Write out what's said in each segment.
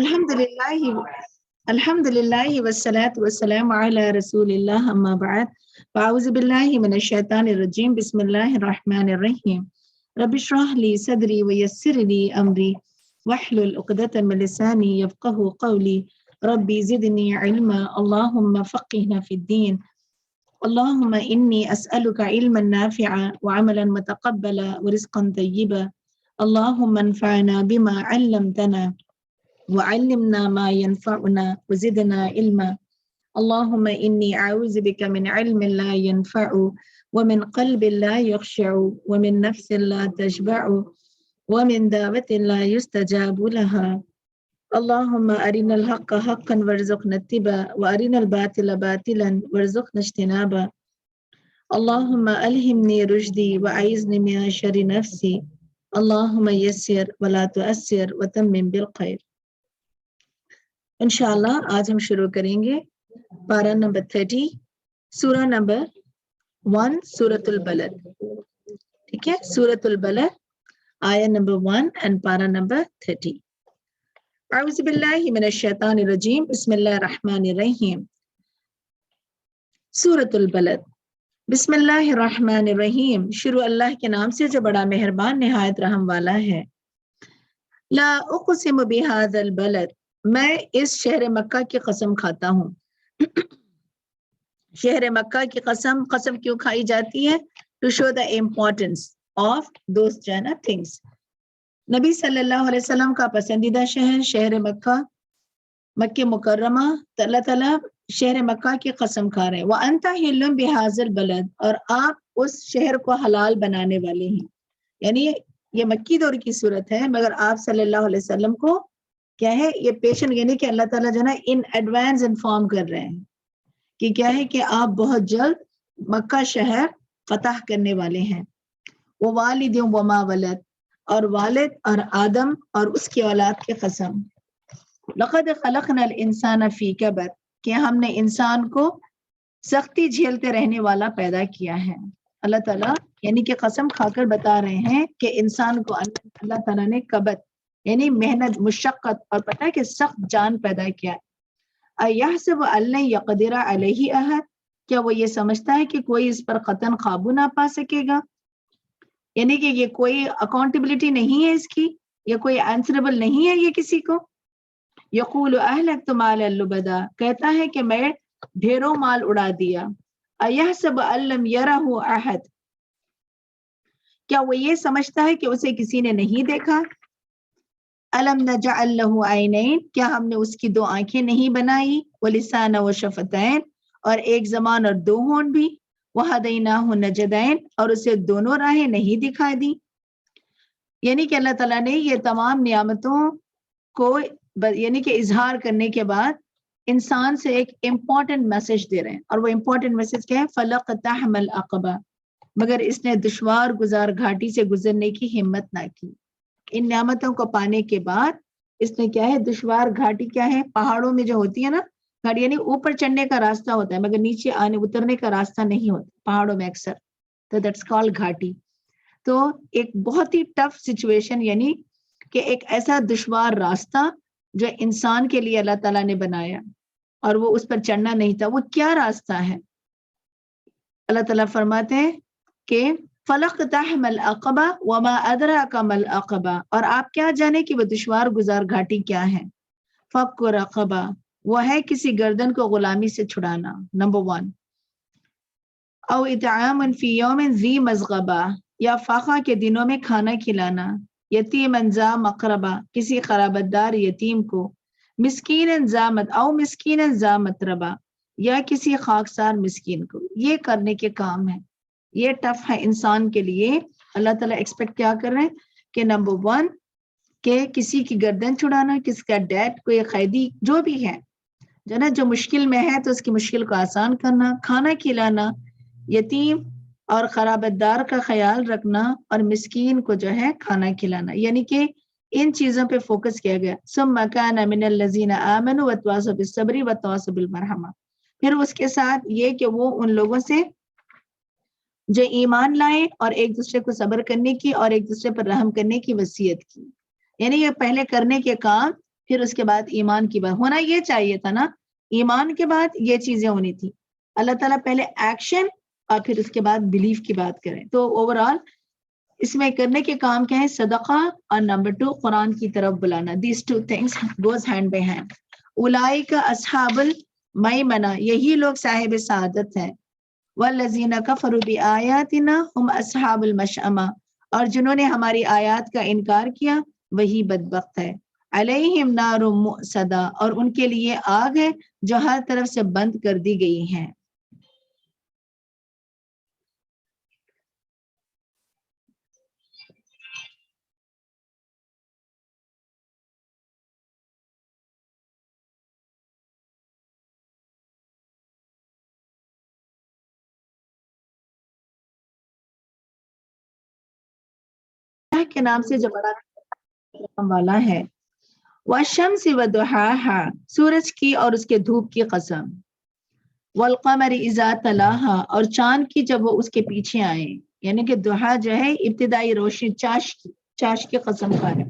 Alhamdulillah wassalatu wassalamu ala rasulillah amma ba'd. Fa'auzu billahi minash shaitanir rajim. Bismillahir rahmanir rahim. Rabbi shrah li sadri wa yassir li amri wahlul 'uqdatan min lisani yafqahu qawli. Rabbi zidni ilma. Allahumma faqihna fid din. Allahumma inni as'aluka ilman nafi'a wa 'amalan mutaqabbala wa rizqan tayyiba. Allahumma anfa'na bima 'allamtana وعلمنا ما ينفعنا وزدنا علما اللهم إني أعوذ بك من علم لا ينفع ومن قلب لا يخشع ومن نفس لا تشبع ومن دعوة لا يستجاب لها اللهم أرنا الحق حقا وارزقنا اتباعه وأرنا الباطل باطلا وارزقنا اجتنابه اللهم ألهمني رشدي وأعذني من شر نفسي اللهم يسر ولا تؤثر وتمم بالخير. انشاءاللہ آج ہم شروع کریں گے پارہ نمبر 30 سورہ نمبر 1 سورۃ البلد. ٹھیک ہے، سورۃ البلد آیہ نمبر 1 اینڈ پارہ نمبر 30. اعوذ باللہ من الشیطان الرجیم بسم اللہ الرحمن الرحیم. سورۃ البلد. بسم اللہ الرحمن الرحیم. شروع اللہ کے نام سے جو بڑا مہربان نہایت رحم والا ہے. لا اقسم بہذا البلد. میں اس شہر مکہ کی قسم کھاتا ہوں. شہر مکہ کی قسم کیوں کھائی جاتی ہے؟ To show the importance of those things. نبی صلی اللہ علیہ وسلم کا پسندیدہ شہر مکہ، مکہ مکرمہ. اللہ تعالیٰ شہر مکہ کی قسم کھا رہے ہیں. وَأَنْتَ حِلٌّ بِهَٰذَا الْبَلَدِ. اور آپ اس شہر کو حلال بنانے والے ہیں. یعنی یہ مکی دور کی صورت ہے، مگر آپ صلی اللہ علیہ وسلم کو کیا ہے یہ پیشن، یعنی کہ اللہ تعالیٰ جو نا ان ایڈوانس انفارم کر رہے ہیں کہ کیا ہے کہ آپ بہت جلد مکہ شہر فتح کرنے والے ہیں. وہ والد وما ولد. اور والد اور آدم اور اس کی اولاد کی قسم. لقد خلقنا الانسان فی کبد. کہ ہم نے انسان کو سختی جھیلتے رہنے والا پیدا کیا ہے. اللہ تعالیٰ یعنی کہ قسم کھا کر بتا رہے ہیں کہ انسان کو اللہ تعالیٰ نے کبد یعنی محنت، مشقت اور پتہ کہ سخت جان پیدا کیا. اَيَحْسَبُ أَن لَّن يَقْدِرَ عَلَيْهِ أَحَدٌ. کیا وہ یہ سمجھتا ہے کہ کوئی اس پر قطعاً قابو نہ پا سکے گا؟ یعنی کہ یہ کوئی اکاؤنٹیبلٹی نہیں ہے اس کی، یا کوئی آنسریبل نہیں ہے یہ کسی کو. يَقُولُ أَهْلَكْتُ مَالًا لُبَدًا. کہتا ہے کہ میں ڈھیروں مال اڑا دیا. اَيَحْسَبُ أَن لَّمْ يَرَهُ أَحَدٌ. کیا وہ یہ سمجھتا ہے کہ اسے کسی نے نہیں دیکھا؟ الم نجعل له عینین. کیا ہم نے اس کی 2 آنکھیں نہیں بنائی؟ ولسان و شفتین. اور ایک زبان اور 2 ہونٹ بھی. وہدیناہ النجدین. اور اسے دونوں راہیں نہیں دکھائی دی. یعنی کہ اللہ تعالیٰ نے یہ تمام نعمتوں کو یعنی کہ اظہار کرنے کے بعد انسان سے ایک امپورٹنٹ میسج دے رہے ہیں، اور وہ امپورٹنٹ میسج کیا ہے؟ فلقتحم العقبہ. مگر اس نے دشوار گزار گھاٹی سے گزرنے کی ہمت نہ کی. ان نعمتوں کو پانے کے بعد اس نے کیا ہے؟ دشوار گھاٹی کیا ہے؟ پہاڑوں میں جو ہوتی ہے نا گھاٹی، یعنی اوپر چڑھنے کا راستہ ہوتا ہے مگر نیچے اترنے کا راستہ نہیں ہوتا پہاڑوں میں اکثر، تو دیٹس کالڈ گھاٹی. تو ایک بہت ہی ٹف سچویشن، یعنی کہ ایک ایسا دشوار راستہ جو انسان کے لیے اللہ تعالیٰ نے بنایا اور وہ اس پر چڑھنا نہیں تھا. وہ کیا راستہ ہے؟ اللہ تعالیٰ فرماتے ہیں کہ فلقتحم العقبہ وما ادراک ما العقبہ. اور آپ کیا جانے کہ وہ دشوار گزار گھاٹی کیا ہے؟ فک رقبہ. وہ ہے کسی گردن کو غلامی سے چھڑانا، نمبر 1. او اطعام فی یوم ذی مزغبہ. یا فاقہ کے دنوں میں کھانا کھلانا. یتیما ذا مقربہ. کسی قرابت دار یتیم کو. مسکینا ذا او مسکینا ذا متربہ. یا کسی خاکسار مسکین کو. یہ کرنے کے کام ہے، یہ ٹف ہے انسان کے لیے. اللہ تعالیٰ ایکسپیکٹ کیا کر رہے ہیں کہ نمبر 1 کہ کسی کی گردن چھڑانا، کسی کا ڈیٹ، کوئی قیدی جو بھی ہے جو نا جو مشکل میں ہے تو اس کی مشکل کو آسان کرنا، کھانا کھلانا، یتیم اور قرابت دار کا خیال رکھنا، اور مسکین کو جو ہے کھانا کھلانا. یعنی کہ ان چیزوں پہ فوکس کیا گیا. ثم کان من الذین آمنوا وتواصوا بالصبر وتواصوا بالمرحمہ. پھر اس کے ساتھ یہ کہ وہ ان لوگوں سے جو ایمان لائے اور ایک دوسرے کو صبر کرنے کی اور ایک دوسرے پر رحم کرنے کی وصیت کی. یعنی یہ پہلے کرنے کے کام پھر اس کے بعد ایمان کی بات ہونا یہ چاہیے تھا نا, ایمان کے بعد یہ چیزیں ہونی تھی. اللہ تعالیٰ پہلے ایکشن اور پھر اس کے بعد بلیف کی بات کریں. تو اوور آل اس میں کرنے کے کام کیا ہے, صدقہ اور نمبر 2 قرآن کی طرف بلانا. These two things goes hand by hand. اولئک اصحاب المیمنہ, یہی لوگ صاحب سعادت ہیں. والذین کفروا بآیاتنا هم اصحاب المشأمہ, اور جنہوں نے ہماری آیات کا انکار کیا وہی بدبخت ہے. علیہم نار مؤصدہ, اور ان کے لیے آگ ہے جو ہر طرف سے بند کر دی گئی ہیں. اللہ کے نام سے جو بڑا والا ہے. والشمس وضحاها, سورج کی اور اس کے دھوپ کی قسم. والقمر اذا تلاها, اور چاند کی جب وہ اس کے پیچھے آئے, یعنی کہ ضحا جو ہے ابتدائی روشنی, چاش کی قسم کا ہے.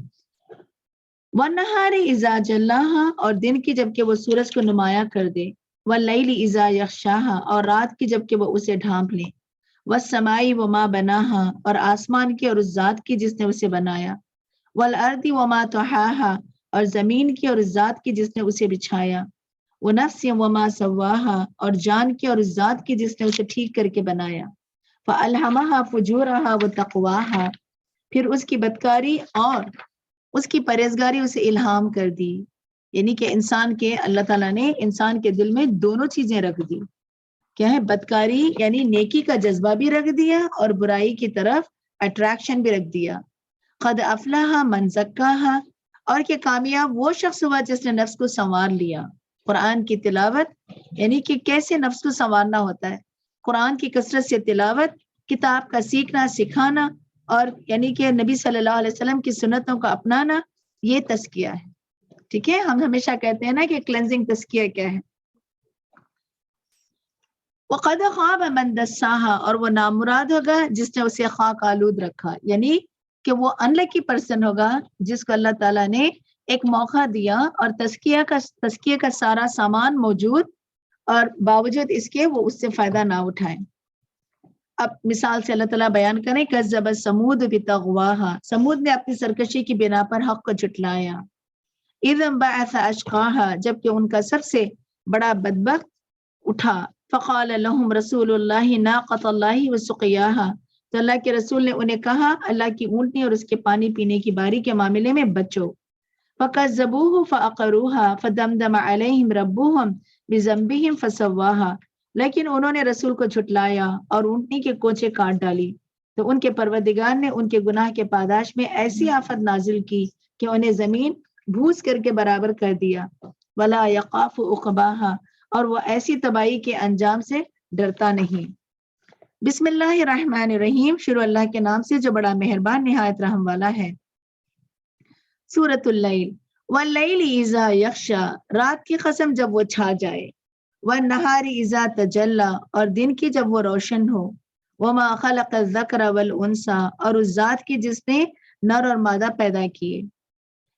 والنہار اذا جلاها, اور دن کی جب کہ وہ سورج کو نمایاں کر دے. واللیل اذا یغشاها, اور رات کی جب کہ وہ اسے ڈھانپ لے. والسماء وما بناها, اور آسمان کی اور اس ذات کی جس نے اسے بنایا. والارض وما طحاها, اور زمین کی اور اس ذات کی جس نے اسے بچھایا. ونفس وما سواها, اور جان کی اور اس ذات کی جس نے اسے ٹھیک کر کے بنایا. فالہمها فجورها وتقواها, پھر اس کی بدکاری اور اس کی پرہیزگاری اسے الہام کر دی. یعنی کہ انسان کے, اللہ تعالیٰ نے انسان کے دل میں دونوں چیزیں رکھ دی. کیا ہے, بدکاری یعنی نیکی کا جذبہ بھی رکھ دیا اور برائی کی طرف اٹریکشن بھی رکھ دیا. قد افلح من زکاها, اور کہ کامیاب وہ شخص ہوا جس نے نفس کو سنوار لیا. قرآن کی تلاوت یعنی کہ کیسے نفس کو سنوارنا ہوتا ہے, قرآن کی کثرت سے تلاوت, کتاب کا سیکھنا سکھانا, اور یعنی کہ نبی صلی اللہ علیہ وسلم کی سنتوں کا اپنانا, یہ تزکیہ ہے. ٹھیک ہے, ہم ہمیشہ کہتے ہیں نا کہ کلینزنگ تزکیہ کیا ہے. وقد خاب من دساها, اور وہ نامراد ہوگا جس نے اسے خاک آلود رکھا. یعنی کہ وہ انلکی پرسن ہوگا جس کو اللہ تعالیٰ نے ایک موقع دیا اور تزکیہ کا سارا سامان موجود, اور باوجود اس کے وہ اس سے فائدہ نہ اٹھائیں. اب مثال سے اللہ تعالیٰ بیان کریں, کذب ثمود بطغواها, سمود نے اپنی سرکشی کی بنا پر حق کو جھٹلایا. اذ انبعث اشقاها, جبکہ ان کا سب سے بڑا بدبخت اٹھا. فقال لهم رسول اللہ ناقۃ اللہ وسقیاها, تو اللہ کے رسول نے انہیں کہا اللہ کی اونٹنی اور اس کے پانی پینے کی باری کے معاملے میں بچو. فکذبوہ فعقروها فدمدم علیہم ربهم بذنبهم فسواها, لیکن انہوں نے رسول کو جھٹلایا اور اونٹنی کے کوچے کاٹ ڈالی, تو ان کے پروردگار نے ان کے گناہ کے پاداش میں ایسی آفت نازل کی کہ انہیں زمین بھوس کر کے برابر کر دیا. ولا یخاف عقباها, اور وہ ایسی تباہی کے انجام سے ڈرتا نہیں. بسم اللہ الرحمن الرحیم, شروع اللہ کے نام سے جو بڑا مہربان نہایت رحم والا ہے. سورۃ اللیل. واللیل اذا یغشا, رات کی قسم جب وہ چھا جائے. والنہار اذا تجلی, اور دن کی جب وہ روشن ہو. وما خلق الذکر والانثی, اور اس ذات کی جس نے نر اور مادہ پیدا کیے.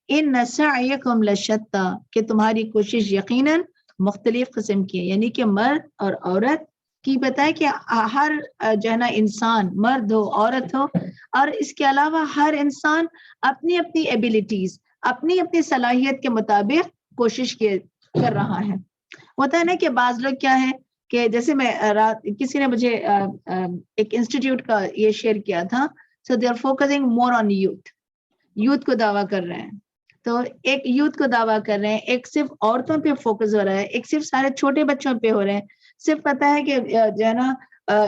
ان سعیکم لشتی, کہ تمہاری کوشش یقیناً مختلف قسم کی ہے. یعنی کہ مرد اور عورت کی بتائے کہ ہر جو ہے نا انسان, مرد ہو عورت ہو, اور اس کے علاوہ ہر انسان اپنی اپنی ایبیلٹیز, اپنی اپنی صلاحیت کے مطابق کوشش کر رہا ہے. ہوتا ہے نا کہ بعض لوگ کیا ہے کہ جیسے میں کسی نے مجھے ایک انسٹیٹیوٹ کا یہ شیئر کیا تھا. So they are focusing more on youth کو دعویٰ کر رہے ہیں. تو ایک یوتھ کو دعویٰ کر رہے ہیں, ایک صرف عورتوں پہ فوکس ہو رہا ہے, ایک صرف سارے چھوٹے بچوں پہ ہو رہے ہیں, صرف پتہ ہے کہ جو ہے نا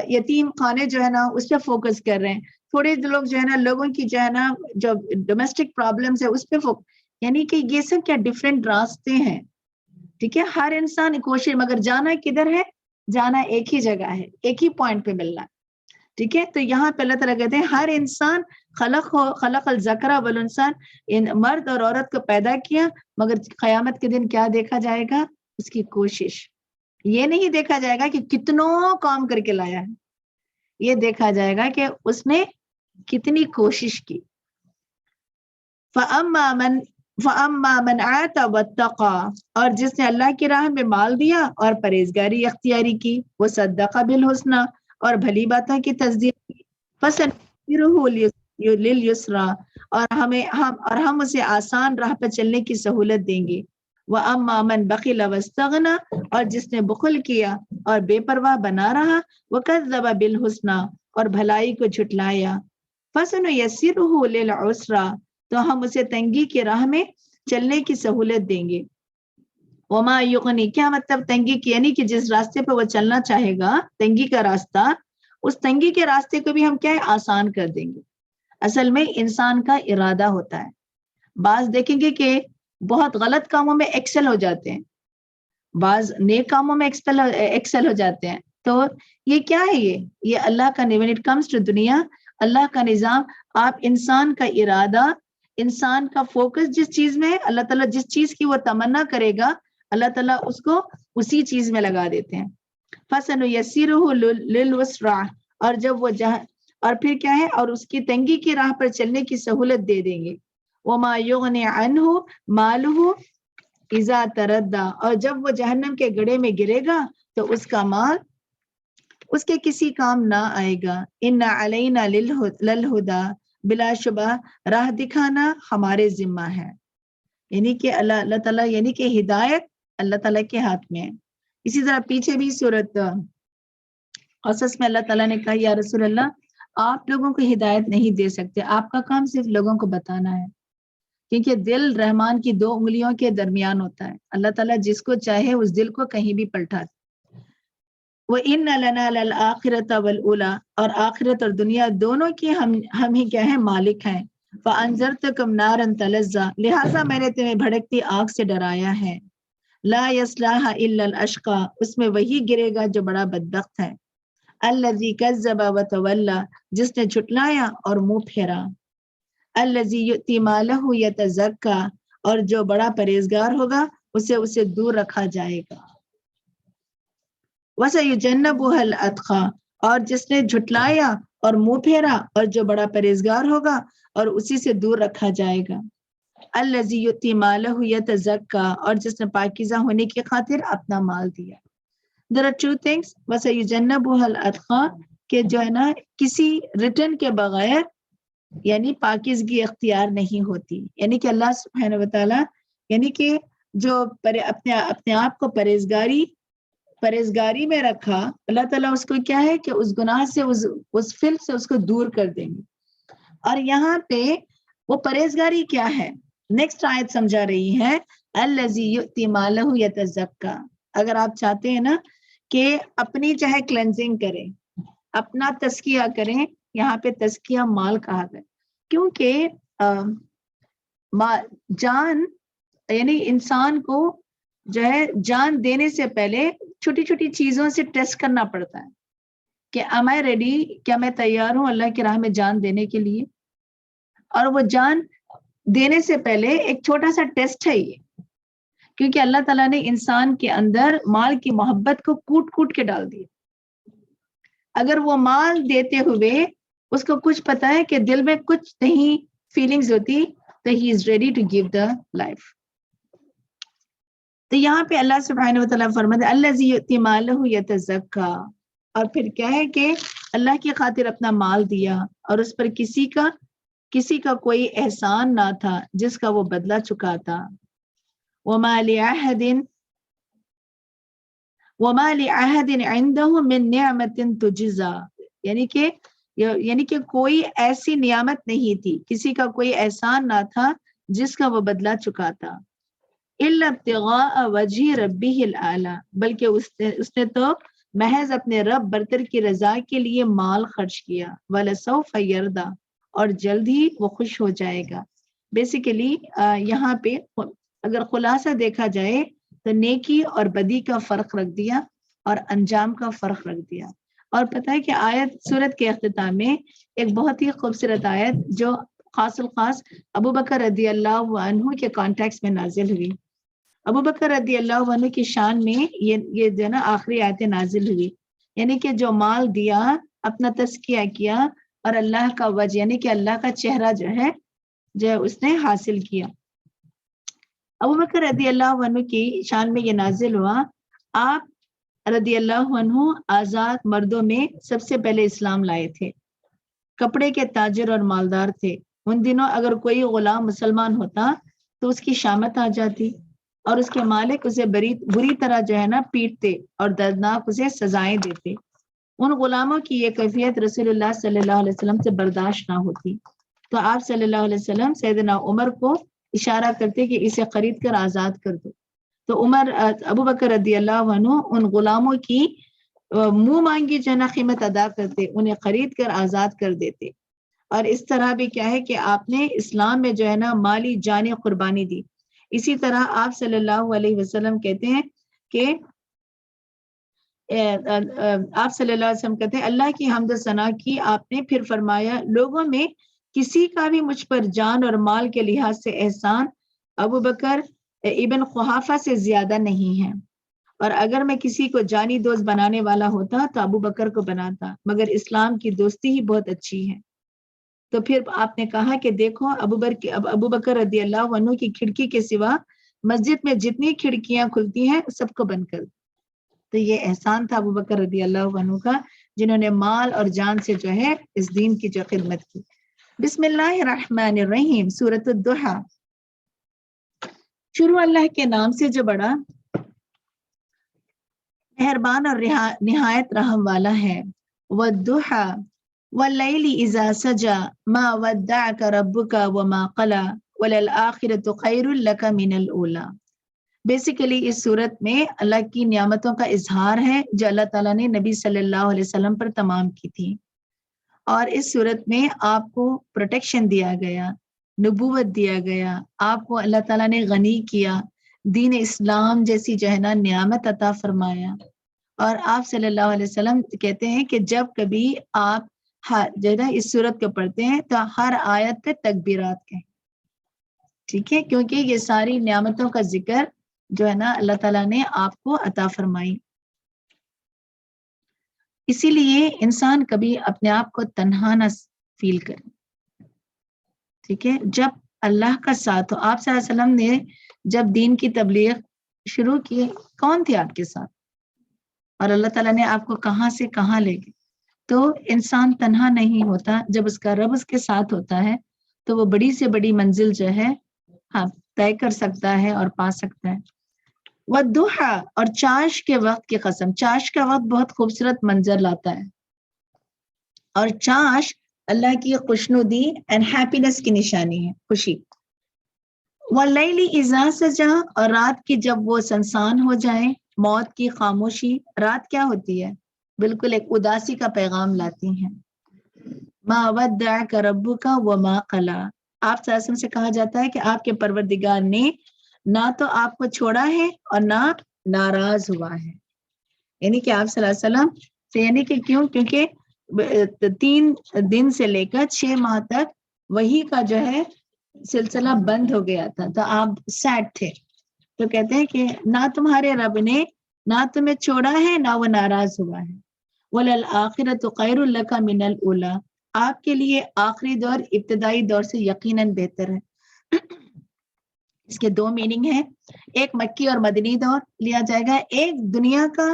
یتیم خانے جو ہے نا اس پہ فوکس کر رہے ہیں. تھوڑے لوگ جو ہے نا لوگوں کی جو ہے نا جو ڈومیسٹک پرابلمس ہے اس پہ یعنی کہ یہ سب کیا ڈفرینٹ راستے ہیں. ٹھیک ہے, ہر انسان کوشش, مگر جانا کدھر ہے, جانا ایک ہی جگہ ہے, ایک ہی پوائنٹ پہ ملنا ہے. ٹھیک ہے, تو یہاں پہ اللہ تعالیٰ کہتے ہیں ہر انسان خلق الذکر والانثی, مرد اور عورت کو پیدا کیا, مگر قیامت کے دن کیا دیکھا جائے گا, اس کی کوشش. یہ نہیں دیکھا جائے گا کہ کتنوں کام کر کے لایا ہے, یہ دیکھا جائے گا کہ اس نے کتنی کوشش کی. فَأَمَّا مَنْ فَأَمَّا مَنْ آتَ وَاتَّقَى، اور جس نے اللہ کی راہ میں مال دیا اور پرہیزگاری اختیاری کی، وہ صدق بالحسنى، اور بھلی باتوں کی تصدیق کی، فَسَنُيَسِّرُهُ لِلْيُسْرَى، اور ہم اسے آسان راہ پر چلنے کی سہولت دیں گے۔ وَأَمَّا مَنْ بَخِلَ وَاسْتَغْنَى، اور جس نے بخل کیا اور بے پرواہ بنا رہا، وَكَذَّبَ بِالْحُسْنَى، اور بھلائی کو جھٹلایا، فَسَنُيَسِّرُهُ لِلْعُسْرَى، تو ہم اسے تنگی کی راہ میں چلنے کی سہولت دیں گے۔ وما یغنی، کیا مطلب تنگی کی، یعنی کہ جس راستے پہ وہ چلنا چاہے گا، تنگی کا راستہ، اس تنگی کے راستے کو بھی ہم کیا ہے، آسان کر دیں گے۔ اصل میں انسان کا ارادہ ہوتا ہے۔ بعض دیکھیں گے کہ بہت غلط کاموں میں ایکسل ہو جاتے ہیں، بعض نیک کاموں میں ایکسل ہو جاتے ہیں، تو یہ کیا ہے، یہ اللہ کا when it comes to دنیا، اللہ کا نظام۔ آپ انسان کا ارادہ، انسان کا فوکس جس چیز میں ہے، اللہ تعالیٰ جس چیز کی وہ تمنا کرے گا، اللہ تعالیٰ اس کو اسی چیز میں لگا دیتے ہیں۔ فَسَنُيَسِّرُهُ لِلْعُسْرَىٰ، اور جب وہ اور پھر کیا ہے، اور اس کی تنگی کی راہ پر چلنے کی سہولت دے دیں گے۔ وَمَا يُغْنِ عَنْهُ مَالُهُ إِذَا تَرَدَّىٰ، اور جب وہ جہنم کے گڑھے میں گرے گا تو اس کا مال اس کے کسی کام نہ آئے گا۔ إِنَّ عَلَيْنَا لِلْهُدَىٰ، بلا شبہ راہ دکھانا ہمارے ذمہ ہے، یعنی کہ اللہ تعالیٰ، یعنی کہ ہدایت اللہ تعالیٰ کے ہاتھ میں ہے۔ اسی طرح پیچھے بھی سورۃ قصص میں اللہ تعالیٰ نے کہا، یا رسول اللہ، آپ لوگوں کو ہدایت نہیں دے سکتے، آپ کا کام صرف لوگوں کو بتانا ہے، کیونکہ دل رحمان کی 2 انگلیوں کے درمیان ہوتا ہے، اللہ تعالیٰ جس کو چاہے اس دل کو کہیں بھی پلٹا دے۔ وَإِنَّ لَنَا لَلْآخِرَةَ وَالْأُولَىٰ، اور آخرت اور دنیا دونوں کی ہم ہی کیا ہیں، مالک ہیں۔ فَأَنذَرْتُكُمْ نَارًا تَلَظَّىٰ، لہٰذا میں نے تمہیں بھڑکتی آگ سے ڈرایا ہے۔ لَا يَصْلَاهَا إِلَّا الْأَشْقَىٰ، اس میں وہی گرے گا جو بڑا بدبخت ہے۔ الَّذِي كَذَّبَ وَتَوَلَّىٰ، جس نے جھٹلایا اور منہ پھیرا۔ الَّذِي يُؤْتِي مَالَهُ يَتَزَكَّىٰ، اور جو بڑا پرہیزگار ہوگا اسے دور رکھا جائے گا۔ وَسَيُجَنَّبُهَا الْأَتْقَىٰ، اور جس نے جھٹلایا اور منہ پھیرا اور جو بڑا پرہیزگار ہوگا اور اسی سے دور رکھا جائے گا۔ الَّذِي يُؤْتِي مَالَهُ يَتَزَكَّىٰ، اور جس نے پاکیزہ ہونے کی خاطر اپنا مال دیا۔ There are 2 things، وَسَيُجَنَّبُهَا الْأَتْقَىٰ، کہ جو ہے نا کسی ریٹرن کے بغیر یعنی پاکیزگی اختیار نہیں ہوتی، یعنی کہ اللہ سبحانہ وتعالیٰ، یعنی کہ جو اپنے آپ کو پرہیزگاری میں رکھا، اللہ تعالیٰ اس کو کیا ہے کہ اس گناہ سے اس فعل سے اس کو دور کر دیں گے۔ اور یہاں پہ وہ پرہیزگاری کیا ہے، نیکسٹ آیت سمجھا رہی ہے، الَّذِي يُؤْتِي مَالَهُ يَتَزَكَّىٰ، اگر آپ چاہتے ہیں نا کہ اپنی چاہے کلینزنگ کریں، اپنا تزکیہ کریں، یہاں پہ تزکیہ مال کہا گیا، کیونکہ جان یعنی انسان کو جو ہے جان دینے سے پہلے چھوٹی چھوٹی چیزوں سے ٹیسٹ کرنا پڑتا ہے کہ am I ready، کیا میں تیار ہوں اللہ کی راہ میں جان دینے کے لیے۔ اور وہ جان دینے سے پہلے ایک چھوٹا سا ٹیسٹ ہے یہ، کیونکہ اللہ تعالیٰ نے انسان کے اندر مال کی محبت کو کوٹ کوٹ کے ڈال دیا۔ اگر وہ مال دیتے ہوئے اس کو کچھ پتا ہے کہ دل میں کچھ نہیں فیلنگز ہوتی، تو he is ready to give the life۔ تو یہاں پہ اللہ سبحانہ وتعالیٰ فرماتے ہیں الَّذِي يُؤْتِي مَالَهُ يَتَزَكَّىٰ، اور پھر کیا ہے کہ اللہ کی خاطر اپنا مال دیا اور اس پر کسی کا کوئی احسان نہ تھا جس کا وہ بدلہ چکاتا۔ وَمَا لِعَهْدٍ عِنْدَهُ مِن نِعْمَةٍ تُجْزَىٰ، یعنی کہ کوئی ایسی نعمت نہیں تھی، کسی کا کوئی احسان نہ تھا جس کا وہ بدلہ چکاتا۔ إِلَّا ابْتِغَاءَ وَجْهِ رَبِّهِ الْأَعْلَىٰ، بلکہ اس نے تو محض اپنے رب برتر کی رضا کے لیے مال خرچ کیا۔ وَلَسَوْفَ يَرْضَىٰ، اور جلد ہی وہ خوش ہو جائے گا۔ بیسیکلی یہاں پہ اگر خلاصہ دیکھا جائے تو نیکی اور بدی کا فرق رکھ دیا اور انجام کا فرق رکھ دیا۔ اور پتہ ہے کہ آیت سورت کے اختتام میں ایک بہت ہی خوبصورت آیت جو خاص الخاص ابو بکر رضی اللہ عنہ کے کانٹیکس میں نازل ہوئی۔ ابو بکر رضی اللہ عنہ کی شان میں یہ جو ہے نا آخری آیتیں نازل ہوئی، یعنی کہ جو مال دیا، اپنا تزکیہ کیا اور اللہ کا وجہ یعنی کہ اللہ کا چہرہ جو ہے اس نے حاصل کیا۔ ابو بکر رضی اللہ عنہ کی شان میں یہ نازل ہوا، آپ رضی اللہ عنہ آزاد مردوں میں سب سے پہلے اسلام لائے تھے، کپڑے کے تاجر اور مالدار تھے۔ ان دنوں اگر کوئی غلام مسلمان ہوتا تو اس کی شامت آ جاتی اور اس کے مالک اسے بری طرح جو ہے نا پیٹتے اور دردناک اسے سزائیں دیتے۔ ان غلاموں کی یہ کیفیت رسول اللہ صلی اللہ علیہ وسلم سے برداشت نہ ہوتی، تو آپ صلی اللہ علیہ وسلم سیدنا عمر کو اشارہ کرتے کہ اسے خرید کر آزاد کر دو، تو ابو بکر رضی اللہ عنہ ان غلاموں کی منہ مانگی جو ہے نا قیمت ادا کرتے، انہیں خرید کر آزاد کر دیتے۔ اور اس طرح بھی کیا ہے کہ آپ نے اسلام میں جو ہے نا مالی جانی قربانی دی۔ اسی طرح آپ صلی اللہ علیہ وسلم کہتے ہیں کہ آپ صلی اللہ علیہ وسلم کہتے ہیں اللہ کی حمد و ثنا کی آپ نے، پھر فرمایا لوگوں میں کسی کا بھی مجھ پر جان اور مال کے لحاظ سے احسان ابو بکر ابن قحافہ سے زیادہ نہیں ہے، اور اگر میں کسی کو جانی دوست بنانے والا ہوتا تو ابو بکر کو بناتا، مگر اسلام کی دوستی ہی بہت اچھی ہے۔ تو پھر آپ نے کہا کہ دیکھو ابو بکر رضی اللہ عنہ کی کھڑکی کے سوا مسجد میں جتنی کھڑکیاں کھلتی ہیں سب کو بند کر دو۔ تو یہ احسان تھا ابو بکر رضی اللہ عنہ کا، جنہوں نے مال اور جان سے جو ہے اس دین کی جو خدمت کی۔ بسم اللہ الرحمن الرحیم، سورۃ الضحیٰ۔ شروع اللہ کے نام سے جو بڑا مہربان اور نہایت رحم والا ہے۔ والضحیٰ واللیل اذا سجا ما ودعک ربک وما قلی وللآخرۃ خیر لک من الاولی۔ بیسیکلی اس صورت میں اللہ کی نعمتوں کا اظہار ہے جو اللہ تعالیٰ نے نبی صلی اللہ علیہ وسلم پر تمام کی تھی، اور اس صورت میں آپ کو پروٹیکشن دیا گیا، نبوت دیا گیا، آپ کو اللہ تعالیٰ نے غنی کیا، دین اسلام جیسی جو ہے نا نعمت عطا فرمایا۔ اور آپ صلی اللہ علیہ وسلم کہتے ہیں کہ جب کبھی آپ جو ہے نا اس صورت کو پڑھتے ہیں تو ہر آیت پہ تکبیرات کہیں، ٹھیک ہے، کیونکہ یہ ساری نعمتوں کا ذکر جو ہے نا اللہ تعالیٰ نے آپ کو عطا فرمائی۔ اسی لیے انسان کبھی اپنے آپ کو تنہا نہ فیل کرے، ٹھیک ہے، جب اللہ کا ساتھ ہو۔ آپ صلی اللہ علیہ وسلم نے جب دین کی تبلیغ شروع کی، کون تھے آپ کے ساتھ، اور اللہ تعالیٰ نے آپ کو کہاں سے کہاں لے گئے؟ تو انسان تنہا نہیں ہوتا، جب اس کا رب اس کے ساتھ ہوتا ہے تو وہ بڑی سے بڑی منزل جو ہے ہاں طے کر سکتا ہے اور پا سکتا ہے۔ والضحیٰ، اور چاش کے وقت کی قسم۔ چاش کا وقت بہت خوبصورت منظر لاتا ہے، اور چاش اللہ کی خوشنودی اینڈ ہیپینس کی نشانی ہے، خوشی۔ واللیل اذا سجا، اور رات کی جب وہ سنسان ہو جائے، موت کی خاموشی۔ رات کیا ہوتی ہے؟ بالکل ایک اداسی کا پیغام لاتی ہیں۔ ما ودعک ربک وما قلی، آپ صلی اللہ علیہ وسلم سے کہا جاتا ہے کہ آپ کے پروردگار نے نہ تو آپ کو چھوڑا ہے اور نہ ناراض ہوا ہے، یعنی کہ آپ صلی اللہ علیہ وسلم سے، یعنی کہ کیوں؟ کیونکہ 3 دن سے لے کر 6 ماہ تک وحی کا جو ہے سلسلہ بند ہو گیا تھا، تو آپ سیڈ تھے۔ تو کہتے ہیں کہ نہ تمہارے رب نے نہ تمہیں چھوڑا ہے نہ وہ ناراض ہوا ہے۔ وَلَلْآخِرَةُ خَيْرٌ لَكَ مِنَ الْأُولَىٰ، آپ کے لیے آخری دور ابتدائی دور سے یقیناً بہتر ہے۔ اس کے 2 میننگ ہیں، ایک مکی اور مدنی دور لیا جائے گا، ایک دنیا کا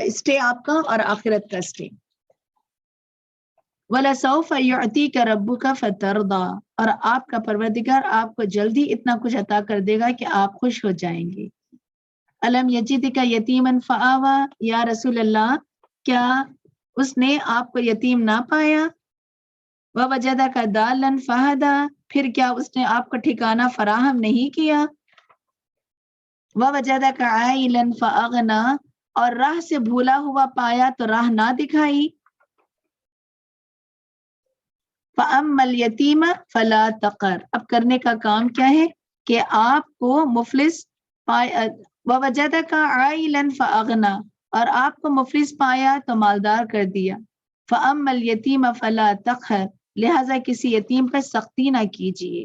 اسٹے آپ کا اور آخرت کا اسٹے۔ وَلَسَوْفَ يُعْطِيكَ رَبُّكَ فَتَرْضَىٰ، اور آپ کا پروردگار آپ کو جلدی اتنا کچھ عطا کر دے گا کہ آپ خوش ہو جائیں گے۔ الم یجدک یتیما فآویٰ، یا رسول اللہ کیا اس نے آپ کو یتیم نہ پایا؟ ووجدک ضالا فہدیٰ، پھر کیا اس نے آپ کو ٹھکانہ فراہم نہیں کیا؟ ووجدک عائلا فاغنیٰ، اور راہ سے بھولا ہوا پایا تو راہ نہ دکھائی؟ فَأَمَّا الْيَتِيمَ فَلَا تَقْهَرْ، اب کرنے کا کام کیا ہے کہ آپ کو مفلس وَوَجَدَكَ عَائِلًا فَأَغْنَىٰ، اور آپ کو مفلس پایا تو مالدار کر دیا۔ فَأَمَّا الْيَتِيمَ فَلَا تَقْهَرْ، لہٰذا کسی یتیم پر سختی نہ کیجیے۔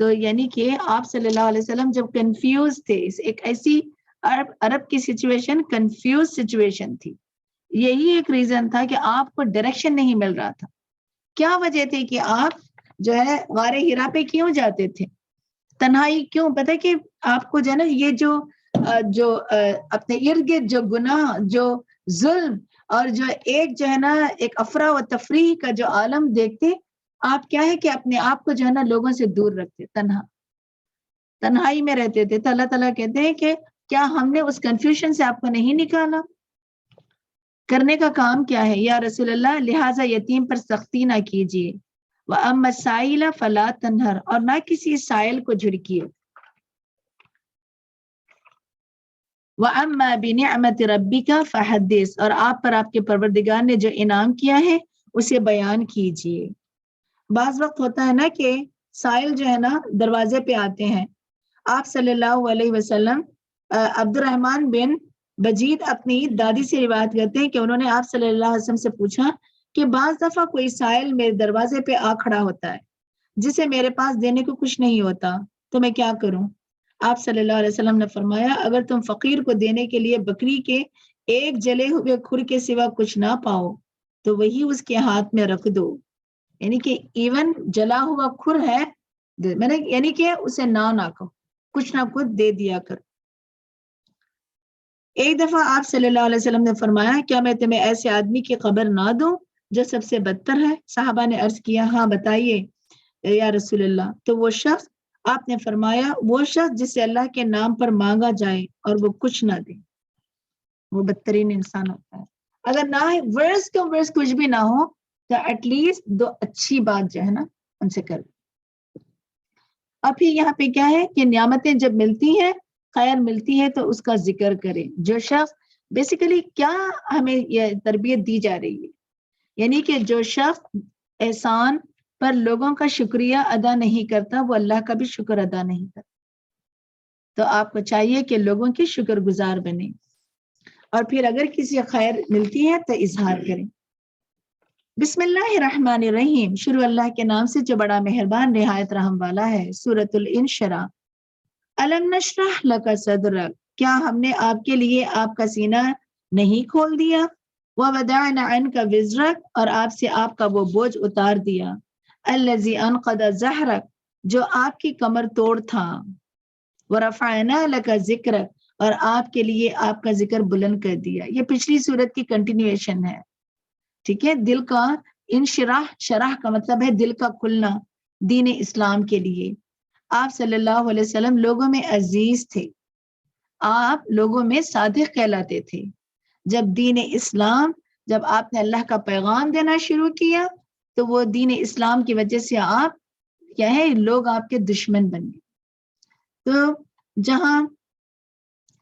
تو یعنی کہ آپ صلی اللہ علیہ وسلم جب کنفیوز تھے، ایک ایسی عرب کی سچویشن کنفیوز سچویشن تھی، یہی ایک ریزن تھا کہ آپ کو ڈائریکشن نہیں مل رہا تھا۔ کیا وجہ تھی کہ آپ جو ہے غار ہرا پہ کیوں جاتے تھے؟ تنہائی کیوں؟ پتہ ہے کہ آپ کو جو ہے نا یہ جو اپنے ارد گرد جو گناہ، جو ظلم اور جو ایک جو ہے نا ایک افرا و تفریح کا جو عالم دیکھتے، آپ کیا ہے کہ اپنے آپ کو جو ہے نا لوگوں سے دور رکھتے، تنہائی میں رہتے تھے. تو اللہ تعالیٰ کہتے ہیں کہ کیا ہم نے اس کنفیوژن سے آپ کو نہیں نکالا؟ کرنے کا کام کیا ہے یا رسول اللہ؟ لہٰذا یتیم پر سختی نہ کیجیے. وَأَمَّا السَّائِلَ فَلَا تَنْهَرْ، اور نہ کسی سائل کو جھڑکیے. وَأَمَّا بِنِعْمَةِ رَبِّكَ فَحَدِّثْ، اور آپ پر آپ کے پروردگار نے جو انعام کیا ہے اسے بیان کیجیے. بعض وقت ہوتا ہے نا کہ سائل جو ہے نا دروازے پہ آتے ہیں. آپ صلی اللہ علیہ وسلم عبد الرحمن بن بجید اپنی دادی سے روایت کرتے ہیں کہ انہوں نے آپ صلی اللہ علیہ وسلم سے پوچھا کہ بعض دفعہ کوئی سائل میرے دروازے پہ آ کھڑا ہوتا ہے جسے میرے پاس دینے کو کچھ نہیں ہوتا، تو میں کیا کروں؟ آپ صلی اللہ علیہ وسلم نے فرمایا اگر تم فقیر کو دینے کے لیے بکری کے ایک جلے ہوئے کھر کے سوا کچھ نہ پاؤ تو وہی اس کے ہاتھ میں رکھ دو. یعنی کہ ایون جلا ہوا کھر ہے، میں نے یعنی کہ اسے نہ کہو، کچھ نہ کچھ دے دیا کر. ایک دفعہ آپ صلی اللہ علیہ وسلم نے فرمایا کیا میں تمہیں ایسے آدمی کی خبر نہ دوں جو سب سے بدتر ہے؟ صحابہ نے عرض کیا ہاں بتائیے یا رسول اللہ. تو وہ شخص، آپ نے فرمایا وہ شخص جسے اللہ کے نام پر مانگا جائے اور وہ کچھ نہ دے، وہ بدترین انسان ہوتا ہے. اگر نہ ورس کچھ بھی نہ ہو تو ایٹ لیسٹ دو اچھی بات جو ہے نا ان سے کر. اب پھر یہاں پہ کیا ہے کہ نعمتیں جب ملتی ہیں، خیر ملتی ہے تو اس کا ذکر کریں. جو شخص بیسیکلی کیا ہمیں یہ تربیت دی جا رہی ہے، یعنی کہ جو شخص احسان پر لوگوں کا شکریہ ادا نہیں کرتا وہ اللہ کا بھی شکر ادا نہیں کرتا. تو آپ کو چاہیے کہ لوگوں کے شکر گزار بنیں، اور پھر اگر کسی خیر ملتی ہے تو اظہار کریں. بسم اللہ الرحمن الرحیم، شروع اللہ کے نام سے جو بڑا مہربان نہایت رحم والا ہے. سورۃ الانشراح. الم نشرح لک صدرک، کیا ہم نے آپ کے لیے آپ کا سینہ نہیں کھول دیا؟ ووضعنا عنک وزرک، اور آپ سے آپ کا وہ بوجھ اتار دیا. الذی انقض ظہرک، جو آپ کی کمر توڑ تھا. ورفعنا لک ذکرک، اور آپ کے لیے آپ کا ذکر بلند کر دیا. یہ پچھلی سورت کی کنٹینیویشن ہے. ٹھیک ہے، دل کا انشراح، شرح کا مطلب ہے دل کا کھلنا دین اسلام کے لیے. آپ صلی اللہ علیہ وسلم لوگوں میں عزیز تھے، آپ لوگوں میں صادق کہلاتے تھے. جب دین اسلام، جب آپ نے اللہ کا پیغام دینا شروع کیا تو وہ دین اسلام کی وجہ سے آپ کیا ہے، لوگ آپ کے دشمن بن گئے. تو جہاں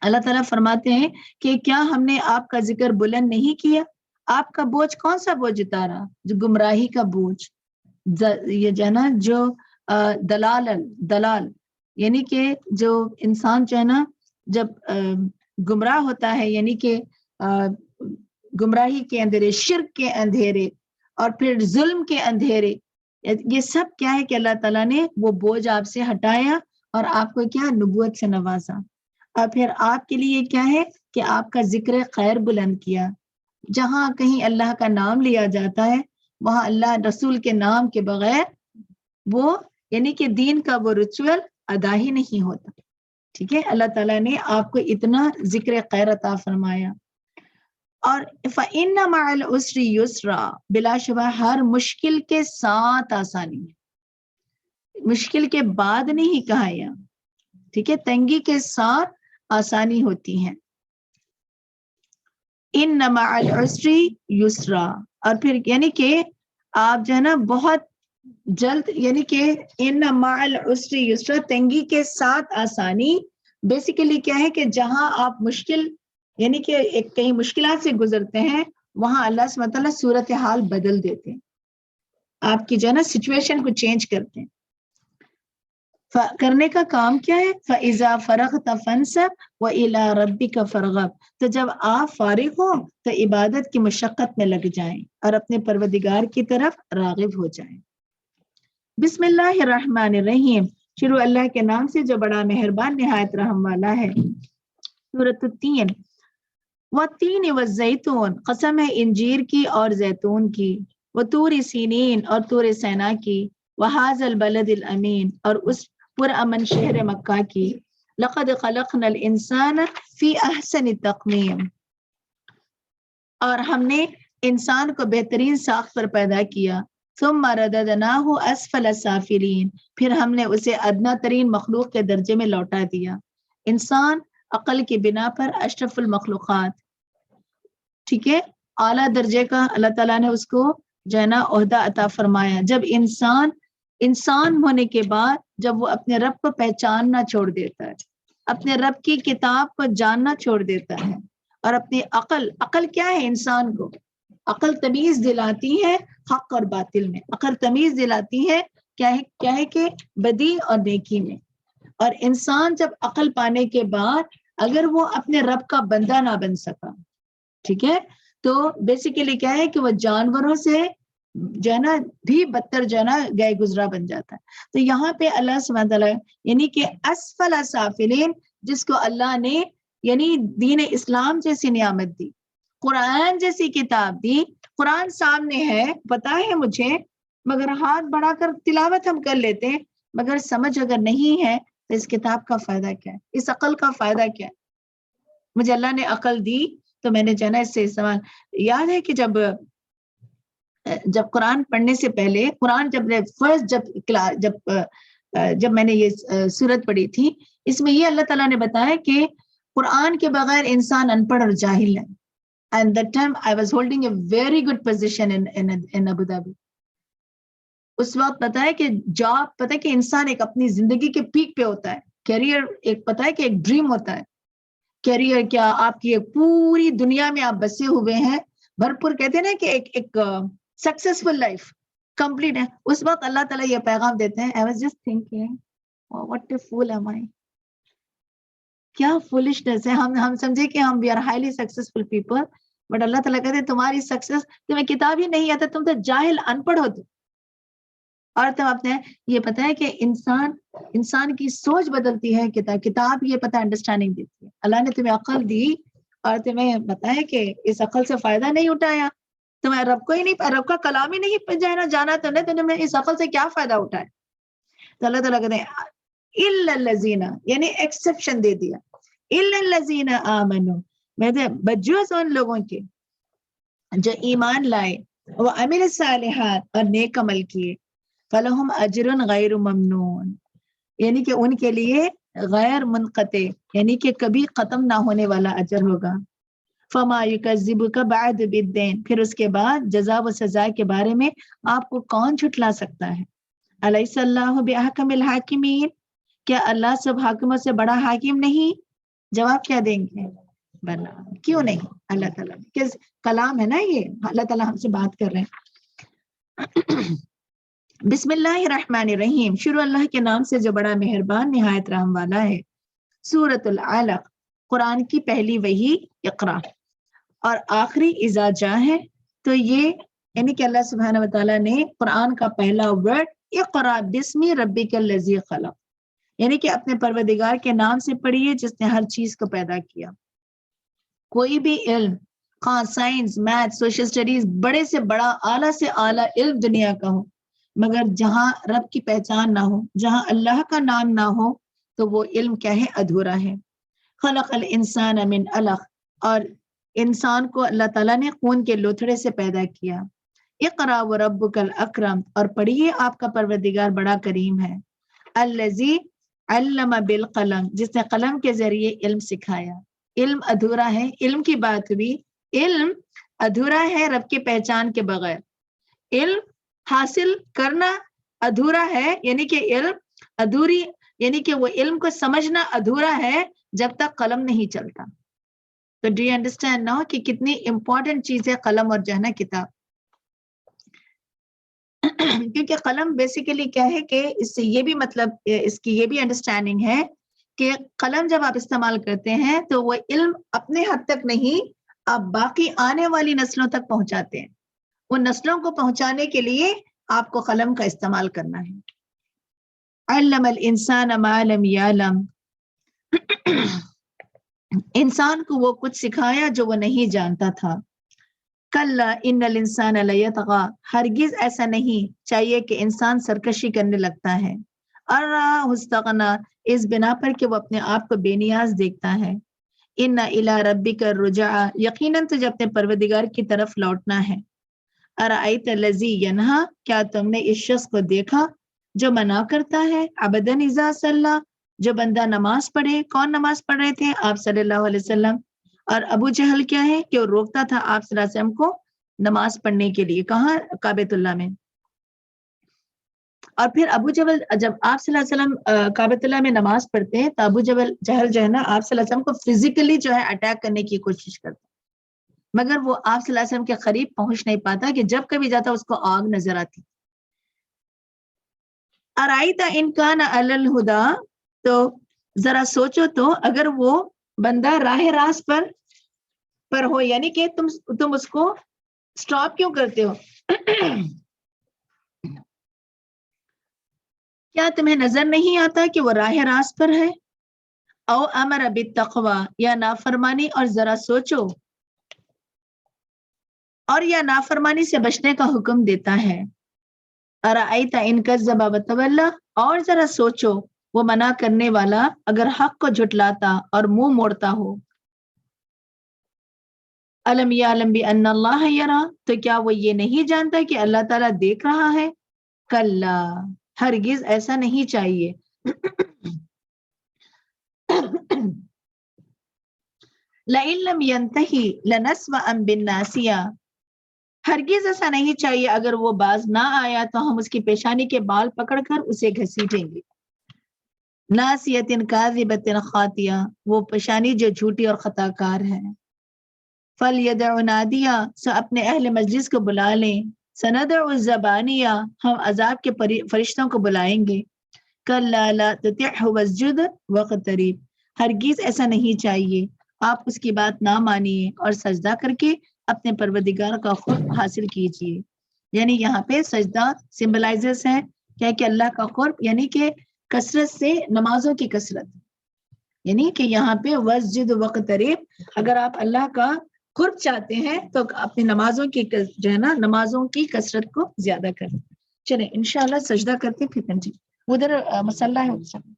اللہ تعالیٰ فرماتے ہیں کہ کیا ہم نے آپ کا ذکر بلند نہیں کیا؟ آپ کا بوجھ کون سا بوجھ اتارا؟ جو گمراہی کا بوجھ، یہ جو ہے نا جو دلال یعنی کہ جو انسان جو ہے نا جب گمراہ ہوتا ہے، یعنی کہ گمراہی کے اندھیرے، شرک کے اندھیرے اور پھر ظلم کے اندھیرے، یہ سب کیا ہے کہ اللہ تعالیٰ نے وہ بوجھ آپ سے ہٹایا اور آپ کو کیا نبوت سے نوازا. اور پھر آپ کے لیے کیا ہے کہ آپ کا ذکر خیر بلند کیا. جہاں کہیں اللہ کا نام لیا جاتا ہے وہاں اللہ رسول کے نام کے بغیر وہ یعنی کہ دین کا وہ ریچول ادا ہی نہیں ہوتا. ٹھیک ہے، اللہ تعالیٰ نے آپ کو اتنا ذکر خیر عطا فرمایا. اور فَإِنَّ مَعَ الْعُسْرِ يُسْرًا، بلا شبہ ہر مشکل کے ساتھ آسانی ہے. مشکل کے بعد نہیں کہا یہاں، ٹھیک ہے، تنگی کے ساتھ آسانی ہوتی ہے. ان مع العسر یسرا، اور پھر یعنی کہ آپ جو ہے نا بہت جلد، یعنی کہ ان مع العسر یسرا، تنگی کے ساتھ آسانی. بیسیکلی کیا ہے کہ جہاں آپ مشکل یعنی کہ ایک کئی مشکلات سے گزرتے ہیں وہاں اللہ سبحانہ وتعالیٰ صورتحال بدل دیتے ہیں، آپ کی جو ہے نا سچویشن کو چینج کرتے ہیں. کرنے کا کام کیا ہے؟ فَإِذَا فَرَغْتَ فَانْصَبْ وَإِلَىٰ رَبِّكَ فَارْغَب، تو جب آپ فارغ ہوں تو عبادت کی مشقت میں لگ جائیں اور اپنے پروردگار کی طرف راغب ہو جائیں. بسم اللہ الرحمن الرحیم، شروع اللہ کے نام سے جو بڑا مہربان نہایت رحم والا ہے. سورۃ التین. وَالتِّینِ وَالزَّیتُونِ، قسم ہے انجیر کی اور زیتون کی. وَطُورِ سینین، اور طور سینا کی. وَهَٰذَا الْبَلَدِ الْأَمِینِ، اور اس پرامن شہر مکہ کی. لقد خلقنا الانسان فی احسن تقویم، اور ہم نے انسان کو بہترین ساخت پر پیدا کیا. ثم رددناہ اسفل سافلین، پھر ہم نے اسے ادنا ترین مخلوق کے درجے میں لوٹا دیا. انسان عقل کی بنا پر اشرف المخلوقات، ٹھیک ہے، اعلیٰ درجے کا اللہ تعالیٰ نے اس کو جو ہے نا عہدہ عطا فرمایا. جب انسان ہونے کے بعد جب وہ اپنے رب کو پہچاننا چھوڑ دیتا ہے، اپنے رب کی کتاب کو جاننا چھوڑ دیتا ہے، اور اپنی عقل کیا ہے انسان کو؟ عقل تمیز دلاتی ہے حق اور باطل میں، عقل تمیز دلاتی ہے کیا ہے کہ بدی اور نیکی میں. اور انسان جب عقل پانے کے بعد اگر وہ اپنے رب کا بندہ نہ بن سکا، ٹھیک ہے، تو بیسیکلی کیا ہے کہ وہ جانوروں سے جو ہے نا بھی بدتر جو ہے نا گئے گزرا بن جاتا ہے. تو یہاں پہ اللہ سبحانہ تعالیٰ یعنی کہ اسفل سافلین، جس کو اللہ نے یعنی دین اسلام جیسی نعمت دی، قرآن جیسی کتاب دی. قرآن سامنے ہے، پتا ہے مجھے، مگر ہاتھ بڑھا کر تلاوت ہم کر لیتے ہیں، مگر سمجھ اگر نہیں ہے تو اس کتاب کا فائدہ کیا ہے، اس عقل کا فائدہ کیا ہے؟ مجھے اللہ نے عقل دی تو میں نے جو ہے نا اس سے استعمال. یاد ہے کہ جب قرآن پڑھنے سے پہلے، قرآن جب میں نے یہ سورت پڑھی تھی، اس میں یہ اللہ تعالیٰ نے بتایا کہ قرآن کے بغیر انسان ان پڑھ اور جاہل ہے. And that time I was holding a very good position in Abu Dhabi. اس وقت پتا ہے کہ جاب، پتا ہے کہ انسان ایک اپنی زندگی کے پیک پہ ہوتا ہے، کیریئر ایک پتا ہے کہ ایک ڈریم ہوتا ہے. کیریئر کیا، آپ کی ایک پوری دنیا میں آپ بسے ہوئے ہیں، بھرپور، کہتے ہیں نا کہ ایک سکسیسفل لائف کمپلیٹ ہے. اس وقت اللہ تعالیٰ یہ پیغام دیتے ہیں، I was just thinking, what a fool am I. کیا فولشنس ہے. ہم سمجھے کہ ہم we are highly successful people, but Allah تعالیٰ کہتے ہیں تمہاری سکسیس، تمہیں کتاب ہی نہیں آتا، تم تو جاہل ان پڑھ ہو. اور تم اپنے یہ پتا ہے کہ انسان کی سوچ بدلتی ہے کتاب یہ پتا انڈرسٹینڈنگ دیتی ہے. اللہ نے تمہیں عقل دی اور تمہیں بتایا کہ اس عقل سے فائدہ نہیں اٹھایا، تمہیں رب کو ہی نہیں، رب کا کلام ہی نہیں جانا تم نے اس عقل سے کیا فائدہ اٹھایا. تو اللہ تعالیٰ کہتے ہیں الا الذین، یعنی ایکسیپشن دے دیا، الا الذین آمنوا، بجوز ان لوگوں کے جو ایمان لائے، وہ عمل الصالحات، اور نیک عمل کیے، فلہم اجر غیر ممنون، یعنی کہ ان کے لیے غیر منقطع، یعنی کہ کبھی ختم نہ ہونے والا اجر ہوگا. فما یکذبک بعد بالدین، پھر اس کے بعد جزا و سزا کے بارے میں آپ کو کون جھٹلا سکتا ہے. الیس اللہ باحکم الحاکمین، کیا اللہ سب حاکموں سے بڑا حاکم نہیں؟ جواب کیا دیں گے؟ بلا، کیوں نہیں. اللہ تعالیٰ کس کلام ہے نا یہ، اللہ تعالیٰ ہم سے بات کر رہے ہیں. بسم اللہ الرحمن الرحیم، شروع اللہ کے نام سے جو بڑا مہربان نہایت رحم والا ہے. سورۃ العلق، قرآن کی پہلی وحی اقرا، اور آخری اذا جاء ہے. تو یہ یعنی کہ اللہ سبحانہ وتعالیٰ نے قرآن کا پہلا ورڈ اقرا بسم ربک الذی خلق، یعنی کہ اپنے پروردگار کے نام سے پڑھیے جس نے ہر چیز کو پیدا کیا. کوئی بھی علم، خواہ سائنس، میتھ، سوشل اسٹڈیز، بڑے سے بڑا، اعلیٰ سے اعلیٰ علم دنیا کا ہو، مگر جہاں رب کی پہچان نہ ہو، جہاں اللہ کا نام نہ ہو، تو وہ علم کیا ہے؟ ادھورا ہے. خلق الانسان من علق، اور انسان کو اللہ تعالیٰ نے خون کے لوتھڑے سے پیدا کیا. اقرا وربک الاکرم، اور پڑھیے آپ کا پروردگار بڑا کریم ہے. الذی علم بالقلم، جس نے قلم کے ذریعے علم سکھایا. علم ادھورا ہے، علم کی بات بھی، علم ادھورا ہے رب کی پہچان کے بغیر. علم حاصل کرنا ادھورا ہے، یعنی کہ علم ادھوری، یعنی کہ وہ علم کو سمجھنا ادھورا ہے جب تک قلم نہیں چلتا. تو ڈو یو انڈرسٹینڈ ناؤ کہ کتنی امپورٹنٹ چیز ہے قلم اور جو ہے نا کتاب. کیونکہ قلم بیسیکلی کیا ہے کہ اس سے یہ بھی مطلب، اس کی یہ بھی انڈرسٹینڈنگ ہے کہ قلم جب آپ استعمال کرتے ہیں تو وہ علم اپنے حد تک نہیں، آپ باقی آنے والی نسلوں تک پہنچاتے ہیں. ان نسلوں کو پہنچانے کے لیے آپ کو قلم کا استعمال کرنا ہے. علم الانسان ما لم یعلم، انسان کو وہ کچھ سکھایا جو وہ نہیں جانتا تھا. کلا ان الانسان لیطغی، ہرگز ایسا نہیں چاہیے کہ انسان سرکشی کرنے لگتا ہے. ارستغنا اس بنا پر کہ وہ اپنے آپ کو بے نیاز دیکھتا ہے. ان الی ربک الرجع یقیناً تجھے اپنے پروردگار کی طرف لوٹنا ہے. ارأیت الذی ینہا کیا تم نے اس شخص کو دیکھا جو منع کرتا ہے. عبدا اذا صلی جو بندہ نماز پڑھے. کون نماز پڑھ رہے تھے؟ آپ صلی اللہ علیہ وسلم. اور ابو جہل کیا ہے کہ وہ روکتا تھا آپ صلی اللہ علیہ وسلم کو نماز پڑھنے کے لیے. کہاں؟ کعبۃ اللہ میں. اور پھر ابو جہل جب آپ صلی اللہ علیہ وسلم کعبۃ اللہ میں نماز پڑھتے ہیں تو ابو جہل جو ہے نا آپ صلی اللہ علیہ وسلم کو فزیکلی جو ہے اٹیک کرنے کی کوشش کرتا مگر وہ آپ صلی اللہ علیہ وسلم کے قریب پہنچ نہیں پاتا کہ جب کبھی جاتا اس کو آگ نظر آتی. ارائیت ان کان علی الہدا تو ذرا سوچو تو اگر وہ بندہ راہ راست پر ہو یعنی کہ تم اس کو سٹاپ کیوں کرتے ہو؟ کیا تمہیں نظر نہیں آتا کہ وہ راہ راست پر ہے؟ او امر بالتقوی یا نافرمانی اور ذرا سوچو اور یا نافرمانی سے بچنے کا حکم دیتا ہے. ارأیت ان کذب وتولی اور ذرا سوچو وہ منع کرنے والا اگر حق کو جھٹلاتا اور منہ موڑتا ہو. الم یعلم بان اللہ یری تو کیا وہ یہ نہیں جانتا کہ اللہ تعالیٰ دیکھ رہا ہے؟ کلا ہرگز ایسا نہیں چاہیے. لئن لم ينتہی لنسفعا بالناصیہ ہرگز ایسا نہیں چاہیے اگر وہ باز نہ آیا تو ہم اس کی پیشانی کے بال پکڑ کر اسے گھسیٹیں گے. ناصیۃ کاذبۃ خاطیہ وہ پیشانی جو جھوٹی اور خطا کار ہے. فلیدع نادیہ سو اپنے اہل مجلس کو بلا لیں. سندع الزبانیہ ہم عذاب کے فرشتوں کو بلائیں گے. کلا لا تطعہ واسجد واقترب ہرگز ایسا نہیں چاہیے آپ اس کی بات نہ مانیے اور سجدہ کر کے اپنے پروردگار کا قرب حاصل کیجیے. یعنی یہاں پہ سجدہ سمبلائزز ہے کیا کہ اللہ کا قرب یعنی کہ کثرت سے نمازوں کی کثرت یعنی کہ یہاں پہ واسجد واقترب اگر آپ اللہ کا قرب چاہتے ہیں تو اپنی نمازوں کی جو ہے نا نمازوں کی کثرت کو زیادہ کریں. چلیں انشاءاللہ سجدہ کرتے پھر کنٹینیو. ادھر مسلح ہے ادھر.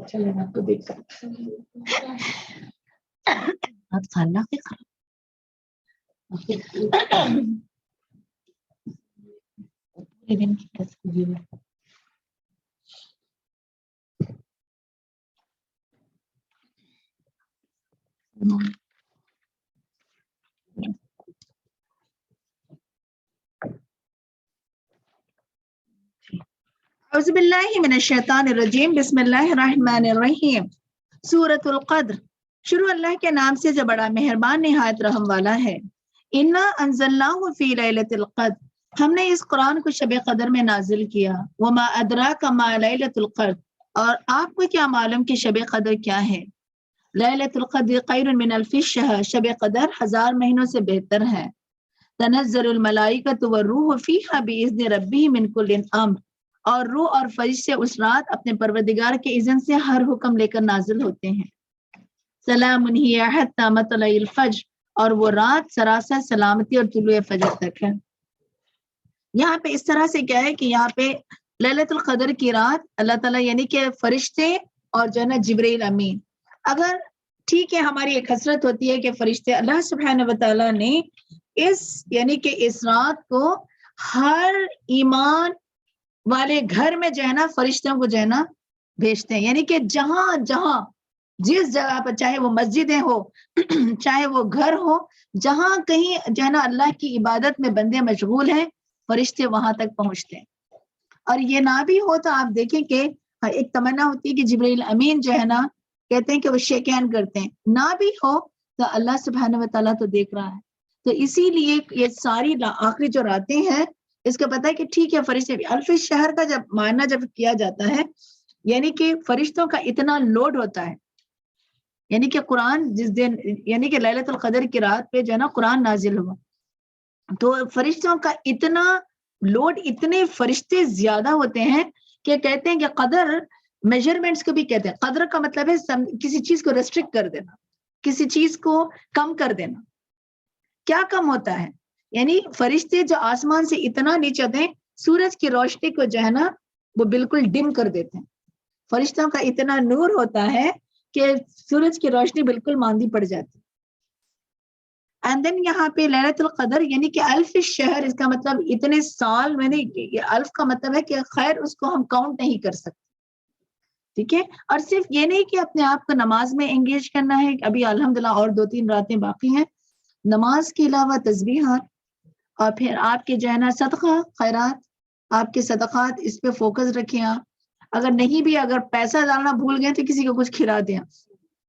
چلیں آپ کو دیکھ سکتے آپ خالہ کے اعوذ باللہ من الشیطان الرجیم بسم اللہ الرحمن الرحیم. سورۃ القدر شروع اللہ کے نام سے جو بڑا مہربان نہایت رحم والا ہے. انا انزلناہ فی لیلۃ القدر ہم نے اس قرآن کو شب قدر میں نازل کیا. وما ادراک ما لیلۃ القدر اور آپ کو کیا معلوم کہ شب قدر کیا ہے. لیلۃ القدر خیر من الف شہر شب قدر 1000 مہینوں سے بہتر ہے. تنزل الملائکۃ والروح فیہا باذن ربہم من کل امر اور روح اور فرشتے اس رات اپنے پروردگار کے اذن سے ہر حکم لے کر نازل ہوتے ہیں. سلام ہی حتی مطلع الفجر اور وہ رات سراسر سلامتی اور طلوع فجر تک ہے. یہاں پہ اس طرح سے کیا ہے کہ یہاں پہ لیلۃ القدر کی رات اللہ تعالیٰ یعنی کہ فرشتے اور جو ہے نا جبرائیل امین اگر ٹھیک ہے ہماری ایک حسرت ہوتی ہے کہ فرشتے اللہ سبحانہ و تعالیٰ نے اس یعنی کہ اس رات کو ہر ایمان والے گھر میں جو ہے نا فرشتوں کو جو ہے نا بھیجتے ہیں. یعنی کہ جہاں جہاں جس جگہ پر چاہے وہ مسجدیں ہو چاہے وہ گھر ہو جہاں کہیں جو ہے نا اللہ کی عبادت میں بندے مشغول ہیں فرشتے وہاں تک پہنچتے ہیں. اور یہ نہ بھی ہو تو آپ دیکھیں کہ ایک تمنا ہوتی ہے کہ جبرائیل امین جو ہے نا کہتے ہیں کہ وہ شیک ہینڈ کرتے ہیں، نہ بھی ہو تو اللہ سبحانہ و تعالیٰ تو دیکھ رہا ہے. تو اسی لیے یہ ساری آخری جو راتیں ہیں اس کا پتہ ہے کہ ٹھیک ہے فرشتے الف شہر کا جب معنی جب کیا جاتا ہے یعنی کہ فرشتوں کا اتنا لوڈ ہوتا ہے، یعنی کہ قرآن جس دن یعنی کہ لیلۃ القدر کی رات پہ جو ہے نا قرآن نازل ہوا، تو فرشتوں کا اتنا لوڈ، اتنے فرشتے زیادہ ہوتے ہیں کہ کہتے ہیں کہ قدر میجرمنٹس کو بھی کہتے ہیں. قدر کا مطلب ہے کسی چیز کو ریسٹرکٹ کر دینا، کسی چیز کو کم کر دینا. کیا کم ہوتا ہے؟ یعنی فرشتے جو آسمان سے اتنا نیچے ہوتے ہیں سورج کی روشنی کو جو ہے نا وہ بالکل ڈم کر دیتے ہیں. فرشتوں کا اتنا نور ہوتا ہے کہ سورج کی روشنی بالکل ماندی پڑ جاتی. اینڈ دین یہاں پہ لیلۃ القدر یعنی کہ الف شہر، اس کا مطلب اتنے سال میں نہیں، الف کا مطلب ہے کہ خیر اس کو ہم کاؤنٹ نہیں کر سکتے. ٹھیک ہے، اور صرف یہ نہیں کہ اپنے آپ کو نماز میں انگیج کرنا ہے، ابھی الحمدللہ اور 2-3 راتیں باقی ہیں. نماز کے علاوہ تسبیحات اور پھر آپ کے جو ہے نا صدقہ خیرات، آپ کے صدقات اس پہ فوکس رکھیں. آپ اگر نہیں بھی اگر پیسہ ڈالنا بھول گئے تو کسی کو کچھ کھلا دیں.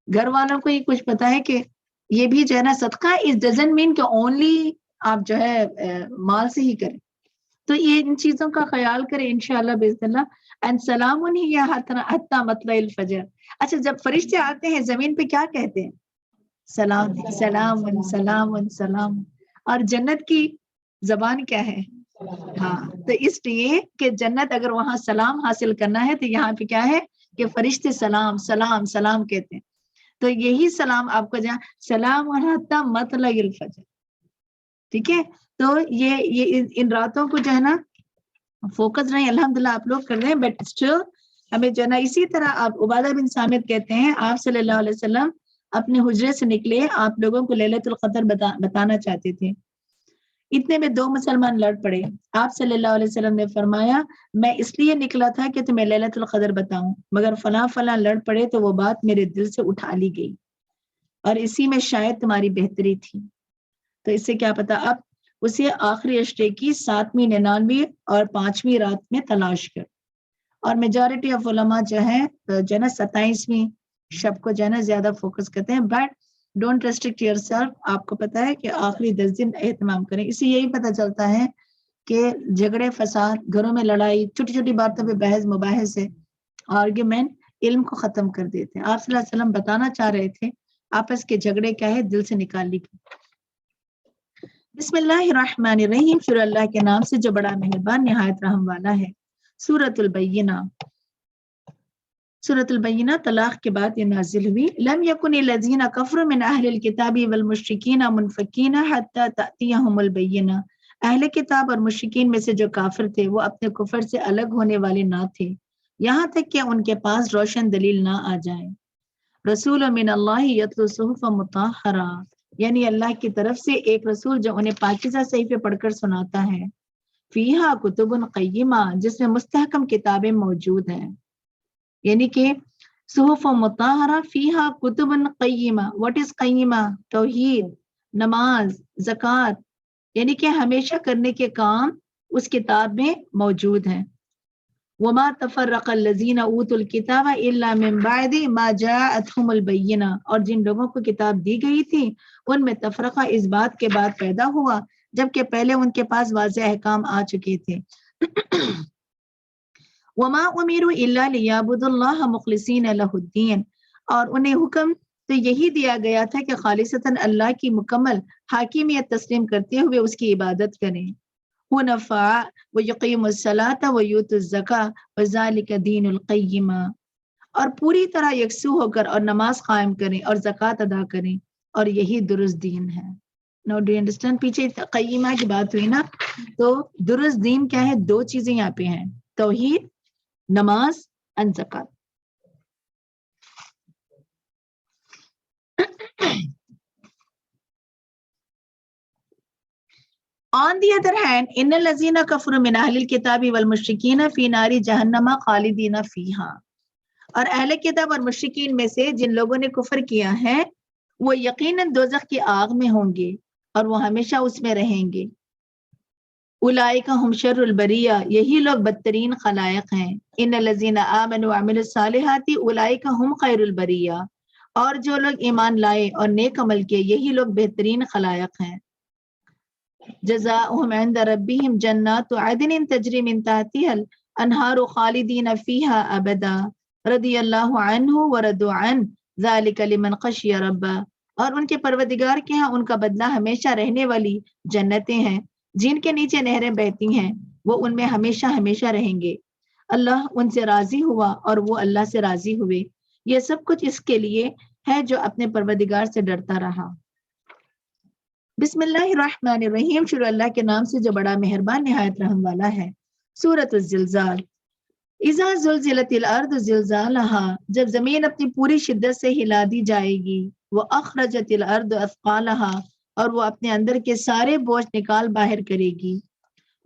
گھر والوں کو ہی کچھ پتا ہے کہ یہ بھی جو ہے نا صدقہ، it doesn't mean کہ اونلی آپ جو ہے مال سے ہی کریں. تو یہ ان چیزوں کا خیال کریں انشاءاللہ باذن اللہ. اینڈ سلام حتی مطلع الفجر. اچھا جب فرشتے آتے ہیں زمین پہ کیا کہتے ہیں؟ سلام سلام سلام سلام. اور جنت کی زبان کیا ہے؟ ہاں، تو اس لیے کہ جنت اگر وہاں سلام حاصل کرنا ہے تو یہاں پہ کیا ہے کہ فرشتے سلام سلام سلام کہتے ہیں. تو یہی سلام آپ کو جہاں سلام حتی مطلع الفجر. ٹھیک ہے، تو یہ ان راتوں کو جو ہے نا فوکس رہیں. الحمدللہ آپ لوگ کر رہے ہیں، بٹ اسٹل ہمیں جو ہے نا اسی طرح آپ عبادہ بن صامت کہتے ہیں آپ صلی اللہ علیہ وسلم اپنے حجرے سے نکلے، آپ لوگوں کو لیلۃ القدر بتانا چاہتے تھے. اتنے میں 2 مسلمان لڑ پڑے. آپ صلی اللہ علیہ وسلم نے فرمایا میں اس لیے نکلا تھا کہ تمہیں لیلۃ القدر بتاؤں، مگر فلاں فلاں لڑ پڑے تو وہ بات میرے دل سے اٹھا لی گئی اور اسی میں شاید تمہاری بہتری تھی. تو اس سے کیا پتا اب اسے آخری عشرے کی 7ویں 99 اور 5ویں رات میں تلاش کر. اور میجورٹی آف علماء جو ہے نا 27ویں شب کو جو ہے نا زیادہ فوکس کرتے ہیں. But don't restrict your self. آپ کو پتا ہے کہ آخری 10 دن اہتمام کریں. اس سے یہی پتہ چلتا ہے کہ جھگڑے فساد گھروں میں لڑائی چھوٹی چھوٹی باتوں پہ بحث مباحث سے آرگیومنٹ علم کو ختم کر دیتے ہیں. آپ صلی اللہ علیہ وسلم بتانا چاہ رہے تھے آپس کے جھگڑے کیا ہے دل سے نکال لی. بسم اللہ الرحمن الرحیم، شروع اللہ کے نام سے جو بڑا مہربان نہایت رحم والا ہے. سورۃ البینہ. سورۃ البینہ طلاق کے بعد یہ نازل ہوئی. لم یکن الذین کفروا من اہل الکتاب والمشرکین منفکین حتی تأتیہم البینہ. اہل کتاب اور مشرکین میں سے جو کافر تھے وہ اپنے کفر سے الگ ہونے والے نہ تھے یہاں تک کہ ان کے پاس روشن دلیل نہ آ جائے. رسول من اللہ یتلو صحف مطہرہ، یعنی اللہ کی طرف سے ایک رسول جو انہیں پاکیزہ صحیفے پڑھ کر سناتا ہے. فیہا کتب قیمہ، جس میں مستحکم کتابیں موجود ہیں. یعنی کہ صحف مطہرہ فیہا کتب قیمہ. واٹ از قیمہ؟ توحید، نماز، زکوٰۃ، یعنی کہ ہمیشہ کرنے کے کام اس کتاب میں موجود ہیں. وما تفرق الذین اوتوا الکتاب الا من بعد ما جاءتهم البینہ، اور جن لوگوں کو کتاب دی گئی تھی ان میں تفرقہ اس بات کے بعد پیدا ہوا جبکہ پہلے ان کے پاس واضح احکام آ چکے تھے. وما امروا الا لیعبدوا اللہ مخلصین لہ الدین، اور انہیں حکم تو یہی دیا گیا تھا کہ خالصتاً اللہ کی مکمل حاکمیت تسلیم کرتے ہوئے اس کی عبادت کریں. حنفاء ویقیموا الصلاۃ ویؤتوا الزکاۃ وذلک دین القیمہ، اور پوری طرح یکسو ہو کر اور نماز قائم کریں اور زکوٰۃ ادا کریں، اور یہی درست دین ہے. نو ڈو یو انڈرسٹینڈ؟ پیچھے قیمہ کی بات ہوئی نا، تو درست دین کیا ہے؟ 2 چیزیں یہاں پہ ہیں، توحید، نماز and زکوٰۃ. On the other hand, ان الذین کفروا من اہل الکتاب والمشرکین فی نار جہنم خالدین فیہا، اور اہل کتاب اور مشرکین میں سے جن لوگوں نے کفر کیا ہے وہ یقیناً دوزخ کی آگ میں ہوں گے اور وہ ہمیشہ اس میں رہیں گے. اولئک هم شر البریہ، یہی لوگ بدترین خلائق ہیں. ان الذین آمنوا وعملوا الصالحات اولئک هم خیر البریہ، اور جو لوگ ایمان لائے اور نیک عمل کیے یہی لوگ بہترین خلائق ہیں. جزاؤہم عند ربہم جنات عدن تجری من تحتها الانہار خالدین فیہا ابدا رضی اللہ عنہ ورضوا عنہ ذالک لمن خشی ربہ. اور ان کے پروردگار کے ہاں ان کا بدلہ ہمیشہ رہنے والی جنتیں ہیں جن کے نیچے نہریں بہتی ہیں، وہ ان میں ہمیشہ ہمیشہ رہیں گے. اللہ ان سے راضی ہوا اور وہ اللہ سے راضی ہوئے. یہ سب کچھ اس کے لیے ہے جو اپنے پروردگار سے ڈرتا رہا. بسم اللہ الرحمن الرحیم، شروع اللہ کے نام سے جو بڑا مہربان نہایت رحم والا ہے. سورۃ الزلزال. اذا زلزلت الارض زلزالها، جب زمین اپنی پوری شدت سے ہلا دی جائے گی. واخرجت الارض اثقالها، اور وہ اپنے اندر کے سارے بوجھ نکال باہر کرے گی.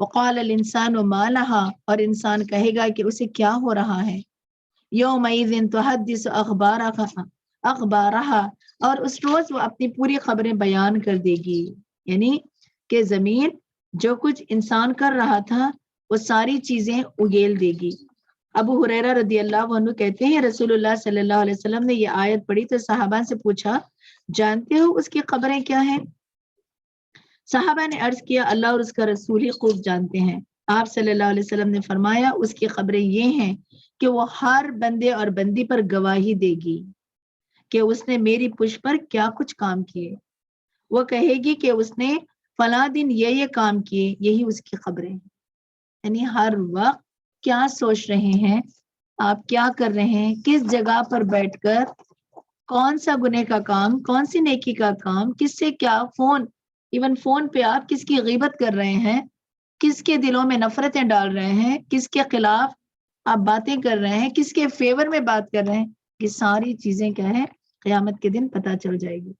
وقال الانسان ما لها، اور انسان کہے گا کہ اسے کیا ہو رہا ہے. یومئذ تحدث اخبارها، اور اس روز وہ اپنی پوری خبریں بیان کر دے گی. یعنی کہ زمین جو کچھ انسان کر رہا تھا وہ ساری چیزیں اگیل دے گی. ابو ہریرہ رضی اللہ عنہ کہتے ہیں رسول اللہ صلی اللہ علیہ وسلم نے یہ آیت پڑھی تو صحابہ سے پوچھا جانتے ہو اس کی خبریں کیا ہیں؟ صحابہ نے عرض کیا اللہ اور اس کا رسول ہی خوب جانتے ہیں. آپ صلی اللہ علیہ وسلم نے فرمایا اس کی خبریں یہ ہیں کہ وہ ہر بندے اور بندی پر گواہی دے گی کہ اس نے میری پشت پر کیا کچھ کام کیے. وہ کہے گی کہ اس نے فلاں دن یہ کام کیے، یہی اس کی خبریں ہیں. یعنی ہر وقت کیا سوچ رہے ہیں آپ، کیا کر رہے ہیں، کس جگہ پر بیٹھ کر کون سا گناہ کا کام، کون سی نیکی کا کام، کس سے کیا، ایون فون پہ آپ کس کی غیبت کر رہے ہیں، کس کے دلوں میں نفرتیں ڈال رہے ہیں، کس کے خلاف آپ باتیں کر رہے ہیں، کس کے فیور میں بات کر رہے ہیں، یہ ساری چیزیں کیا ہے قیامت کے دن پتہ چل جائے گی.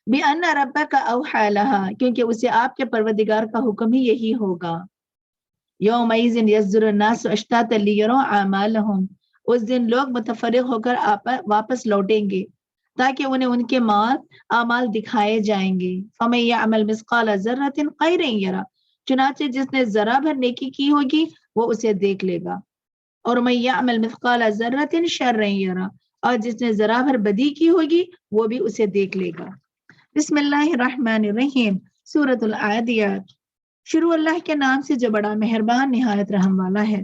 بِأَنَّ رَبَّكَ أَوْحَىٰ لَهَا، کیونکہ اسے آپ کے پروردگار کا حکم ہی یہی ہوگا. یومئذ یصدر الناس اشتاتا لیروا اعمالهم، اس دن لوگ متفرق ہو کر واپس لوٹیں گے تاکہ انہیں ان کے اعمال دکھائے جائیں گے. فَمَن يَعْمَلْ مِثْقَالَ ذَرَّةٍ خَيْرًا يَرَهُ، چنانچہ جس نے ذرا بھر نیکی کی ہوگی وہ اسے دیکھ لے گا. اور مَن يَعْمَلْ مِثْقَالَ ذَرَّةٍ شَرًّا يَرَهُ، اور جس نے ذرا بھر بدی کی ہوگی وہ بھی اسے دیکھ لے گا. بسم اللہ الرحمن الرحیم. سورۃ العادیات. شروع اللہ کے نام سے جو بڑا مہربان نہایت رحم والا ہے.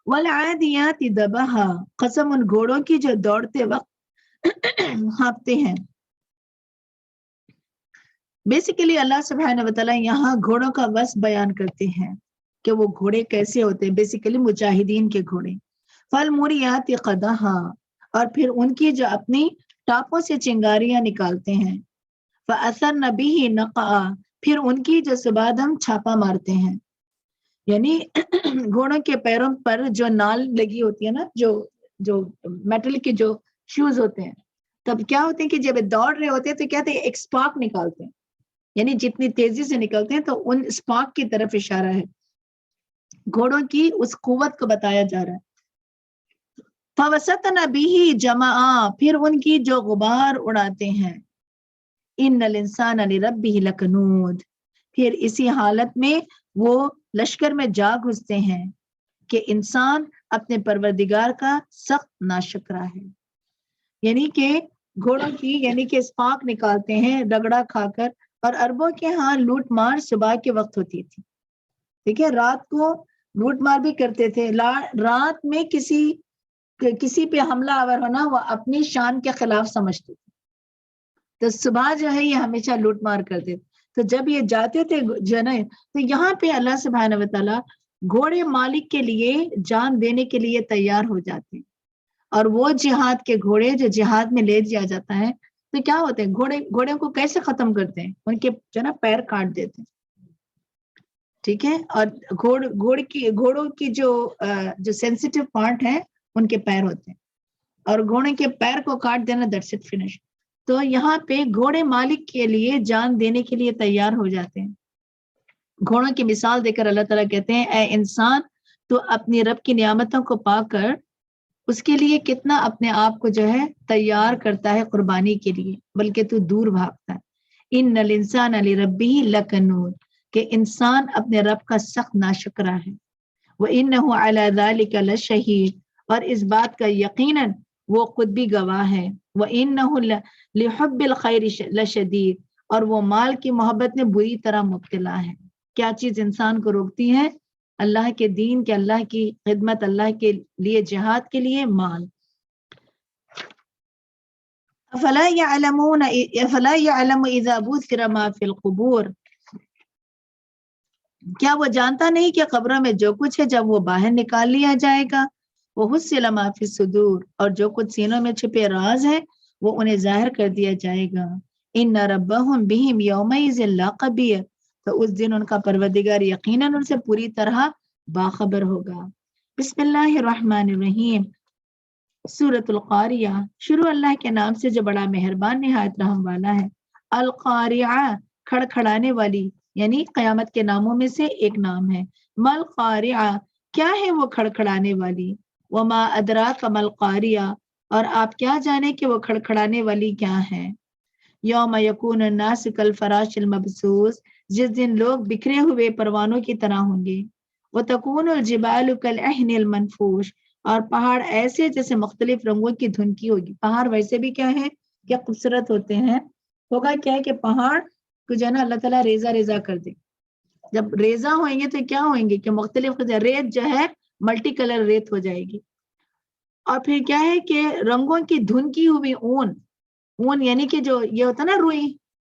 والعادیات ضبحا، قسم ان گھوڑوں کی جو دوڑتے وقت ہانپتے ہیں. بیسیکلی اللہ سبحانہ وتعالی یہاں گھوڑوں کا وصف بیان کرتے ہیں کہ وہ گھوڑے کیسے ہوتے ہیں، بیسیکلی مجاہدین کے گھوڑے. فالموریات قدحا، اور پھر ان کی جو اپنی ٹاپوں سے چنگاریاں نکالتے ہیں. فَأَثَرْنَ بِهِ نَقْعًا، پھر ان کی جو صبح ہم چھاپا مارتے ہیں. یعنی گھوڑوں کے پیروں پر جو نال لگی ہوتی ہے نا، جو میٹل کے جو شوز ہوتے ہیں، تب کیا ہوتے ہیں کہ جب دوڑ رہے ہوتے ہیں تو کیا ہوتے ہیں ایک سپارک نکالتے ہیں. یعنی جتنی تیزی سے نکلتے ہیں تو ان سپارک کی طرف اشارہ ہے، گھوڑوں کی اس قوت کو بتایا جا رہا ہے. فَوَسَطْنَ بِهِ جَمْعًا، پھر ان کی جو غبار اڑاتے ہیں. ان الانسان لربہ لکنود، پھر اسی حالت میں وہ لشکر میں جا گھستے ہیں کہ انسان اپنے پروردگار کا سخت ناشکرا ہے. یعنی کہ گھوڑوں کی یعنی کہ اسپاک نکالتے ہیں رگڑا کھا کر. اور عربوں کے ہاں لوٹ مار صبح کے وقت ہوتی تھی، ٹھیک ہے، رات کو لوٹ مار بھی کرتے تھے. رات میں کسی پہ حملہ آور ہونا وہ اپنی شان کے خلاف سمجھتے تھے، تو صبح جو ہے یہ ہمیشہ لوٹ مار کرتے تھے. تو جب یہ جاتے تھے جو نا، تو یہاں پہ اللہ سبحانہ وتعالی گھوڑے مالک کے لیے جان دینے کے لیے تیار ہو جاتے ہیں. اور وہ جہاد کے گھوڑے جو جہاد میں لے جایا جاتا ہے تو کیا ہوتے ہیں، گھوڑے کو کیسے ختم کرتے ہیں، ان کے جو نا پیر کاٹ دیتے ہیں، ٹھیک ہے. اور گھوڑوں کی جو سینسیٹیو پارٹ ہے ان کے پیر ہوتے ہیں، اور گھوڑے کے پیر کو کاٹ دینا دیٹس اٹ فنش. تو یہاں پہ گھوڑے مالک کے لیے جان دینے کے لیے تیار ہو جاتے ہیں. گھوڑوں کی مثال دے کر اللہ تعالیٰ کہتے ہیں اے انسان تو اپنی رب کی نعمتوں کو پا کر اس کے لیے کتنا اپنے آپ کو جو ہے تیار کرتا ہے قربانی کے لیے، بلکہ تو دور بھاگتا ہے. ان الانسان لربہ لکنود، کہ انسان اپنے رب کا سخت ناشکرا ہے، وانہ علی ذلک لشہید، اور اس بات کا یقیناً وہ خود بھی گواہ ہے، وانہ لحب الخیر لشدید، اور وہ مال کی محبت میں بری طرح مبتلا ہے۔ کیا چیز انسان کو روکتی ہے؟ اللہ کے دین کے، اللہ کی خدمت، اللہ کے لیے جہاد کے لیے مال۔ افلا يعلم اذا بوثر ما في القبور، کیا وہ جانتا نہیں کہ قبروں میں جو کچھ ہے جب وہ باہر نکال لیا جائے گا، وحصل ما في الصدور، اور جو کچھ سینوں میں چھپے راز ہے وہ انہیں ظاہر کر دیا جائے گا۔ ان ربهم بهم يومئذ لخبير، تو اس دن ان کا پروردگار یقیناً ان سے پوری طرح باخبر ہوگا۔ بسم اللہ الرحمن الرحیم، سورۃ القاریہ، شروع اللہ کے نام سے جو بڑا مہربان نہایت رحم والا ہے۔ القاریہ، کھڑکھڑانے والی، یعنی قیامت کے ناموں میں سے ایک نام ہے۔ مل قاریہ، کیا ہے وہ کھڑکھڑانے والی؟ وما ادراک مل قاریہ، اور آپ کیا جانے کہ وہ کھڑکھڑانے والی کیا ہے؟ یوم یکون الناس کالفراش المبثوث، جس دن لوگ بکھرے ہوئے پروانوں کی طرح ہوں گے۔ وتکون الجبال کالعہن المنفوش، اور پہاڑ ایسے جیسے مختلف رنگوں کی دھن کی ہوگی۔ پہاڑ ویسے بھی کیا ہے، کیا خوبصورت ہوتے ہیں۔ ہوگا کیا ہے کہ پہاڑ کو جو ہے نا اللہ تعالیٰ ریزہ ریزہ کر دے، جب ریزہ ہوئیں گے تو کیا ہوئیں گے کہ مختلف ریت جو ہے ملٹی کلر ریت ہو جائے گی۔ اور پھر کیا ہے کہ رنگوں کی دھن کی ہوئی اون، اون یعنی کہ جو یہ ہوتا ہے نا روئی،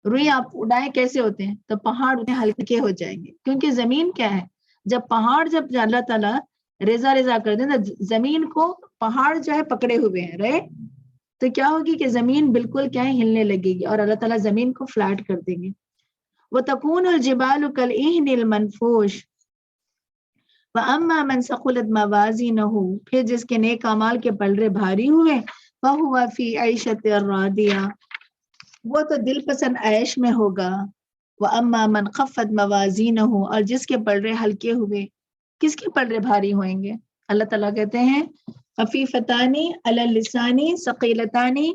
روئی آپ اڑائیں کیسے ہوتے ہیں، تو پہاڑ ہلکے ہو جائیں گے، کیونکہ زمین کیا ہے، جب پہاڑ جب اللہ تعالیٰ ریزہ ریزہ کر دیں تو زمین کو پہاڑ جو ہے پکڑے ہوئے ہیں رہے، تو کیا ہوگی کہ زمین بالکل کیا ہے ہلنے لگے گی، اور اللہ تعالیٰ زمین کو فلیٹ کر دیں گے۔ وَتَكُونُ الْجِبَالُ كَالْعِهْنِ الْمَنْفُوشِ وَأَمَّا مَنْ ثَقُلَتْ مَوَازِينُهُ، پھر جس کے نیک اعمال کے پلڑے بھاری ہوئے، فَهُوَ فِي عَيْشَةٍ رَاضِيَةٍ، وہ تو دل پسند عیش میں ہوگا۔ وَأَمَّا مَنْ خَفَّتْ مَوَازِينُهُ، اور جس کے پلڑے ہلکے ہوئے، کس کے پلڑے بھاری ہوئیں گے؟ اللہ تعالیٰ کہتے ہیں خفیفتانی علی اللسان ثقیلتانی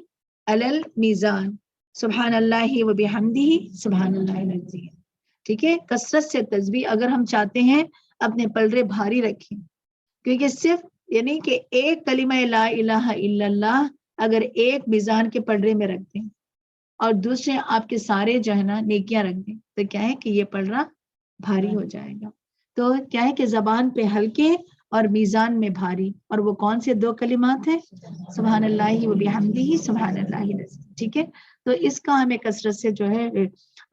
علی المیزان، سبحان اللہ و بحمدہ سبحان اللہ العظیم۔ ٹھیک ہے، کثرت سے تسبیح اگر ہم چاہتے ہیں اپنے پلڑے بھاری رکھیں، کیونکہ صرف یعنی کہ ایک کلمہ لا الہ الا اللہ اگر ایک میزان کے پلڑے میں رکھ دیں اور دوسرے آپ کے سارے جو ہے نا نیکیاں رکھ دیں، تو کیا ہے کہ یہ پلڑا بھاری ہو جائے گا۔ تو کیا ہے کہ زبان پہ ہلکے اور میزان میں بھاری، اور وہ کون سے دو کلمات ہیں؟ سبحان اللہ و بحمدہ سبحان اللہ العظیم۔ ٹھیک ہے، تو اس کا ہمیں کثرت سے جو ہے،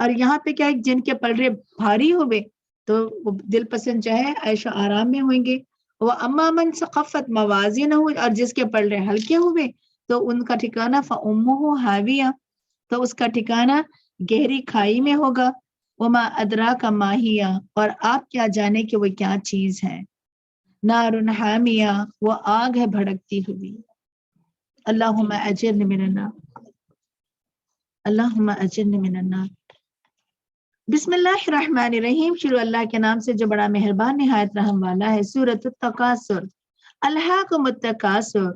اور یہاں پہ کیا ہے جن کے پلڑے بھاری ہوئے تو وہ دل پسند جو ہے عیش و آرام میں ہوئیں گے۔ وہ اما من ثقفت موازینہ، اور جس کے پلڑے ہلکے ہوئے تو ان کا ٹھکانہ فامہ ہاویہ، تو اس کا ٹھکانہ گہری کھائی میں ہوگا۔ وما ادراک ما ہی، اور آپ کیا جانے کہ وہ کیا چیز ہے؟ نار حامیہ، وہ آگ ہے بھڑکتی ہوئی۔ اللہم اجرنی من النار، اللہم اجرنی من النار۔ بسم اللہ الرحمن الرحیم، شروع اللہ کے نام سے جو بڑا مہربان نہایت رحم والا ہے۔ سورۃ التکاثر، الہاکم التکاثر،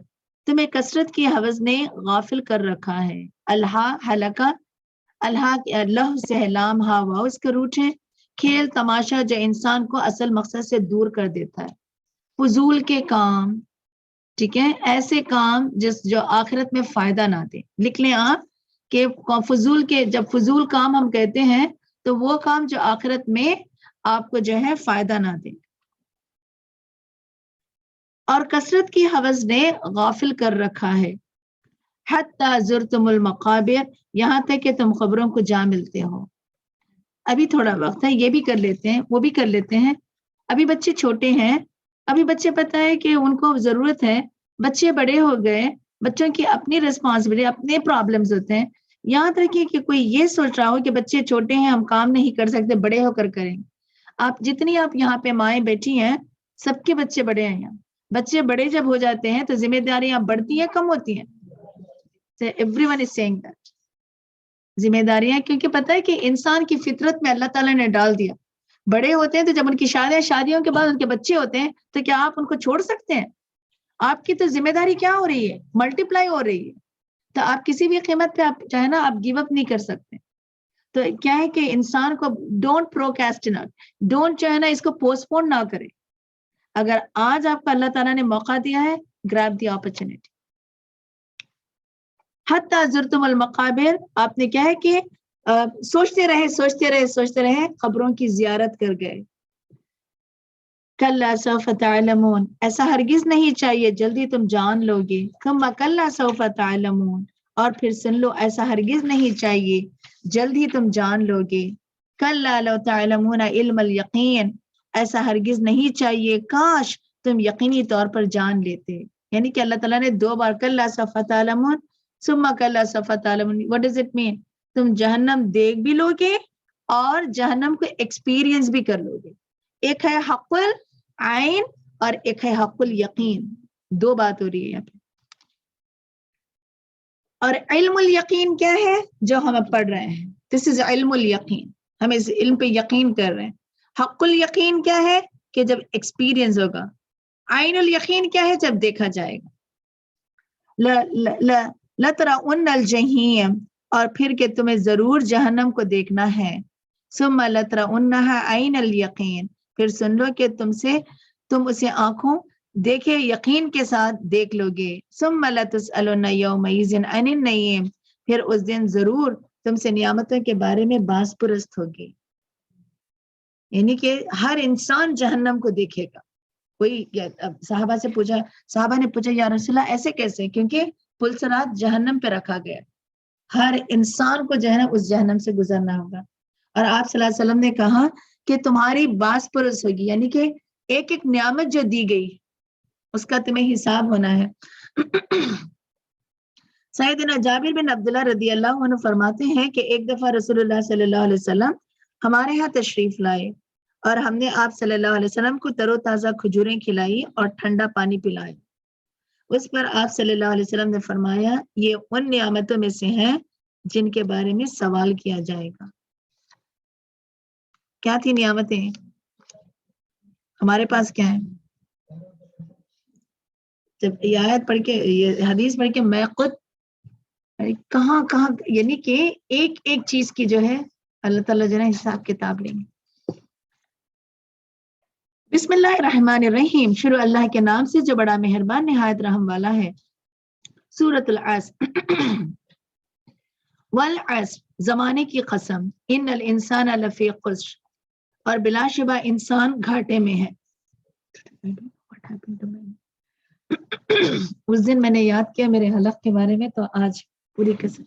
تمہیں کثرت کی حوث نے غافل کر رکھا ہے۔ الہا ہلکا، الہا اللہ سے لام ہا واو اس کے روٹ ہے۔ کھیل تماشا جو انسان کو اصل مقصد سے دور کر دیتا ہے۔ فضول کے کام، ٹھیک ہے، ایسے کام جو آخرت میں فائدہ نہ دے۔ لکھ لیں آپ کہ فضول کے، جب فضول کام ہم کہتے ہیں تو وہ کام جو آخرت میں آپ کو جو ہے فائدہ نہ دے۔ اور کثرت کی حوث نے غافل کر رکھا ہے۔ حتی زرتم المقابر، یہاں تک کہ تم قبروں کو جا ملتے ہو۔ ابھی تھوڑا وقت ہے، یہ بھی کر لیتے ہیں، وہ بھی کر لیتے ہیں۔ ابھی بچے چھوٹے ہیں، ابھی بچے پتہ ہے کہ ان کو ضرورت ہے، بچے بڑے ہو گئے، بچوں کی اپنی ریسپانسبلٹی، اپنے پرابلمز ہوتے ہیں۔ یاد رکھیے کہ کوئی یہ سوچ رہا ہو کہ بچے چھوٹے ہیں ہم کام نہیں کر سکتے، بڑے ہو کر کریں۔ آپ جتنی آپ یہاں پہ مائیں بیٹھی ہیں سب کے بچے بڑے ہیں، یہاں بچے بڑے جب ہو جاتے ہیں تو ذمہ داریاں بڑھتی ہیں کم ہوتی ہیں؟ Everyone is seeing that, ذمہ داریاں، کیونکہ پتہ ہے کہ انسان کی فطرت میں اللہ تعالیٰ نے ڈال دیا۔ بڑے ہوتے ہیں تو جب ان کی شادیوں کے بعد ان کے بچے ہوتے ہیں تو کیا آپ ان کو چھوڑ سکتے ہیں؟ آپ کی تو ذمہ داری کیا ہو رہی ہے؟ ملٹی پلائی ہو رہی ہے۔ تو آپ کسی بھی قیمت پہ آپ جو ہے نا آپ گیو اپ نہیں کر سکتے۔ تو کیا ہے کہ انسان کو ڈونٹ پروکیسٹینیٹ، ڈونٹ جو ہے نا اس کو پوسٹ پون نہ کرے. اگر آج آپ کو اللہ تعالیٰ نے موقع دیا ہے، گریب دی اپرچونٹی. حتی زرتم المقابر، آپ نے کیا ہے کہ سوچتے رہے قبروں کی زیارت کر گئے. کلا سوف تعلمون، ایسا ہرگز نہیں چاہیے، جلدی تم جان لو گے. ثم کلا سوف تعلمون، اور پھر سن لو ایسا ہرگز نہیں چاہیے، جلد ہی تم جان لو گے. کلا لو تعلمون علم الیقین، ایسا ہرگز نہیں چاہیے، کاش تم یقینی طور پر جان لیتے. یعنی کہ اللہ تعالیٰ نے 2 بار کلا سوف تعلمون ثم کلا سوف تعلمون. what does it mean؟ تم جہنم دیکھ بھی لو گے اور جہنم کو ایکسپیرینس بھی کر لو گے. ایک ہے حق العین اور ایک ہے حق الیقین، 2 بات ہو رہی ہے یہاں پہ. اور علم الیقین کیا ہے؟ جو ہم اب پڑھ رہے ہیں، دس از علم الیقین، ہم اس علم پہ یقین کر رہے ہیں. حق الیقین کیا ہے؟ کہ جب ایکسپیرینس ہوگا. عین الیقین کیا ہے؟ جب دیکھا جائے گا. لَتَرَوُنَّ الْجَحِیمَ، اور پھر کہ تمہیں ضرور جہنم کو دیکھنا ہے. ثُمَّ لَتَرَوُنَّهَا عَيْنَ الْيَقِينَ، پھر سن لو کہ تم اسے آنکھوں دیکھے یقین کے ساتھ دیکھ لو گے. ثُمَّ لَتُسْأَلُنَّ يَوْمَئِذٍ عَنِ النَّعِيمِ، پھر اس دن ضرور تم سے نعمتوں کے بارے میں باز پرست ہوگی. یعنی کہ ہر انسان جہنم کو دیکھے گا. کوئی صحابہ نے پوچھا یا رسول اللہ ایسے کیسے؟ کیونکہ پل صراط جہنم پہ رکھا گیا، ہر انسان کو جو ہے نا اس جہنم سے گزرنا ہوگا. اور آپ صلی اللہ علیہ وسلم نے کہا کہ تمہاری باس پرس ہوگی، یعنی کہ ایک ایک نعمت جو دی گئی اس کا تمہیں حساب ہونا ہے. سیدنا جابر بن عبداللہ رضی اللہ عنہ فرماتے ہیں کہ ایک دفعہ رسول اللہ صلی اللہ علیہ وسلم ہمارے ہاں تشریف لائے اور ہم نے آپ صلی اللہ علیہ وسلم کو تر و تازہ کھجوریں کھلائی اور ٹھنڈا پانی پلایا. اس پر آپ صلی اللہ علیہ وسلم نے فرمایا یہ ان نعمتوں میں سے ہیں جن کے بارے میں سوال کیا جائے گا. کیا تھی نعمتیں؟ ہمارے پاس کیا ہے؟ جب یہ آیت پڑھ کے، یہ حدیث پڑھ کے میں خود کہاں یعنی کہ ایک ایک چیز کی جو ہے اللہ تعالیٰ جو ہے حساب کتاب لیں گے. بسم اللہ الرحمن الرحیم، شروع اللہ کے نام سے جو بڑا مہربان نہایت رحم والا ہے. سورۃ العصر. والعصر، زمانے کی قسم. ان الانسان لفی خسر، اور بلا شبہ انسان گھاٹے میں ہے. اس دن میں نے یاد کیا میرے حلق کے بارے میں، تو آج پوری قسم.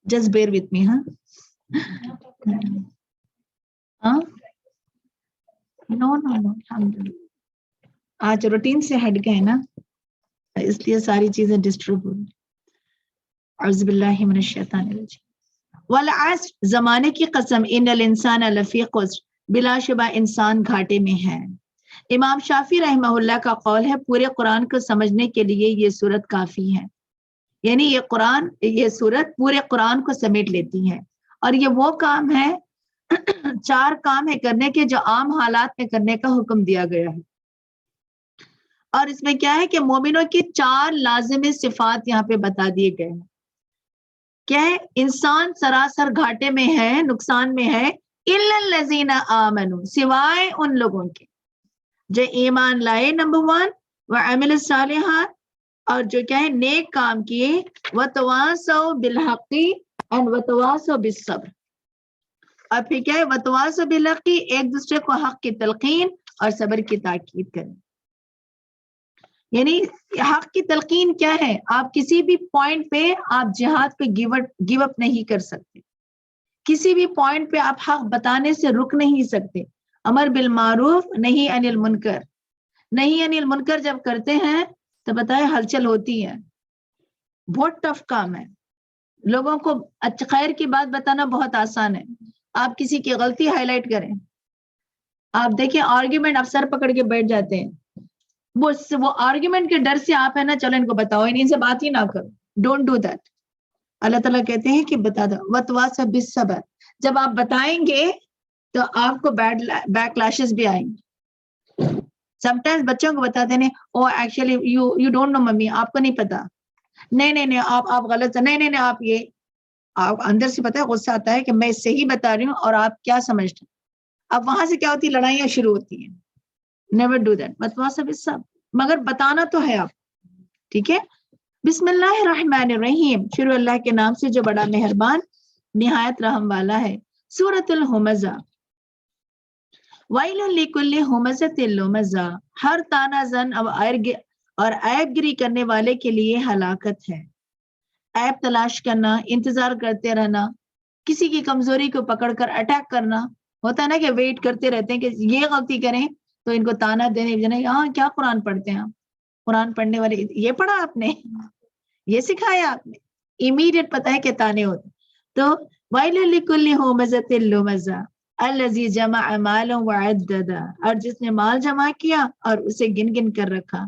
Just bear with me, huh? Huh? No. الحمدللہ. آج روٹین سے ہٹ گئے نا، اس لیے ساری چیزیں ڈسٹرب ہوئی. اعوذ باللہ من الشیطان الرجیم. والعصر، زمانے کی قسم. ان الانسان لفی خسر، بلا شبہ انسان گھاٹے میں ہے. امام شافعی رحمہ اللہ کا قول ہے پورے قرآن کو سمجھنے کے لیے یہ سورت کافی ہے. یعنی یہ سورت پورے قرآن کو سمیٹ لیتی ہے. اور یہ وہ کام ہے 4 کام ہے کرنے کے جو عام حالات میں کرنے کا حکم دیا گیا ہے. اور اس میں کیا ہے کہ مومنوں کی 4 لازمی صفات یہاں پہ بتا دیے گئے ہیں. کیا ہے؟ انسان سراسر گھاٹے میں ہے، نقصان میں ہے. الا الذین آمنوا، سوائے ان لوگوں کے جو ایمان لائے، نمبر 1، وعملوا الصالحات، اور جو کیا ہے نیک کام کیے. وتواصوا بالحق وتواصوا بالصبر، اور پھر کیا ہے وتواصوا بالحق، ایک دوسرے کو حق کی تلقین اور صبر کی تاکید کریں. یعنی حق کی تلقین کیا ہے؟ آپ کسی بھی پوائنٹ پہ آپ جہاد پہ گیو اپ نہیں کر سکتے. کسی بھی پوائنٹ پہ آپ حق بتانے سے رک نہیں سکتے. امر بالمعروف نہیں عن المنکر، نہیں عن المنکر جب کرتے ہیں تو بتائے ہلچل ہوتی ہے. بہت ٹف کام ہے. لوگوں کو خیر کی بات بتانا بہت آسان ہے. آپ کسی کی غلطی ہائی لائٹ کریں، آپ دیکھیں آرگیومنٹ آپ سر پکڑ کے بیٹھ جاتے ہیں. وہ آرگیومنٹ کے ڈر سے آپ ہے نا چلو ان کو بتاؤ، ان سے بات ہی نہ کرو. Don't do that. اللہ تعالیٰ کہتے ہیں کہ بتا دو. وتواصوا بالصبر، جب آپ بتائیں گے تو آپ کو بیک لیشز بھی آئیں گے. Sometimes بچوں کو بتاتے ہیں oh actually you don't know mummy, آپ کو نہیں پتا، نہیں آپ غلط، نہیں آپ یہ، آپ اندر سے پتا ہے غصہ آتا ہے کہ میں صحیح بتا رہی ہوں اور آپ کیا سمجھتے ہیں. اب وہاں سے کیا ہوتی ہے، لڑائیاں شروع ہوتی ہیں. نیور ڈو دیٹ، سب مگر بتانا تو ہے آپ. ٹھیک ہے. بسم اللہ الرحمن الرحیم، شروع اللہ کے نام سے جو بڑا مہربان نہایت رحم والا ہے. سورۃ الہمزہ. وَيْلٌ لِكُلِّ ہُمَزَةٍ لُمَزَةٍ، ہر تانا زن اور عیب گری کرنے والے کے لیے ہلاکت ہے. عیب تلاش کرنا، انتظار کرتے رہنا، کسی کی کمزوری کو پکڑ کر اٹیک کرنا. ہوتا ہے نا کہ ویٹ کرتے رہتے ہیں کہ یہ غلطی کریں تو ان کو تانا دینے، ہاں کیا قرآن پڑھتے ہیں آپ، قرآن پڑھنے والے یہ پڑھا آپ نے، یہ سکھایا آپ نے. امیڈیٹ پتا ہے کہ تانے ہوتے. تو وَيْلٌ لِكُلِّ ہُمَزَةٍ لُمَزَةٍ الَّذِي جَمَعَ مَالًا وَعَدَّدَ، اور جس نے مال جمع کیا اور اسے گن گن کر رکھا.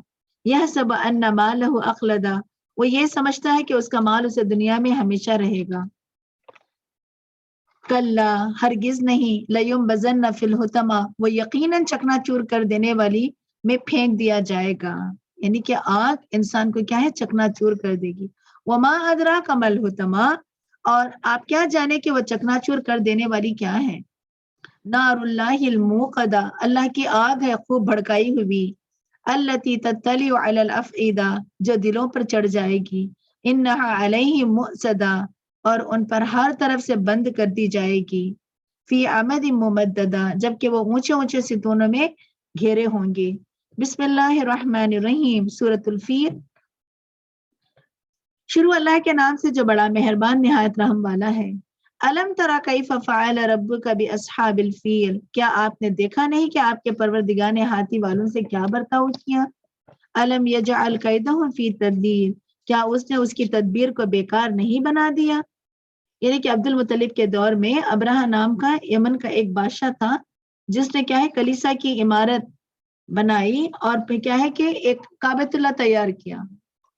يَحْسَبُ أَنَّ مَالَهُ أَخْلَدَ، وہ یہ سمجھتا ہے کہ اس کا مال اسے دنیا میں ہمیشہ رہے گا. کلا، ہرگز نہیں. لَيُنبَذَنَّ فِي الْحُطَمَةِ، وہ یقیناً چکنا چور کر دینے والی میں پھینک دیا جائے گا. یعنی کہ آگ انسان کو کیا ہے، چکنا چور کر دے گی. وَمَا أَدْرَاكَ مَا الْحُطَمَةُ، اور آپ کیا جانے کہ وہ چکنا چور کر دینے والی کیا ہے. نار اللہ الموقدہ، اللہ کی آگ ہے خوب بھڑکائی ہوئی. التی تطلع علی الافئدہ، جو دلوں پر چڑھ جائے گی. انہا علیہم مؤصدہ، اور ان پر ہر طرف سے بند کر دی جائے گی. فی عمد ممددہ، جبکہ وہ اونچے اونچے ستونوں میں گھیرے ہوں گے. بسم اللہ الرحمن الرحیم. سورۃ الفیل. شروع اللہ کے نام سے جو بڑا مہربان نہایت رحم والا ہے. الم تری کیف فعل ربک باصحاب الفیل، کیا آپ نے دیکھا نہیں کہ آپ کے پروردگار نے ہاتھی والوں سے کیا برتاؤ کیا. الم یجعل کیدہم فی تدبیر، کیا اس نے اس کی تدبیر کو بیکار نہیں بنا دیا. یعنی کہ عبد المطلب کے دور میں ابرہہ نام کا یمن کا ایک بادشاہ تھا جس نے کیا ہے کلیسا کی عمارت بنائی اور پھر کیا ہے کہ ایک کعبۃ اللہ تیار کیا.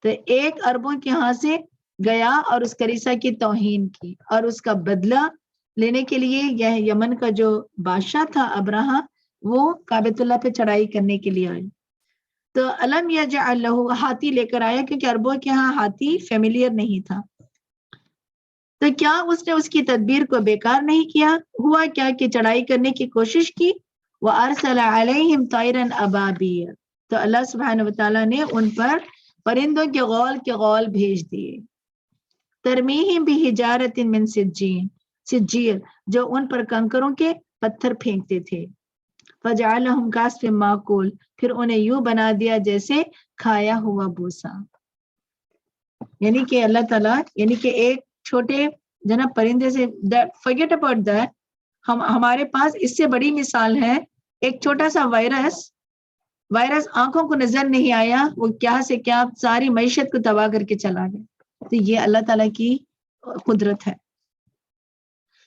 تو ایک اربوں کے ہاں سے گیا اور اس کلیسا کی توہین کی، اور اس کا بدلہ لینے کے لیے یہ یمن کا جو بادشاہ تھا ابرہہ، وہ کعبۃ اللہ پہ چڑھائی کرنے کے لیے آئے. تو الم یجعل لہ، ہاتھی لے کر آیا کیونکہ اربوں کے ہاں ہاتھی فیملیئر نہیں تھا. تو کیا اس نے اس کی تدبیر کو بیکار نہیں کیا. ہوا کیا کہ چڑھائی کرنے کی کوشش کی. وَأَرْسَلَ عَلَيْهِمْ طَيْرًا أَبَابِيلَ، تو اللہ سبحانہ وتعالیٰ نے ان پر پرندوں کے غول بھیج دیے. ترمیہم بحجارۃ من سجیل، جو ان پر کنکروں کے پتھر پھینکتے تھے. فجعلہم کعصف مأکول، پھر انہیں یوں بنا دیا جیسے کھایا ہوا بوسا. یعنی کہ اللہ تعالیٰ، یعنی کہ ایک چھوٹے جناب پرندے سے، forget about that، ہمارے پاس اس سے بڑی مثال ہے. ایک چھوٹا سا وائرس آنکھوں کو نظر نہیں آیا، وہ کیا سے کیا ساری معیشت کو تباہ کر کے چلا گیا. تو یہ اللہ تعالیٰ کی قدرت ہے.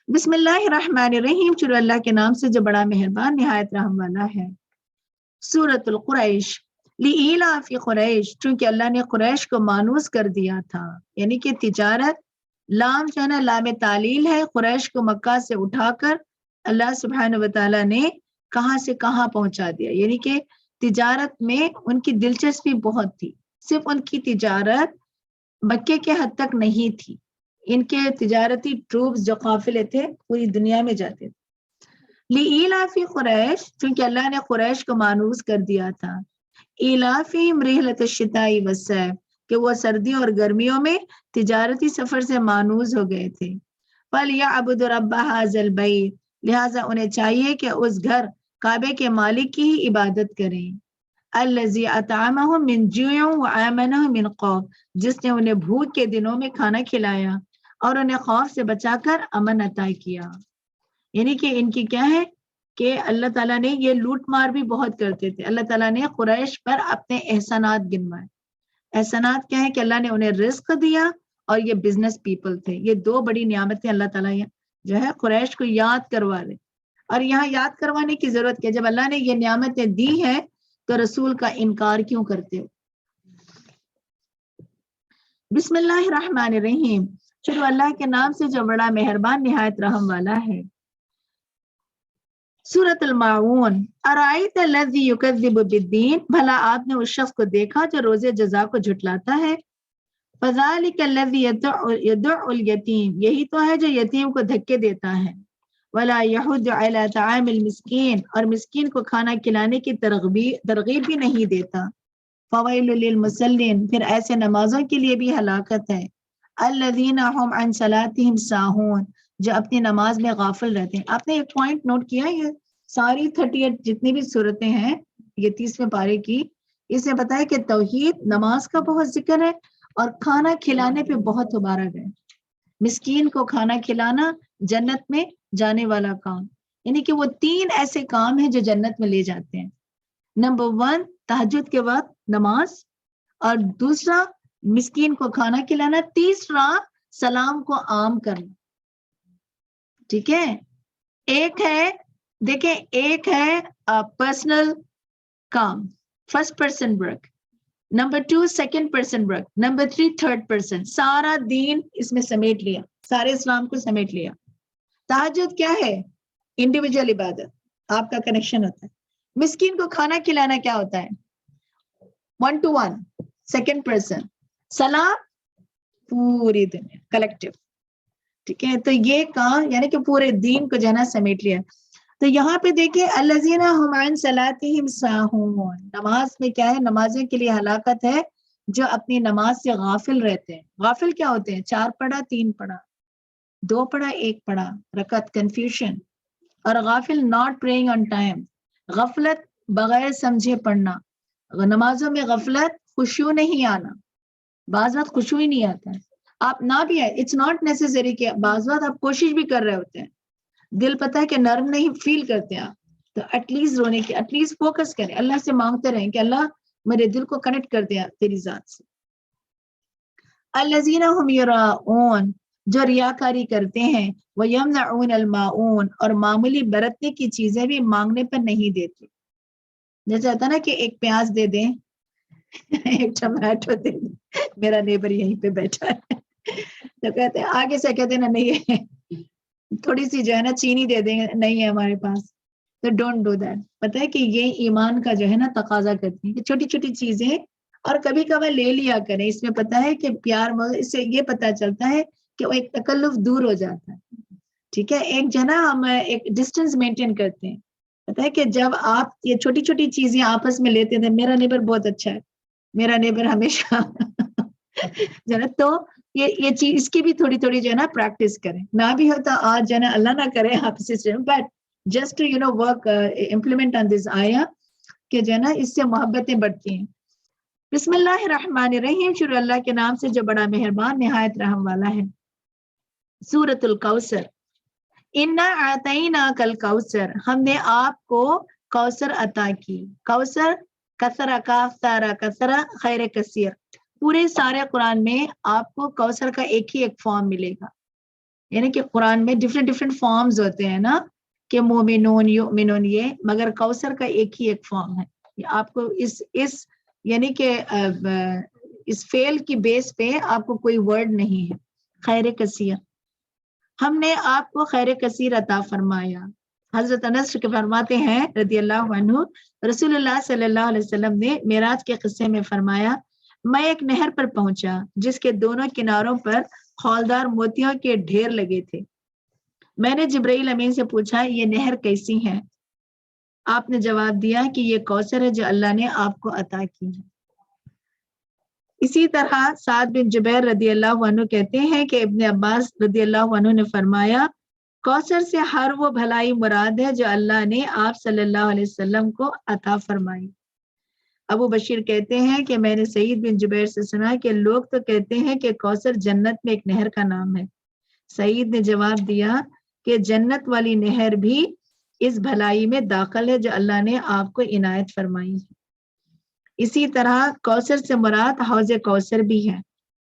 بسم اللہ الرحمن الرحیم. شروع اللہ کے نام سے جو بڑا مہربان نہایت رحم والا ہے. سورۃ القریش. لإیلاف قریش، چونکہ اللہ نے قریش کو مانوس کر دیا تھا. یعنی کہ تجارت، لام جو ہے نا لام تعلیل ہے. قریش کو مکہ سے اٹھا کر اللہ سبحانہ وتعالیٰ نے کہاں سے کہاں پہنچا دیا. یعنی کہ تجارت میں ان کی دلچسپی بہت تھی. صرف ان کی تجارت مکے کے حد تک نہیں تھی، ان کے تجارتی ٹروپس جو قافلے تھے پوری دنیا میں جاتے تھے. لإیلاف قریش، چونکہ اللہ نے قریش کو مانوس کر دیا تھا. ایلافہم رحلۃ الشتاء والصیف، کہ وہ سردیوں اور گرمیوں میں تجارتی سفر سے مانوس ہو گئے تھے. فَلْيَعْبُدُوا رَبَّ هَٰذَا الْبَيْتِ، لہٰذا انہیں چاہیے کہ اس گھر کعبے کے مالک کی ہی عبادت کریں. الذی اطعمہم من جوع وآمنہم من خوف، جس نے انہیں بھوک کے دنوں میں کھانا کھلایا اور انہیں خوف سے بچا کر امن عطا کیا. یعنی کہ ان کی کیا ہے کہ اللہ تعالیٰ نے یہ لوٹ مار بھی بہت کرتے تھے. اللہ تعالیٰ نے قریش پر اپنے احسانات گنوائے. احسانات کیا ہے کہ اللہ نے انہیں رزق دیا اور یہ بزنس پیپل تھے. یہ دو بڑی نعمتیں اللہ تعالیٰ جو ہے قریش کو یاد کروا رہے. اور یہاں یاد کروانے کی ضرورت کیا، جب اللہ نے یہ نعمتیں دی ہیں تو رسول کا انکار کیوں کرتے ہو. بسم اللہ الرحمن الرحیم. شروع اللہ کے نام سے جو بڑا مہربان نہایت رحم والا ہے. سورۃ الماعون ارائیت الذی یکذب بالدین، بھلا آپ نے اس شخص کو دیکھا جو روز جزا کو جھٹلاتا ہے. فذلک الذی یدع الیتیم، یہی تو ہے جو یتیم کو دھکے دیتا ہے. ولا یحض علی طعام المسکین، اور مسکین کو کھانا کھلانے کی ترغیب بھی نہیں دیتا. فویل للمصلین، پھر ایسے نمازوں کے لیے بھی ہلاکت ہے. الذین هم عن صلاتهم ساہون، جو اپنی نماز میں غافل رہتے ہیں. آپ نے ایک پوائنٹ نوٹ کیا، یہ ساری 38 جتنی بھی صورتیں ہیں یہ 30ویں پارے کی، اس میں بتایا کہ توحید، نماز کا بہت ذکر ہے اور کھانا کھلانے پہ بہت ابھارا گیا. مسکین کو کھانا کھلانا جنت میں جانے والا کام، یعنی کہ وہ 3 ایسے کام ہیں جو جنت میں لے جاتے ہیں. نمبر 1 تہجد کے وقت نماز، اور دوسرا مسکین کو کھانا کھلانا، تیسرا سلام کو عام کرنا. ٹھیک ہے، ایک ہے دیکھیں، ایک ہے پرسنل کام، فرسٹ پرسن ورک، نمبر 2 سیکنڈ پرسن ورک، نمبر 3 تھرڈ پرسن. سارا دین اس میں سمیٹ لیا، سارے اسلام کو سمیٹ لیا. تہجد کیا ہے؟ انڈیویجول عبادت، آپ کا کنیکشن ہوتا ہے. مسکین کو کھانا کھلانا کیا ہوتا ہے؟ 1 to 1 سیکنڈ پرسن. سلام پوری دنیا کلیکٹیو. ٹھیک ہے، تو یہ کام یعنی کہ پورے دین کو جو ہے نا سمیٹ لیا. تو یہاں پہ دیکھیں الذین هم عن صلاتهم ساہون، نماز میں کیا ہے؟ نمازوں کے لیے ہلاکت ہے جو اپنی نماز سے غافل رہتے ہیں. غافل کیا ہوتے ہیں؟ 4 پڑھا 3 پڑھا، 2 پڑھا 1 پڑھا، رکعت کنفیوژن. اور غافل ناٹ پریئنگ آن ٹائم، غفلت بغیر سمجھے پڑھنا. نمازوں میں غفلت، خشوع نہیں آنا. بعض وقت خشوع ہی نہیں آتا ہے، آپ نہ بھی آئے، اٹس ناٹ نیسیسری کہ بعض وقت آپ کوشش بھی کر رہے ہوتے ہیں، دل پتہ ہے کہ نرم نہیں فیل کرتے ہیں آپ، تو ایٹ لیسٹ رونے کی ایٹ لیسٹ فوکس کریں، اللہ سے مانگتے رہیں کہ اللہ میرے دل کو کنیکٹ کر دیا تیری ذات سے. الذین هم یراؤون، جو ریاکاری کرتے ہیں، وَيَمْنَعُونَ الْمَاعُونَ، اور معمولی برتنے کی چیزیں بھی مانگنے پر نہیں دیتے. جیسے ہوتا نا کہ ایک پیاز دے دیں، ایک ٹماٹو دے دیں، میرا نیبر یہیں پہ بیٹھا ہے تو کہتے ہیں آگے سے کہتے ہیں نا نہیں ہے، تھوڑی سی جو ہے نا چینی دے دیں، نہیں ہے ہمارے پاس. تو ڈونٹ ڈو دیٹ. پتہ ہے کہ یہ ایمان کا جو ہے نا تقاضا کرتی ہے کہ چھوٹی چھوٹی چیزیں اور کبھی کبھار لے لیا کریں. اس میں پتہ ہے کہ پیار، اس سے یہ پتہ چلتا ہے کہ وہ ایک تکلف دور ہو جاتا ہے. ٹھیک ہے، ایک جو ہے نا ہم ایک ڈسٹینس مینٹین کرتے ہیں. پتہ ہے کہ جب آپ یہ چھوٹی چھوٹی چیزیں آپس میں لیتے تھے، میرا نیبر بہت اچھا ہے، میرا نیبر ہمیشہ جو ہے نا، تو یہ چیز اس کی بھی تھوڑی تھوڑی جو ہے نا پریکٹس کریں. نہ بھی ہوتا آج جو ہے نا اللہ نہ کرے آپ سے، but just you know work implement on this آیا کہ جو ہے نا اس سے محبتیں بڑھتی ہیں. بسم اللہ الرحمن الرحیم، شروع اللہ کے نام سے جو بڑا مہربان نہایت رحم والا ہے. سورۃ الکوثر. انا اعطیناک الکوثر، ہم نے آپ کو کوثر عطا کی. کوثر کثرہ، کاف تارا کثرہ، خیر کثیر. پورے سارے قرآن میں آپ کو کوثر کا ایک ہی ایک فارم ملے گا. یعنی کہ قرآن میں ڈفرینٹ فارمز ہوتے ہیں نا، کہ مومنون یؤمنون، یہ مگر کوثر کا ایک ہی ایک فارم ہے. آپ کو اس یعنی کہ اس فعل کی بیس پہ آپ کو کوئی ورڈ نہیں ہے. خیر کثیر، ہم نے آپ کو خیر کثیر عطا فرمایا. حضرت انس کے فرماتے ہیں رضی اللہ عنہ، رسول اللہ صلی اللہ علیہ وسلم نے معراج کے قصے میں فرمایا، میں ایک نہر پر پہنچا جس کے دونوں کناروں پر خولدار موتیوں کے ڈھیر لگے تھے. میں نے جبرائیل امین سے پوچھا یہ نہر کیسی ہے؟ آپ نے جواب دیا کہ یہ کوثر ہے جو اللہ نے آپ کو عطا کی ہے. اسی طرح سعد بن جبیر رضی اللہ عنہ کہتے ہیں کہ ابن عباس رضی اللہ عنہ نے فرمایا، کوثر سے ہر وہ بھلائی مراد ہے جو اللہ نے آپ صلی اللہ علیہ وسلم کو عطا فرمائی. ابو بشیر کہتے ہیں کہ میں نے سعید بن جبیر سے سنا کہ لوگ تو کہتے ہیں کہ کوثر جنت میں ایک نہر کا نام ہے. سعید نے جواب دیا کہ جنت والی نہر بھی اس بھلائی میں داخل ہے جو اللہ نے آپ کو عنایت فرمائی ہے. اسی طرح کوثر سے مراد حوض کوثر بھی ہے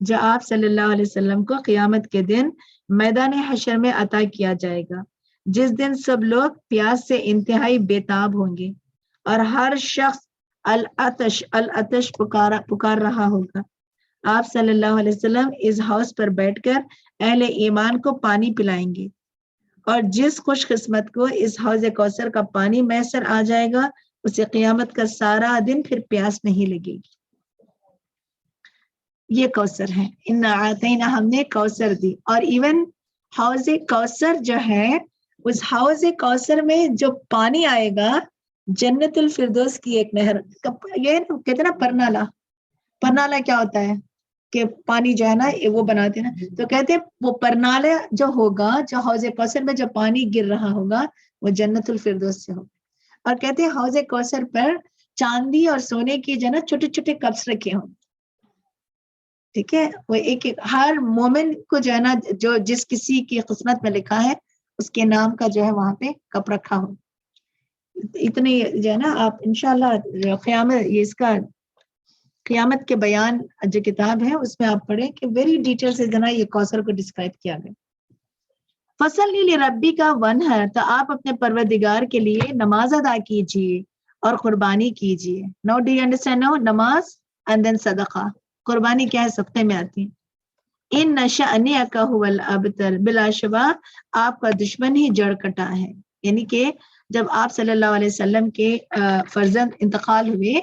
جو آپ صلی اللہ علیہ وسلم کو قیامت کے دن میدان حشر میں عطا کیا جائے گا، جس دن سب لوگ پیاس سے انتہائی بےتاب ہوں گے اور ہر شخص العطش العطش پکار رہا ہوگا. آپ صلی اللہ علیہ وسلم اس حوض پر بیٹھ کر اہل ایمان کو پانی پلائیں گے اور جس خوش قسمت کو اس حوض کوثر کا پانی میسر آ جائے گا اسے قیامت کا سارا دن پھر پیاس نہیں لگے گی. یہ کوثر ہے. انا اعطینا، ہم نے کوثر دی. اور ایون حوض کوثر جو ہے اس حوض کوثر میں جو پانی آئے گا جنت الفردوس کی ایک نہر. یہ کہتے ہیں نا پرنالا. پرنالا کیا ہوتا ہے کہ پانی جو ہے نا وہ بناتے ہیں نا، تو کہتے ہیں وہ پرنالا جو ہوگا جو حوض کوثر میں جو پانی گر رہا ہوگا وہ جنت الفردوس سے ہوگا. اور کہتے ہیں حوض کوثر پر چاندی اور سونے کی جو ہے نا چھوٹے چھوٹے کپس رکھے ہوں. ٹھیک ہے، وہ ایک ہر مومن کو جو ہے نا جو جس کسی کی قسمت میں لکھا ہے اس کے نام کا جو ہے وہاں پہ کپ رکھا ہو. اتنے جو ہے نا آپ انشاءاللہ قیامت، یہ اس کا قیامت کے بیان جو کتاب ہے اس میں آپ پڑھیں کہ ویری ڈیٹیل سے جو ہے یہ کوثر کو ڈسکرائب کیا گیا. فصل لربی کا ون ہے، تو آپ اپنے پروردگار کے لیے نماز ادا کیجیے اور قربانی کیجیے. نو ڈو یو انڈرسٹینڈ؟ نو، نماز اینڈ دین صدقہ. قربانی کیا ہے؟ صدقے میں آتی ہے. ان نشأنک هو الابتر، بلا شبہ آپ کا دشمن ہی جڑ کٹا ہے. یعنی کہ جب آپ صلی اللہ علیہ وسلم کے فرزند انتقال ہوئے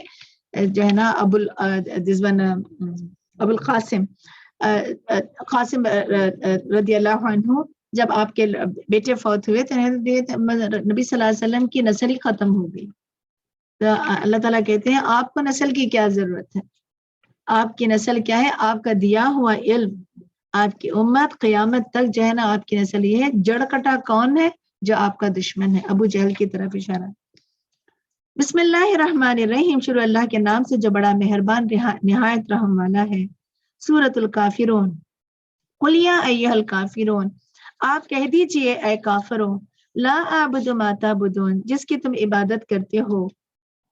جو ہے نا ابو القاسم قاسم رضی اللہ عنہ، جب آپ کے بیٹے فوت ہوئے تو نبی صلی اللہ علیہ وسلم کی نسل ہی ختم ہو گئی. تو اللہ تعالیٰ کہتے ہیں آپ کو نسل کی کیا ضرورت ہے؟ آپ کی نسل کیا ہے؟ آپ کا دیا ہوا علم، آپ کی امت قیامت تک جو ہے نا آپ کی نسل یہ ہے. جڑ کٹا کون ہے؟ جو آپ کا دشمن ہے، ابو جہل کی طرف اشارہ. بسم اللہ الرحمن الرحیم، شروع اللہ کے نام سے جو بڑا مہربان نہایت رحم والا ہے. سورۃ الکافرون. قل یا ایھا الکافرون، آپ کہہ دیجئے اے کافروں، لا اعبد ما تعبدون، جس کی تم عبادت کرتے ہو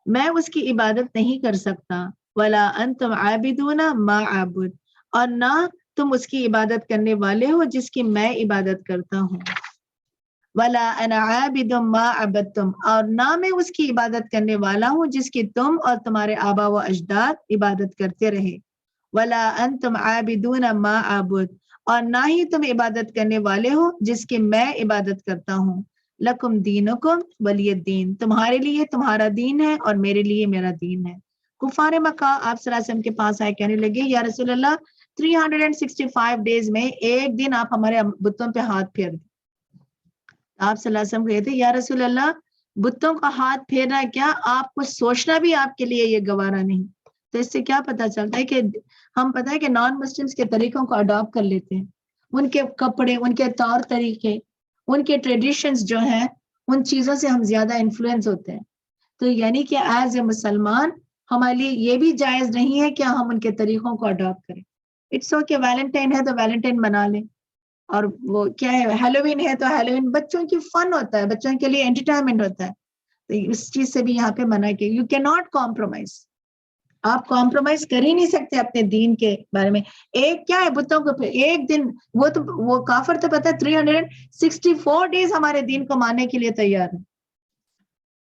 میں اس کی عبادت نہیں کر سکتا. ولا انتم عابدون ما اعبد، اور نہ تم اس کی عبادت کرنے والے ہو جس کی میں عبادت کرتا ہوں. ولا انا عابد ما عبدتم، اور نہ میں اس کی عبادت کرنے والا ہوں جس کی تم اور تمہارے آبا و اجداد عبادت کرتے رہے. ولا انتم عابدون ما اعبد، اور نہ ہی تم عبادت کرنے والے ہو جس کی میں عبادت کرتا ہوں. لکم دینکم ولی الدین، تمہارے لیے تمہارا دین ہے اور میرے لیے میرا دین ہے. کفار مکہ آپ صلی اللہ علیہ وسلم کے پاس آئے، کہنے لگے یا رسول اللہ 365 ڈیز میں ایک دن آپ ہمارے بتوں پہ ہاتھ پھیر دیں. آپ صلی اللہ علیہ وسلم کہتے یا رسول اللہ بتوں کا ہاتھ پھیرنا کیا، آپ کو سوچنا بھی آپ کے لیے یہ گوارا نہیں. تو اس سے کیا پتہ چلتا ہے کہ ہم پتہ ہے کہ نان مسلمس کے طریقوں کو اڈاپٹ کر لیتے ہیں. ان کے کپڑے، ان کے طور طریقے، ان کے ٹریڈیشنز جو ہیں ان چیزوں سے ہم زیادہ انفلوئنس ہوتے ہیں. تو یعنی کہ ایز اے مسلمان ہمارے لیے یہ بھی جائز نہیں ہے کہ ہم ان کے طریقوں کو اڈاپٹ کریں. اٹس اوکے، ویلنٹائن ہے تو ویلنٹائن منا لیں، اور وہ کیا ہے ہیلووین ہے تو ہیلووین بچوں کی فن ہوتا ہے، بچوں کے لیے انٹرٹینمنٹ ہوتا ہے. تو اس چیز سے بھی یہاں پہ منع کہ یو کین ناٹ کمپرومائز. آپ کمپرومائز کر ہی نہیں سکتے اپنے دین کے بارے میں. ایک کیا ہے بتوں کو ایک دن، وہ کافر تو پتہ ہے 364 ڈیز ہمارے دین کو ماننے کے لیے تیار ہے.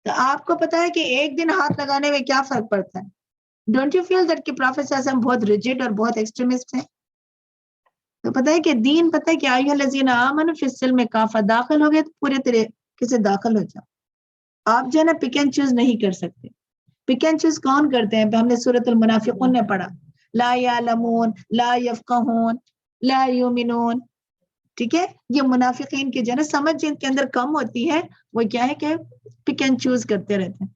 تو آپ کو پتا ہے کہ ایک دن ہاتھ لگانے میں کیا فرق پڑتا ہے. ڈونٹ یو فیل دیٹ کہ پروفیٹ صلی اللہ علیہ وسلم بہت ریجڈ اور بہت ایکسٹریمسٹ ہیں؟ تو پتا ہے کہ دین، پتا ہے کہ ایھا الذین آمنوا فی السلم کافہ، داخل ہو گئے تو پورے طریقے سے داخل ہو جاؤ. آپ جو ہے نا پک اینڈ چوز نہیں کر سکتے. پک اینڈ چوز کون کرتے ہیں؟ ہم نے سورۃ المنافقون میں پڑھا، لا یعلمون، لا یفقہون، لا یؤمنون. ٹھیک ہے، یہ منافقین کی جو ہے نا سمجھ جن کے اندر کم ہوتی ہے وہ کیا ہے کہ پک اینڈ چوز کرتے رہتے ہیں.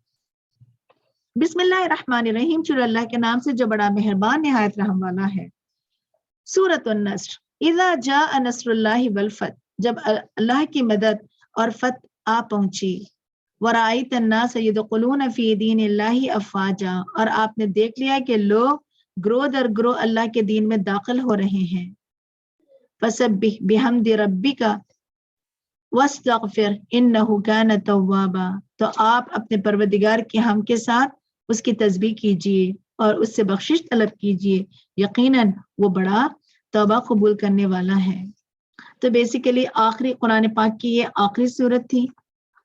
بسم اللہ الرحمن الرحیم، شروع اللہ کے نام سے جو بڑا مہربان نہایت رحم والا ہے. سورۃ النصر. اذا جاء نصر اللہ والفتح، جب اللہ کی مدد اور فتح آ پہنچی. ورأیت الناس یدخلون فی دین اللہ افواجا، اور آپ نے دیکھ لیا کہ لوگ گروہ در گروہ اللہ کے دین میں داخل ہو رہے ہیں. فسبح بحمد ربک واستغفر انہ کان توابا، تو آپ اپنے پروردگار کے حمد کے ساتھ اس کی تسبیح کیجیے اور اس سے بخشش طلب کیجیے، یقیناً وہ بڑا توبہ قبول کرنے والا ہے. تو بیسیکلی آخری قرآن پاک کی یہ آخری صورت تھی،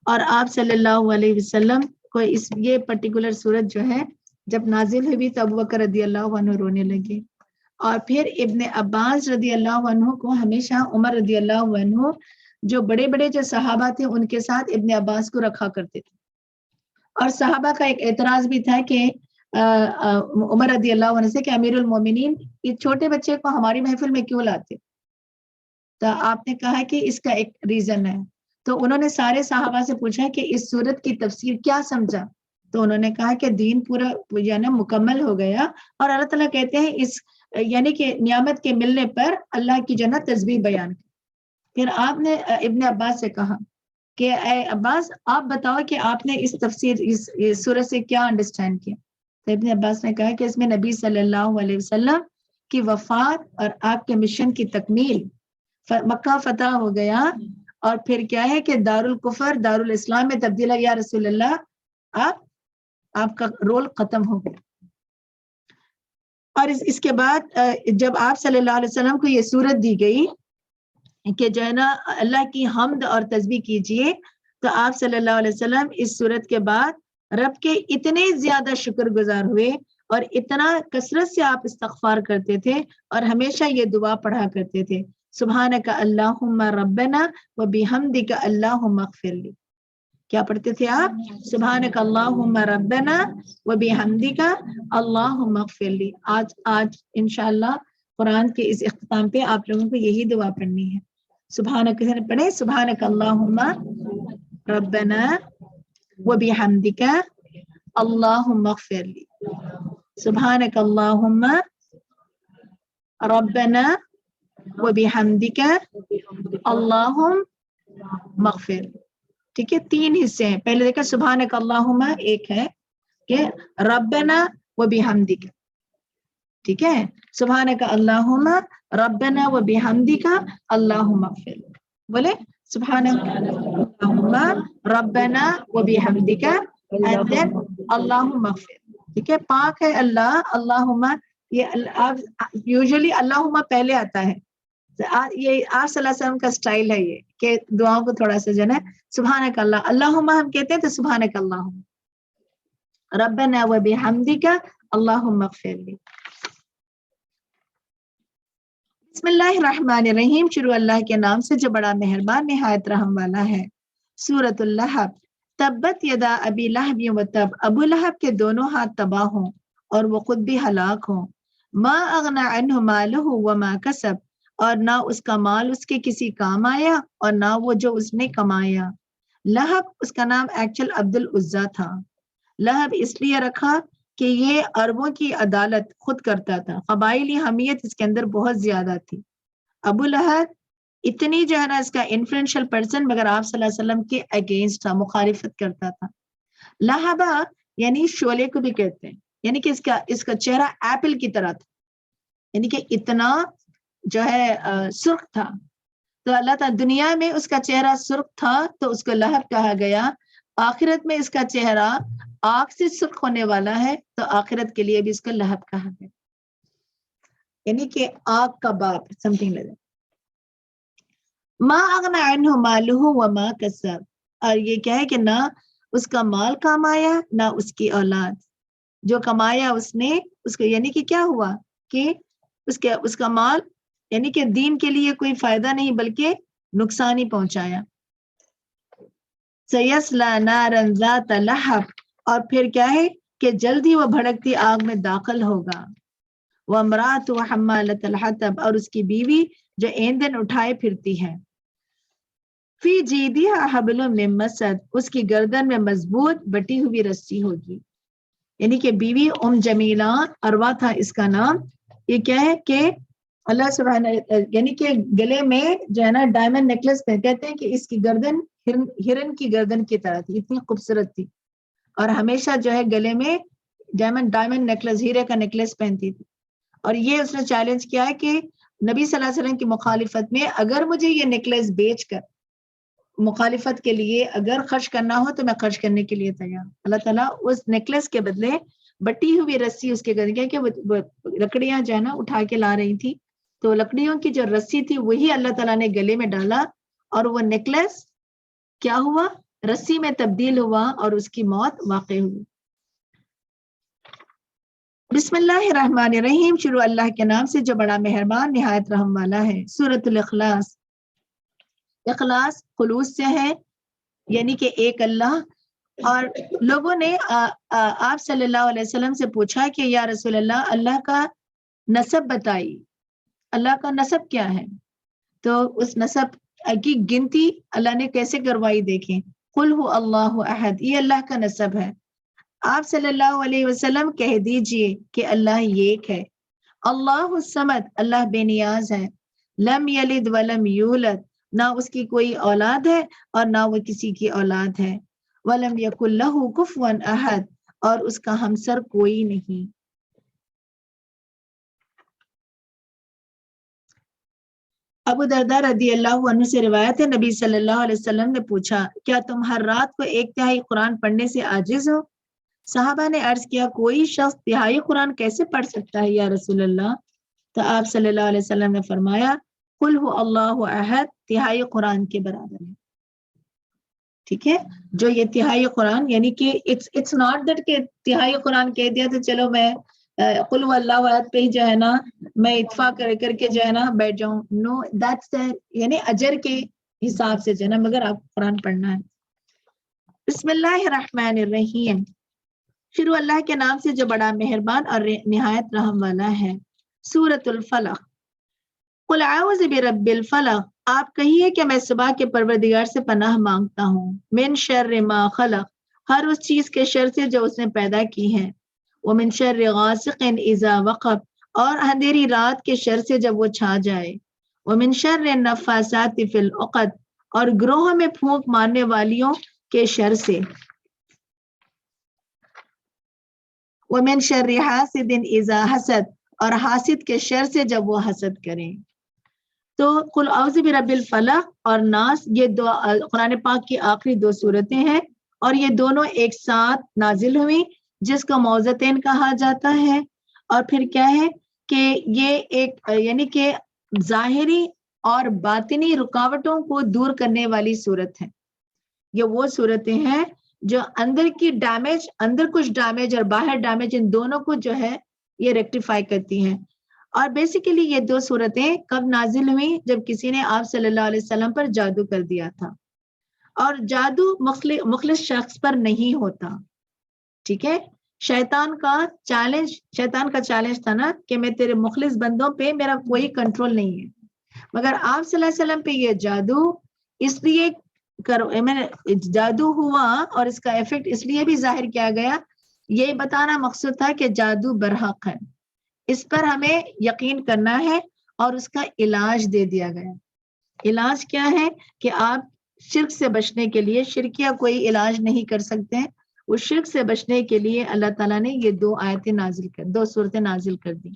اور آپ صلی اللہ علیہ وسلم کو یہ پرٹیکولر صورت جو ہے جب نازل ہوئی تو ابوبکر رضی اللہ عنہ رونے لگے، اور پھر ابن عباس رضی اللہ عنہ کو ہمیشہ عمر رضی اللہ عنہ جو بڑے بڑے جو صحابہ تھے ان کے ساتھ ابن عباس کو رکھا کرتے تھے. اور صحابہ کا ایک اعتراض بھی تھا کہ عمر رضی اللہ عنہ سے کہ امیر المومنین اس چھوٹے بچے کو ہماری محفل میں کیوں لاتے؟ تو آپ نے کہا کہ اس کا ایک ریزن ہے. تو انہوں نے سارے صحابہ سے پوچھا کہ اس صورت کی تفسیر کیا سمجھا؟ تو انہوں نے کہا کہ دین پورا یعنی مکمل ہو گیا. اور اللہ تعالیٰ کہتے ہیں اس یعنی کہ نعمت کے ملنے پر اللہ کی جو ہے نا تسبیح بیان. پھر آپ نے ابن عباس سے کہا کہ اے عباس آپ بتاؤ کہ آپ نے اس تفسیر اس سورت سے کیا انڈرسٹینڈ کیا؟ تو ابن عباس نے کہا کہ اس میں نبی صلی اللہ علیہ وسلم کی وفات اور آپ کے مشن کی تکمیل، مکہ فتح ہو گیا اور پھر کیا ہے کہ دارالکفر دارالاسلام میں تبدیل ہے. یا رسول اللہ آپ کا رول ختم ہو گیا. اور اس کے بعد جب آپ صلی اللہ علیہ وسلم کو یہ سورت دی گئی کہ جو ہے نا اللہ کی حمد اور تسبیح کیجئے، تو آپ صلی اللہ علیہ وسلم اس سورت کے بعد رب کے اتنے زیادہ شکر گزار ہوئے اور اتنا کثرت سے آپ استغفار کرتے تھے اور ہمیشہ یہ دعا پڑھا کرتے تھے، سبحانک اللہم ربنا و بحمدک اللہم اغفر لی. کیا پڑھتے تھے آپ؟ سبحانک اللہم ربنا و بحمدک اللہم اغفر لی. آج انشاءاللہ قرآن کے اس اختتام پہ آپ لوگوں کو یہی دعا پڑھنی ہے. سبحانک پڑھیں، سبحانک اللہم ربنا و بحمدک اللہم اغفر لی. سبحانک اللہم ربنا و بحمدک اللہم اغفر. ٹھیک ہے، 3 حصے ہیں. پہلے دیکھا سبحانک اللہم ایک ہے کہ ربنا و بحمدک، ٹھیک ہے، سبحانک اللہم ربنا و بحمدک اللہم اغفر. بولے سبحانک اللہم ربنا و بحمدک and then اللہم اغفر. ٹھیک ہے، پاک ہے اللہ. اللہم یہ یوزلی اللہم پہلے آتا ہے. یہ آپ صلی اللہ علیہ وسلم کا سٹائل ہے یہ کہ دعاؤں کو تھوڑا سا جو ہے سبحانک اللہ، اللہم ہم کہتے ہیں تو سبحانک اللہم ربنا و بحمدک اللہم اغفر لی. بسم اللہ الرحمن الرحیم. شروع اللہ کے نام سے جو بڑا مہربان نہایت رحم والا ہے. سورۃ اللہب. تبت یدا ابی لہب و تب، ابو لہب کے دونوں ہاتھ تباہ ہوں اور وہ خود بھی ہلاک ہوں. ما اغنی عنہ مالہ وما کسب، اور نہ اس کا مال اس کے کسی کام آیا اور نہ وہ جو اس نے کمایا. لہب اس کا نام ایکچوئل عبد العزیٰ تھا. لہب اس لیے رکھا کہ یہ عربوں کی عدالت خود کرتا تھا. قبائلی حمیت اس کے اندر بہت زیادہ تھی. ابو لہب اتنی جو ہے نا اس کا انفلوئنشل پرسن مگر آپ صلی اللہ علیہ وسلم کے اگینسٹ تھا، مخالفت کرتا تھا. لہبا یعنی شعلے کو بھی کہتے ہیں، یعنی کہ اس کا چہرہ ایپل کی طرح تھا، یعنی کہ اتنا جو ہے سرخ تھا. تو اللہ تعالیٰ دنیا میں اس کا چہرہ سرخ تھا تو اس کو لہب کہا گیا. آخرت میں اس کا چہرہ آگ سے سرخ ہونے والا ہے تو آخرت کے لیے بھی اس کو لہب کہا گیا، یعنی کہ آگ کا باپ سمتھنگ لگا. ما اغنی عنہ مالہ وما کسب، اور یہ کیا ہے کہ نہ اس کا مال کام آیا نہ اس کی اولاد. جو کمایا اس نے اس کو یعنی کہ کیا ہوا کہ اس کا مال یعنی کہ دین کے لیے کوئی فائدہ نہیں بلکہ نقصان ہی پہنچایا. سیصلی نارا ذات لہب، اور پھر کیا ہے کہ جلدی وہ بھڑکتی آگ میں داخل ہوگا. وامرأتہ حمالۃ الحطب، اور اس کی بیوی جو ایندھن اٹھائے پھرتی ہے. فی جیدہا حبل من مسد، اس کی گردن میں مضبوط بٹی ہوئی رسی ہوگی. یعنی کہ بیوی جمیلہ اروا تھا اس کا نام. یہ کیا ہے کہ اللہ سبحانہ یعنی کہ گلے میں جو ہے نا ڈائمنڈ نیکلس پہ کہتے ہیں کہ اس کی گردن ہرن کی گردن کی طرح تھی، اتنی خوبصورت تھی. اور ہمیشہ جو ہے گلے میں ڈائمنڈ نیکلس، ہیرے کا نیکلس پہنتی تھی. اور یہ اس نے چیلنج کیا ہے کہ نبی صلی اللہ علیہ وسلم کی مخالفت میں اگر مجھے یہ نیکلس بیچ کر مخالفت کے لیے اگر خرچ کرنا ہو تو میں خرچ کرنے کے لیے تیار. اللہ تعالیٰ اس نیکلس کے بدلے بٹی ہوئی رسی اس کے گلے کہ وہ لکڑیاں جو ہے نا اٹھا کے لا رہی تھی، تو لکڑیوں کی جو رسی تھی وہی اللہ تعالیٰ نے گلے میں ڈالا اور وہ نیکلس کیا ہوا، رسی میں تبدیل ہوا اور اس کی موت واقع ہوئی. بسم اللہ الرحمن الرحیم. شروع اللہ کے نام سے جو بڑا مہربان نہایت رحم والا ہے. سورۃ الاخلاص. اخلاص خلوص سے ہے، یعنی کہ ایک اللہ. اور لوگوں نے آپ صلی اللہ علیہ وسلم سے پوچھا کہ یا رسول اللہ کا نسب بتائی، اللہ کا نسب کیا ہے؟ تو اس نسب کی گنتی اللہ نے کیسے کروائی دیکھیں. قل هو اللہ احد، یہ اللہ کا نسب ہے. آپ صلی اللہ علیہ وسلم کہہ دیجئے کہ اللہ ایک ہے. اللہ الصمد، اللہ بے نیاز ہے. لم یلد ولم یولد، نہ اس کی کوئی اولاد ہے اور نہ وہ کسی کی اولاد ہے. ولم یکن لہ کفوا احد، اور اس کا ہمسر کوئی نہیں. ابو درداء رضی اللہ عنہ سے روایت ہے، نبی صلی اللہ علیہ وسلم نے پوچھا کیا تم ہر رات کو 1/3 قرآن پڑھنے سے عاجز ہو؟ صحابہ نے عرض کیا کوئی شخص تہائی قرآن کیسے پڑھ سکتا ہے یا رسول اللہ؟ تو آپ صلی اللہ علیہ وسلم نے فرمایا قل هو اللہ احد 1/3 قرآن کے برابر ہے. ٹھیک ہے، جو یہ 1/3 قرآن، یعنی کہ اٹس ناٹ دیٹ کہ 1/3 قرآن کہہ دیا تو چلو میں قل هو اللہ احد پہ ہی جو ہے نا میں اتفاق کر کے جو ہے نا بیٹھ جاؤں. نو دیٹس یعنی اجر کے حساب سے جو ہے نا، مگر آپ قرآن پڑھنا ہے. بسم اللہ الرحمن الرحیم، شروع اللہ کے نام سے جو بڑا مہربان اور نہایت رحم والا ہے. سورۃ الفلق. قل اعوذ برب الفلق، آپ کہیے کہ میں صبح کے پروردگار سے پناہ مانگتا ہوں. من شر ما خلق، ہر اس چیز کے شر سے جو اس نے پیدا کی ہے. ومن شر غاسق اذا وقب، اور اندھیری رات کے شر سے جب وہ چھا جائے. ومن شر النفاثات فی العقد، اور گروہوں میں پھونک مارنے والیوں کے شر سے. ومن شر حاسد اذا حسد، اور حاسد کے شر سے جب وہ حسد کریں. تو قل اعوذ برب الفلق اور ناس، یہ دو قرآن پاک کی آخری 2 صورتیں ہیں، اور یہ دونوں ایک ساتھ نازل ہوئی، جس کو موعظتین کہا جاتا ہے. اور پھر کیا ہے کہ یہ ایک یعنی کہ ظاہری اور باطنی رکاوٹوں کو دور کرنے والی صورت ہے. یہ وہ صورتیں ہیں جو اندر کی ڈیمیج، اندر کچھ ڈیمیج اور باہر ڈیمیج، ان دونوں کو جو ہے یہ ریکٹیفائی کرتی ہیں. اور بیسیکلی یہ 2 صورتیں کب نازل ہوئیں؟ جب کسی نے آپ صلی اللہ علیہ وسلم پر جادو کر دیا تھا. اور جادو مخلص شخص پر نہیں ہوتا. ٹھیک ہے، شیطان کا چیلنج تھا نا کہ میں تیرے مخلص بندوں پہ میرا کوئی کنٹرول نہیں ہے. مگر آپ صلی اللہ علیہ وسلم پہ یہ جادو اس لیے جادو ہوا اور اس کا ایفیکٹ اس لیے بھی ظاہر کیا گیا، یہ بتانا مقصود تھا کہ جادو برحق ہے، اس پر ہمیں یقین کرنا ہے، اور اس کا علاج دے دیا گیا. علاج کیا ہے کہ آپ شرک سے بچنے کے لیے، شرکیہ کوئی علاج نہیں کر سکتے ہیں، اس شرک سے بچنے کے لیے اللہ تعالیٰ نے یہ 2 آیتیں نازل کر، 2 صورتیں نازل کر دی.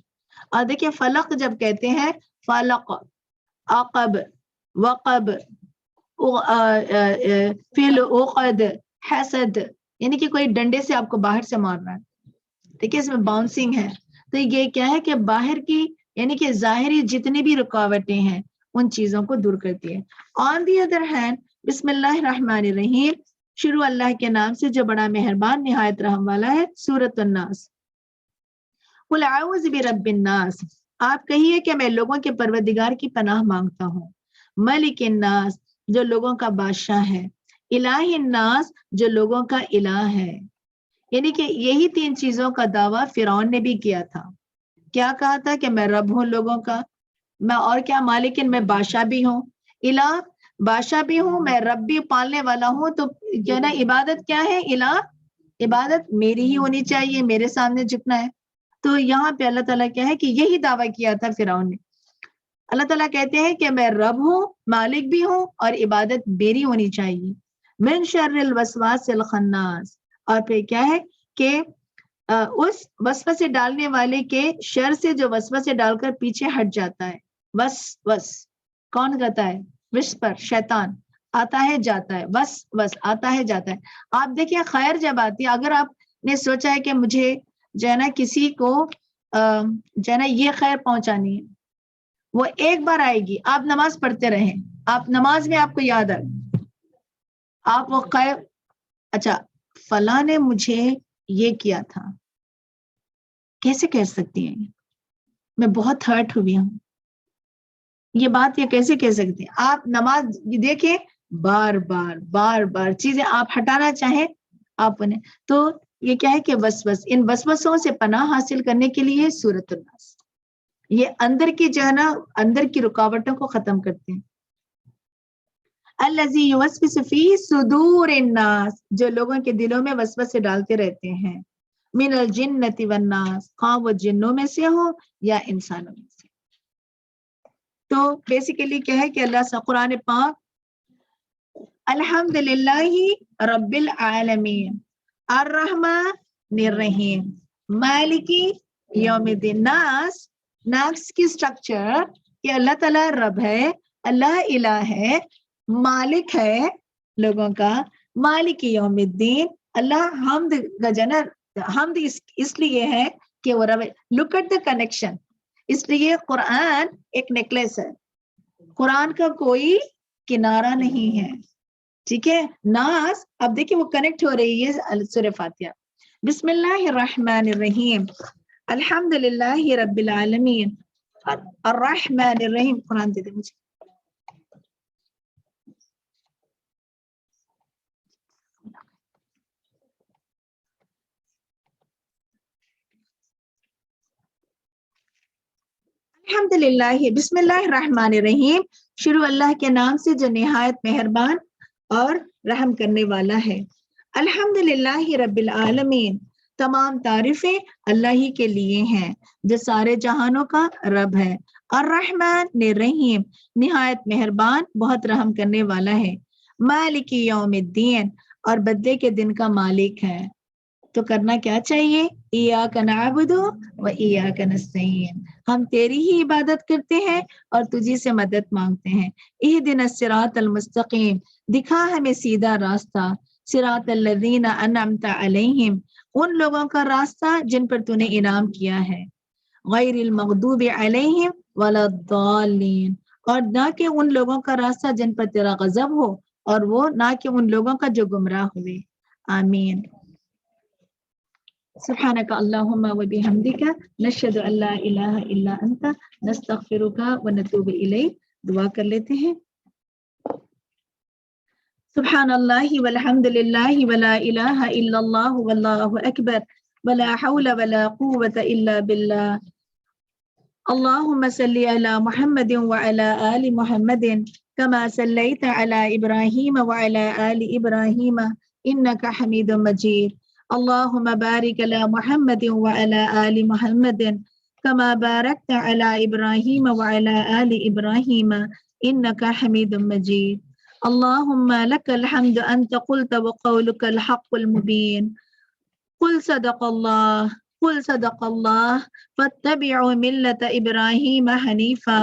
اور دیکھیں فلق جب کہتے ہیں، فلق، عقب، وقب، فیل، عقد، حسد، یعنی کہ کوئی ڈنڈے سے آپ کو باہر سے مار رہا ہے. دیکھیں اس میں باؤنسنگ ہے. تو یہ کیا ہے کہ باہر کی یعنی کہ ظاہری جتنی بھی رکاوٹیں ہیں ان چیزوں کو دور کرتی ہے. آن دی ادر ہینڈ، بسم اللہ الرحمن الرحیم، شروع اللہ کے نام سے جو بڑا مہربان نہایت رحم والا ہے. سورۃ الناس. قل اعوذ برب الناس، آپ کہیے کہ میں لوگوں کے پروردگار کی پناہ مانگتا ہوں. ملک الناس، جو لوگوں کا بادشاہ ہے. الہ الناس، جو لوگوں کا الہ ہے. یعنی کہ یہی 3 چیزوں کا دعویٰ فرعون نے بھی کیا تھا. کیا کہا تھا کہ میں رب ہوں لوگوں کا، میں اور کیا مالکن، میں بادشاہ بھی ہوں. الہ، بادشاہ بھی ہوں، میں رب بھی، پالنے والا ہوں. تو جو نا عبادت کیا ہے؟ الہ، عبادت میری ہی ہونی چاہیے، میرے سامنے جھکنا ہے. تو یہاں پہ اللہ تعالیٰ کیا ہے کہ یہی دعویٰ کیا تھا فرعون نے. اللہ تعالیٰ کہتے ہیں کہ میں رب ہوں، مالک بھی ہوں، اور عبادت میری ہونی چاہیے. من شر الوسواس الخناس، اور پھر کیا ہے کہ اس وسوسے ڈالنے والے کے شر سے جو وسوسے ڈال کر پیچھے ہٹ جاتا ہے. وس کون کہتا ہے؟ وسپر، شیطان آتا ہے جاتا ہے، وس آتا ہے جاتا ہے. آپ دیکھیں خیر جب آتی ہے، اگر آپ نے سوچا ہے کہ مجھے جو ہے نا کسی کو جو ہے نا یہ خیر پہنچانی ہے، وہ ایک بار آئے گی. آپ نماز پڑھتے رہیں، آپ نماز میں آپ کو یاد آئے، آپ وہ خیر، اچھا فلاں نے مجھے یہ کیا تھا، کیسے کہہ سکتی ہیں؟ میں بہت ہرٹ ہوئی ہوں، یہ بات یہ کیسے کہہ سکتے ہیں؟ آپ نماز دیکھیں بار بار چیزیں آپ ہٹانا چاہیں آپ انہیں، تو یہ کیا ہے کہ وسوس، ان وسوسوں سے پناہ حاصل کرنے کے لیے سورۃ الناس، یہ اندر کی جو ہے نا اندر کی رکاوٹوں کو ختم کرتے ہیں۔ الذی یوسوس فی صدور الناس، جو لوگوں کے دلوں میں وسوسے ڈالتے رہتے ہیں، من الجنۃ والناس، خواہ وہ جنوں میں سے ہو یا انسانوں میں سے۔ تو بیسیکلی کیا ہے کہ اللہ سے قرآن پاک الحمدللہ رب العالمین الرحمن الرحیم مالکی یوم الدین۔ ناس کی سٹرکچر کہ اللہ تعالیٰ رب ہے، اللہ الہ ہے، مالک ہے لوگوں کا، مالک یوم الدین، اللہ حمد کا جنا، حمد اس لیے ہے کہ وہ رب۔ لک ایٹ دا کنیکشن، اس لیے قرآن ایک نیکلیس ہے، قرآن کا کوئی کنارہ نہیں ہے، ٹھیک ہے۔ ناس اب دیکھیں وہ کنیکٹ ہو رہی ہے سورہ فاتحہ۔ بسم اللہ الرحمن الرحیم، الحمد للہ رب العالمین، الرحمن الرحیم۔ قرآن دے دے مجھے۔ الحمدللہ، بسم اللہ الرحمن الرحیم، شروع اللہ کے نام سے جو نہایت مہربان اور رحم کرنے والا ہے۔ الحمدللہ رب العالمین، تمام تعریفیں اللہ ہی کے لیے ہیں جو سارے جہانوں کا رب ہے۔ الرحمن الرحیم، نہایت مہربان بہت رحم کرنے والا ہے۔ مالک یوم الدین، اور بدلے کے دن کا مالک ہے۔ تو کرنا کیا چاہیے؟ ایاک نعبد و ایاک نستعین، ہم تیری ہی عبادت کرتے ہیں اور تجھی سے مدد مانگتے ہیں۔ اہدنا الصراط المستقیم، دکھا ہمیں سیدھا راستہ۔ صراط الذین انعمت علیہم، ان لوگوں کا راستہ جن پر تو نے انعام کیا ہے۔ غیر المغضوب علیہم ولا الضالین، اور نہ کہ ان لوگوں کا راستہ جن پر تیرا غضب ہو، اور وہ نہ کہ ان لوگوں کا جو گمراہ ہوئے۔ آمین۔ سبحانک اللہم و بحمدک، نشہد ان لا الہ الا انت، نستغفرک و نتوب الیک۔ دعا کر لیتے ہیں۔ سبحان اللہ والحمد للہ ولا الہ الا اللہ واللہ اکبر، ولا حول ولا قوة الا باللہ۔ اللہم صلی علی محمد وعلی آل محمد کما صلیت علی ابراہیم وعلی آل ابراہیم انک حمید مجید۔ اللہم بارک علی محمد وعلی آل محمد کما بارکت علی ابراہیم وعلی آل ابراہیم انک حمید مجید۔ اللہم لک الحمد انت قلت وقولک الحق المبین۔ قل صدق اللہ، قل صدق اللہ، فاتبعوا ملت ابراہیم حنیفا،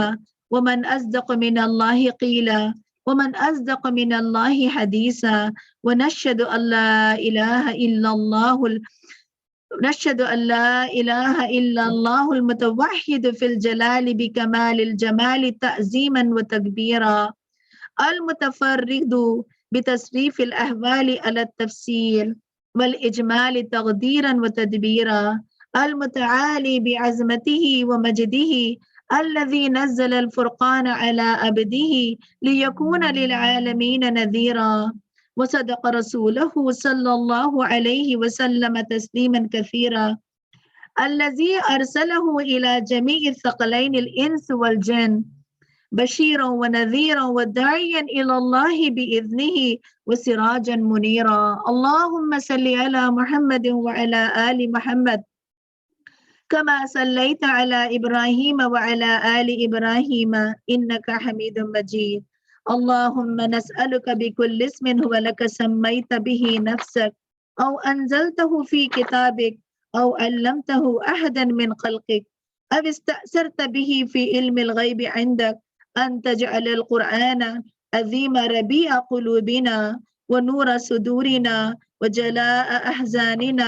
ومن اصدق من اللہ قیلا، ومن اصدق من اللہ حدیثا، ونشہد ان لا الہ الا اللہ، نشهد أن لا إله إلا الله المتوحد في الجلال بكمال الجمال تعظيما وتكبيرا، المتفرد بتصريف الأحوال على التفصيل والإجمال تقديرا وتدبيرا، المتعالي بعظمته ومجده، الذي نزل الفرقان على عبده ليكون للعالمين نذيرا، وصدق رسوله صلى الله عليه وسلم تسليما كثيرا، الذي أرسله إلى جميع الثقلين الإنس والجن بشيرا ونذيرا وداعيا إلى الله بإذنه وسراجا منيرا۔ اللهم صل على محمد وعلى آل محمد كما صليت على إبراهيم وعلى آل إبراهيم إنك حميد مجيد۔ اللهم نسألك بكل اسم هو لك سميت به نفسك أو أنزلته في كتابك أو علمته أحدا من خلقك أو استأثرت به في علم الغيب عندك أن تجعل القرآن عظيم ربيع قلوبنا ونور صدورنا وجلاء أحزاننا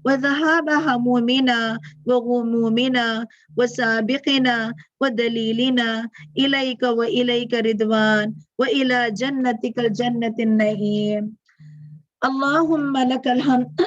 وذهاب همومنا وغمومنا وسابقنا ودليلنا إليك وإليك رضوان وإلى جنتك الجنة النعيم۔ اللهم لك الحمد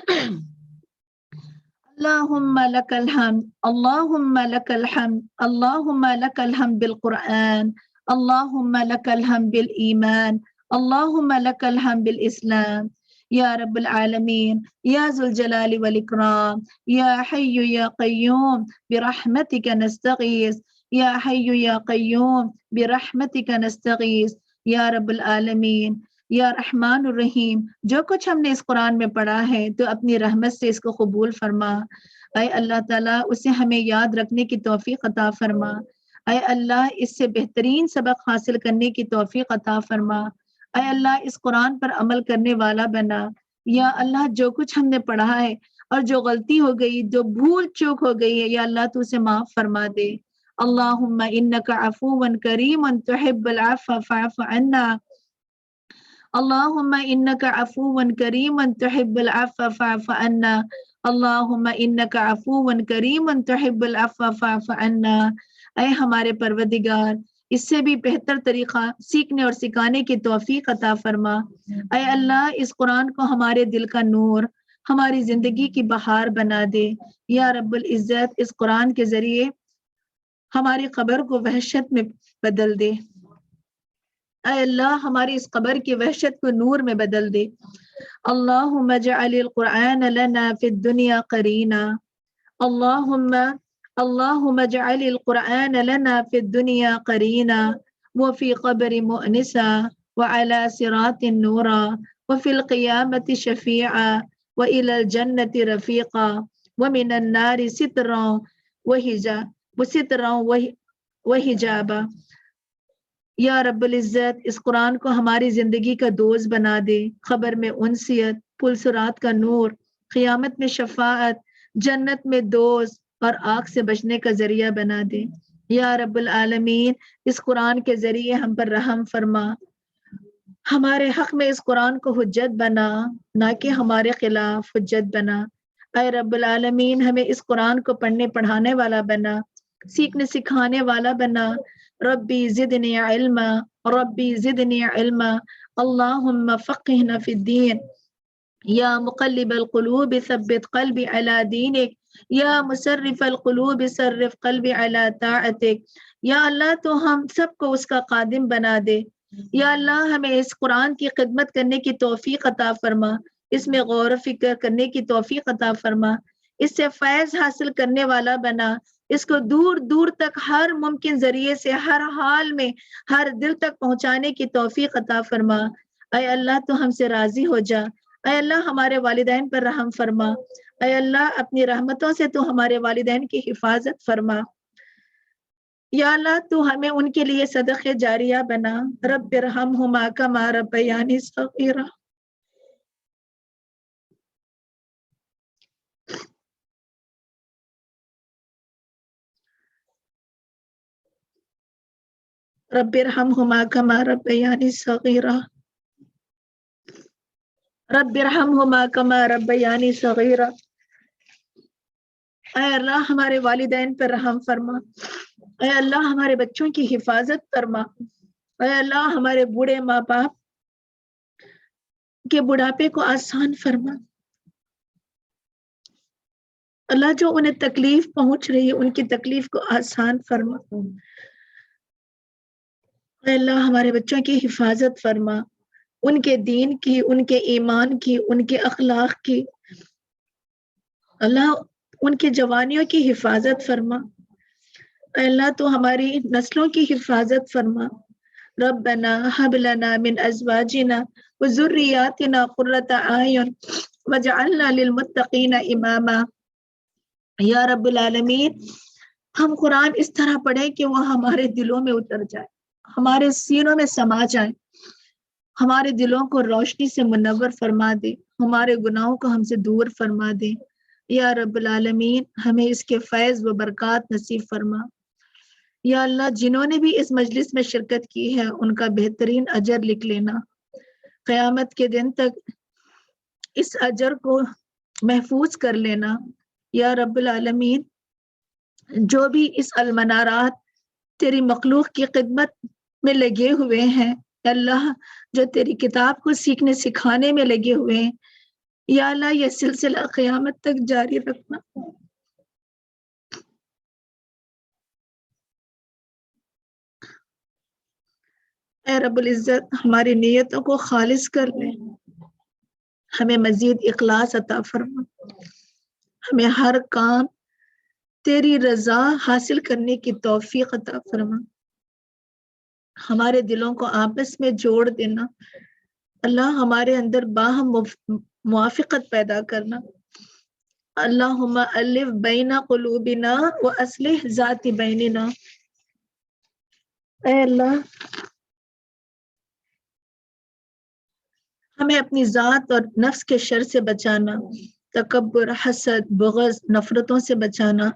اللهم لك الحمد اللهم لك الحمد اللهم لك الحمد بالقرآن، اللهم لك الحمد بالإيمان، اللهم لك الحمد بالإسلام، يا رب العالمين، يا ذو الجلال والإكرام، يا حي يا قيوم برحمتك نستغيث، يا حي يا قيوم برحمتك نستغيث، یا رب العالمین، یا رحمان الرحیم، جو کچھ ہم نے اس قرآن میں پڑھا ہے تو اپنی رحمت سے اس کو قبول فرما۔ اے اللہ تعالیٰ اسے ہمیں یاد رکھنے کی توفیق عطا فرما۔ اے اللہ اس سے بہترین سبق حاصل کرنے کی توفیق عطا فرما۔ اے اللہ اس قرآن پر عمل کرنے والا بنا۔ یا اللہ جو کچھ ہم نے پڑھا ہے اور جو غلطی ہو گئی، جو بھول چوک ہو گئی ہے، یا اللہ تو اسے معاف فرما دے۔ اللہم انک عفو کریم تحب العفو فاعف عنا۔ اللہم انک عفو کریم تحب العفو فاعف عنا۔ اللہم انک عفو کریم تحب العفو فاعف عنا۔ اے ہمارے پروردگار، اس سے بھی بہتر طریقہ سیکھنے اور سکھانے کی توفیق عطا فرما۔ اے اللہ اس قرآن کو ہمارے دل کا نور، ہماری زندگی کی بہار بنا دے۔ یا رب العزت اس قرآن کے ذریعے ہماری قبر کو وحشت میں بدل دے۔ اے اللہ ہماری اس قبر کی وحشت کو نور میں بدل دے۔ اللہم اجعل القرآن لنا فی الدنیا قرینا۔ اللہم اجعل القرآن لنا فی الدنیا قرینا وفی قبر مؤنسا وعلی صراط نورا وفی القیامت شفیعا وإلی الجنة رفیقا ومن النار سترا وحجابا۔ یا رب العزت اس قرآن کو ہماری زندگی کا دوست بنا دے، خبر میں انسیت، پل صراط کا نور، قیامت میں شفاعت، جنت میں دوست اور آگ سے بچنے کا ذریعہ بنا دے۔ یا رب العالمین اس قرآن کے ذریعے ہم پر رحم فرما، ہمارے حق میں اس قرآن کو حجت بنا، نہ کہ ہمارے خلاف حجت بنا۔ اے رب العالمین ہمیں اس قرآن کو پڑھنے پڑھانے والا بنا، سیکھنے سکھانے والا بنا۔ ربی زدنی علما، ربی زدنی علما، اللہم فقہنا فی الدین، یا مقلب القلوب ثبت قلبی علی دینک، یا مصرف القلوب صرف قلبی علی طاعتک۔ یا اللہ تو ہم سب کو اس کا قادم بنا دے۔ یا اللہ ہمیں اس قرآن کی خدمت کرنے کی توفیق عطا فرما، اس میں غور و فکر کرنے کی توفیق عطا فرما، اس سے فیض حاصل کرنے والا بنا، اس کو دور دور تک ہر ممکن ذریعے سے ہر حال میں ہر دل تک پہنچانے کی توفیق عطا فرما۔ اے اللہ تو ہم سے راضی ہو جا۔ اے اللہ ہمارے والدین پر رحم فرما۔ اے اللہ اپنی رحمتوں سے تو ہمارے والدین کی حفاظت فرما۔ یا اللہ تو ہمیں ان کے لیے صدقہ جاریہ بنا۔ رب ارحمہما کما ربیانی صغیرا۔ رب ارحمہما کما ربیانی صغیرا۔ رب ارحمہما کما ربیانی صغیرا۔ اے اللہ ہمارے والدین پر رحم فرما۔ اے اللہ ہمارے بچوں کی حفاظت فرما۔ اے اللہ ہمارے بوڑھے ماں باپ کے بڑھاپے کو آسان فرما۔ اللہ جو انہیں تکلیف پہنچ رہی ہے ان کی تکلیف کو آسان فرما۔ اے اللہ ہمارے بچوں کی حفاظت فرما، ان کے دین کی، ان کے ایمان کی، ان کے اخلاق کی۔ اللہ ان کی جوانیوں کی حفاظت فرما۔ اے اللہ تو ہماری نسلوں کی حفاظت فرما۔ ربنا ہب لنا من ازواجنا وذریاتنا قرۃ اعین واجعلنا للمتقین اماما۔ یا رب العالمین ہم قرآن اس طرح پڑھیں کہ وہ ہمارے دلوں میں اتر جائے، ہمارے سینوں میں سما جائے، ہمارے دلوں کو روشنی سے منور فرما دے، ہمارے گناہوں کو ہم سے دور فرما دے۔ یا رب العالمین ہمیں اس کے فیض و برکات نصیب فرما۔ یا اللہ جنہوں نے بھی اس مجلس میں شرکت کی ہے ان کا بہترین اجر لکھ لینا، قیامت کے دن تک اس اجر کو محفوظ کر لینا۔ یا رب العالمین جو بھی اس المنارات تیری مخلوق کی خدمت میں لگے ہوئے ہیں، اللہ جو تیری کتاب کو سیکھنے سکھانے میں لگے ہوئے ہیں، یا اللہ یہ سلسلہ قیامت تک جاری رکھنا۔ اے رب العزت ہماری نیتوں کو خالص کر لے، ہمیں مزید اخلاص عطا فرما، ہمیں ہر کام تیری رضا حاصل کرنے کی توفیق عطا فرما، ہمارے دلوں کو آپس میں جوڑ دینا، اللہ ہمارے اندر باہم موافقت پیدا کرنا، اللہم الف بین قلوبنا واصلح ذات بیننا۔ اے اللہ ہمیں اپنی ذات اور نفس کے شر سے بچانا، تکبر، حسد، بغض، نفرتوں سے بچانا۔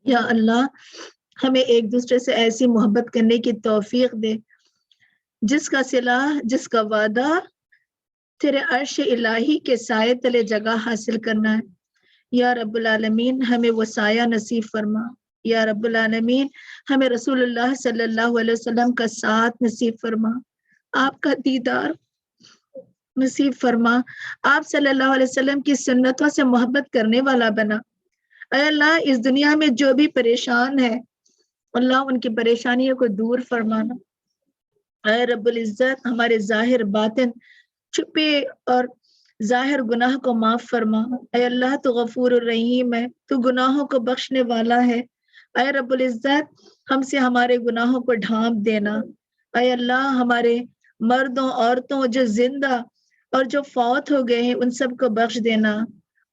یا اللہ ہمیں ایک دوسرے سے ایسی محبت کرنے کی توفیق دے جس کا صلح، جس کا وعدہ تیرے عرش الہی کے سائے تلے جگہ حاصل کرنا ہے۔ یا رب العالمین ہمیں وہ سایہ نصیب فرما، یا رب العالمین ہمیں رسول اللہ صلی اللہ علیہ وسلم کا ساتھ نصیب فرما، آپ کا دیدار نصیب فرما، آپ صلی اللہ علیہ وسلم کی سنتوں سے محبت کرنے والا بنا۔ اے اللہ اس دنیا میں جو بھی پریشان ہے اللہ ان کی پریشانیوں کو دور فرمانا۔ اے رب العزت ہمارے ظاہر باطن چھپے اور ظاہر گناہ کو معاف فرما۔ اے اللہ تو غفور الرحیم ہے، تو گناہوں کو بخشنے والا ہے۔ اے رب العزت ہم سے ہمارے گناہوں کو ڈھانپ دینا۔ اے اللہ ہمارے مردوں عورتوں جو زندہ اور جو فوت ہو گئے ہیں ان سب کو بخش دینا۔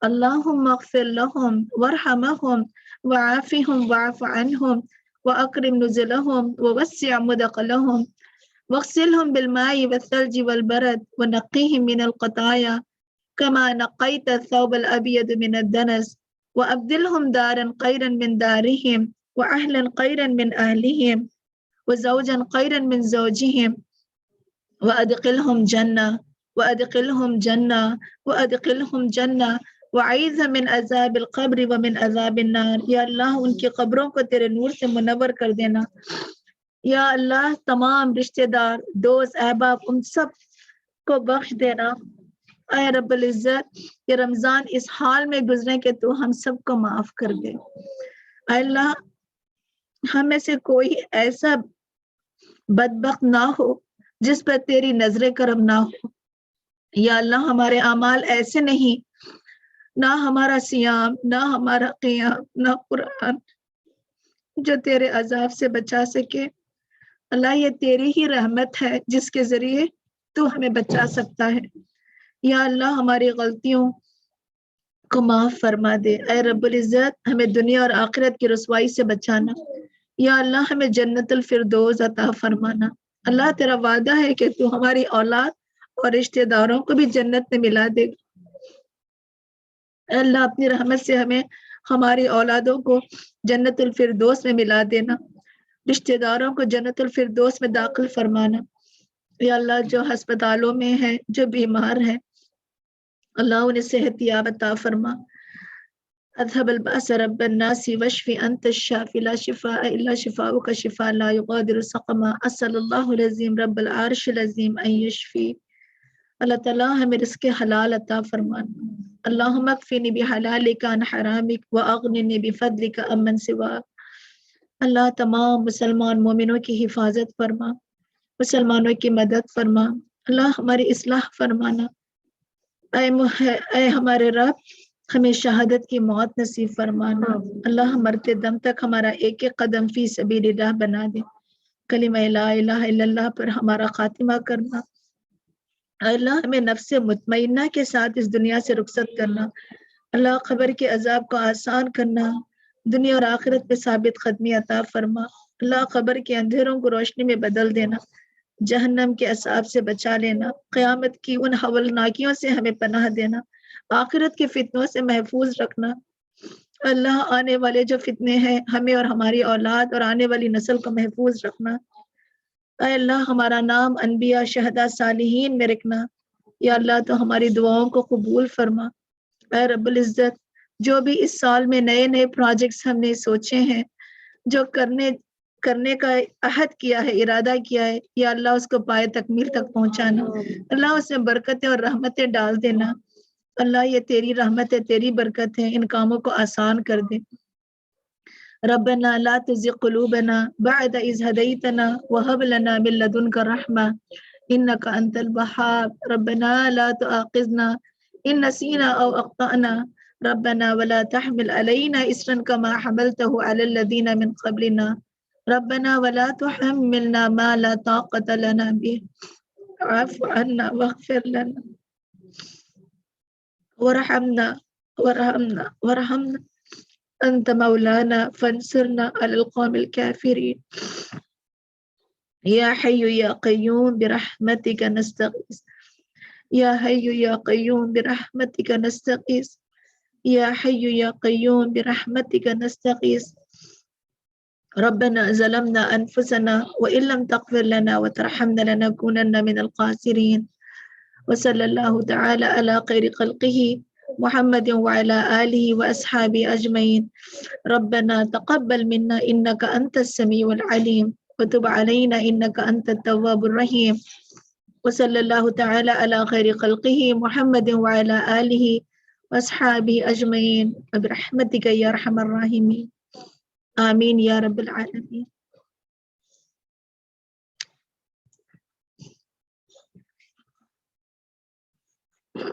اللہم اغفر لہم وارحمہم وعافہم واعف عنہم واکرم نزلہم ووسع مدخلہم واغسلهم بالماء والثلج والبرد ونقهم من الخطايا كما نقيت الثوب الأبيض من الدنس وأبدلهم دارا خيرا من دارهم وأهلا خيرا من أهلهم وزوجا خيرا من زوجهم وأدخلهم جنة وأدخلهم جنة وأدخلهم جنة وعيذ من عذاب القبر ومن عذاب النار۔ یا اللہ ان کی قبروں کو تیرے نور سے منور کر دینا۔ یا اللہ تمام رشتہ دار، دوست، احباب ان سب کو بخش دینا۔ اے رب العزت یہ رمضان اس حال میں گزرے کہ تو ہم سب کو معاف کر دے۔ اے اللہ ہم میں سے کوئی ایسا بدبخت نہ ہو جس پر تیری نظر کرم نہ ہو۔ یا اللہ ہمارے اعمال ایسے نہیں، نہ ہمارا صیام، نہ ہمارا قیام، نہ قرآن جو تیرے عذاب سے بچا سکے۔ اللہ یہ تیری ہی رحمت ہے جس کے ذریعے تو ہمیں بچا سکتا ہے۔ یا اللہ ہماری غلطیوں کو معاف فرما دے۔ اے رب العزت ہمیں دنیا اور آخرت کی رسوائی سے بچانا۔ یا اللہ ہمیں جنت الفردوس عطا فرمانا۔ اللہ تیرا وعدہ ہے کہ تو ہماری اولاد اور رشتہ داروں کو بھی جنت میں ملا دے گا۔ اے اللہ اپنی رحمت سے ہمیں ہماری اولادوں کو جنت الفردوس میں ملا دینا، رشتہ داروں کو جنت الفردوس میں داخل فرمانا۔ یا اللہ جو ہسپتالوں میں ہیں، جو بیمار ہیں اللہ انہیں صحت یاب عطا فرما۔ اذهب البأس رب الناس واشف انت الشافي لا شفاء الا شفاؤك شفاء لا يغادر سقما۔ اسأل اللہ العظیم رب العرش العظیم ان یشفی۔ اللہ تعالیٰ ہمیں رزق حلال عطا فرمانا۔ اللہم اکفنی بحلالک عن حرامک واغننی بفضلک عمن سواک۔ اللہ تمام مسلمان مومنوں کی حفاظت فرما، مسلمانوں کی مدد فرما، اللہ ہماری اصلاح فرمانا۔ اے ہمارے رب ہمیں شہادت کی موت نصیب فرمانا۔ اللہ مرتے دم تک ہمارا ایک ایک قدم فی سبیل اللہ بنا دے، کلمہ لا الہ الا اللہ پر ہمارا خاتمہ کرنا۔ اے اللہ ہمیں نفس مطمئنہ کے ساتھ اس دنیا سے رخصت کرنا۔ اللہ قبر کے عذاب کو آسان کرنا، دنیا اور آخرت پہ ثابت قدمی عطا فرما۔ اللہ قبر کے اندھیروں کو روشنی میں بدل دینا، جہنم کے عذاب سے بچا لینا، قیامت کی ان ہولناکیوں سے ہمیں پناہ دینا، آخرت کے فتنوں سے محفوظ رکھنا۔ اللہ آنے والے جو فتنے ہیں ہمیں اور ہماری اولاد اور آنے والی نسل کو محفوظ رکھنا۔ اے اللہ ہمارا نام انبیاء، شہداء، صالحین میں رکھنا۔ یا اللہ تو ہماری دعاؤں کو قبول فرما۔ اے رب العزت جو بھی اس سال میں نئے نئے پروجیکٹس ہم نے سوچے ہیں، جو کرنے کا عہد کیا ہے، ارادہ کیا ہے، یا اللہ اس کو پائے تکمیل تک پہنچانا۔ اللہ اس میں برکتیں اور رحمتیں ڈال دینا۔ اللہ یہ تیری رحمت ہے، تیری برکت ہے، ان کاموں کو آسان کر دے۔ ربنا لا تزغ قلوبنا بعد إذ هديتنا وهب لنا من لدنك رحمة إنك أنت الوهاب ربنا لا تؤاخذنا إن نسينا أو أخطأنا ربنا ولا تحمل علينا إصرا كما حملته على الذين من قبلنا ربنا ولا تحملنا ما لا طاقة لنا به واعف عنا واغفر لنا وارحمنا أنت مولانا فانصرنا على القوم الكافرين يا حي يا قيوم برحمتك نستغيث يا حي يا قيوم برحمتك نستغيث يا حي يا قيوم برحمتك نستغيث ربنا ظلمنا أنفسنا وإن لم تغفر لنا وترحمنا لنكونن من الخاسرين وصلى الله تعالى على خير خلقه محمد وعلى آله وأصحابه أجمعين ربنا تقبل منا إنك أنت السميع العليم وتب علينا إنك أنت التواب الرحيم وصلى الله تعالى على خير خلقه محمد وعلى آله وأصحابه أجمعين برحمتك يا أرحم الراحمين آمين يا رب العالمين.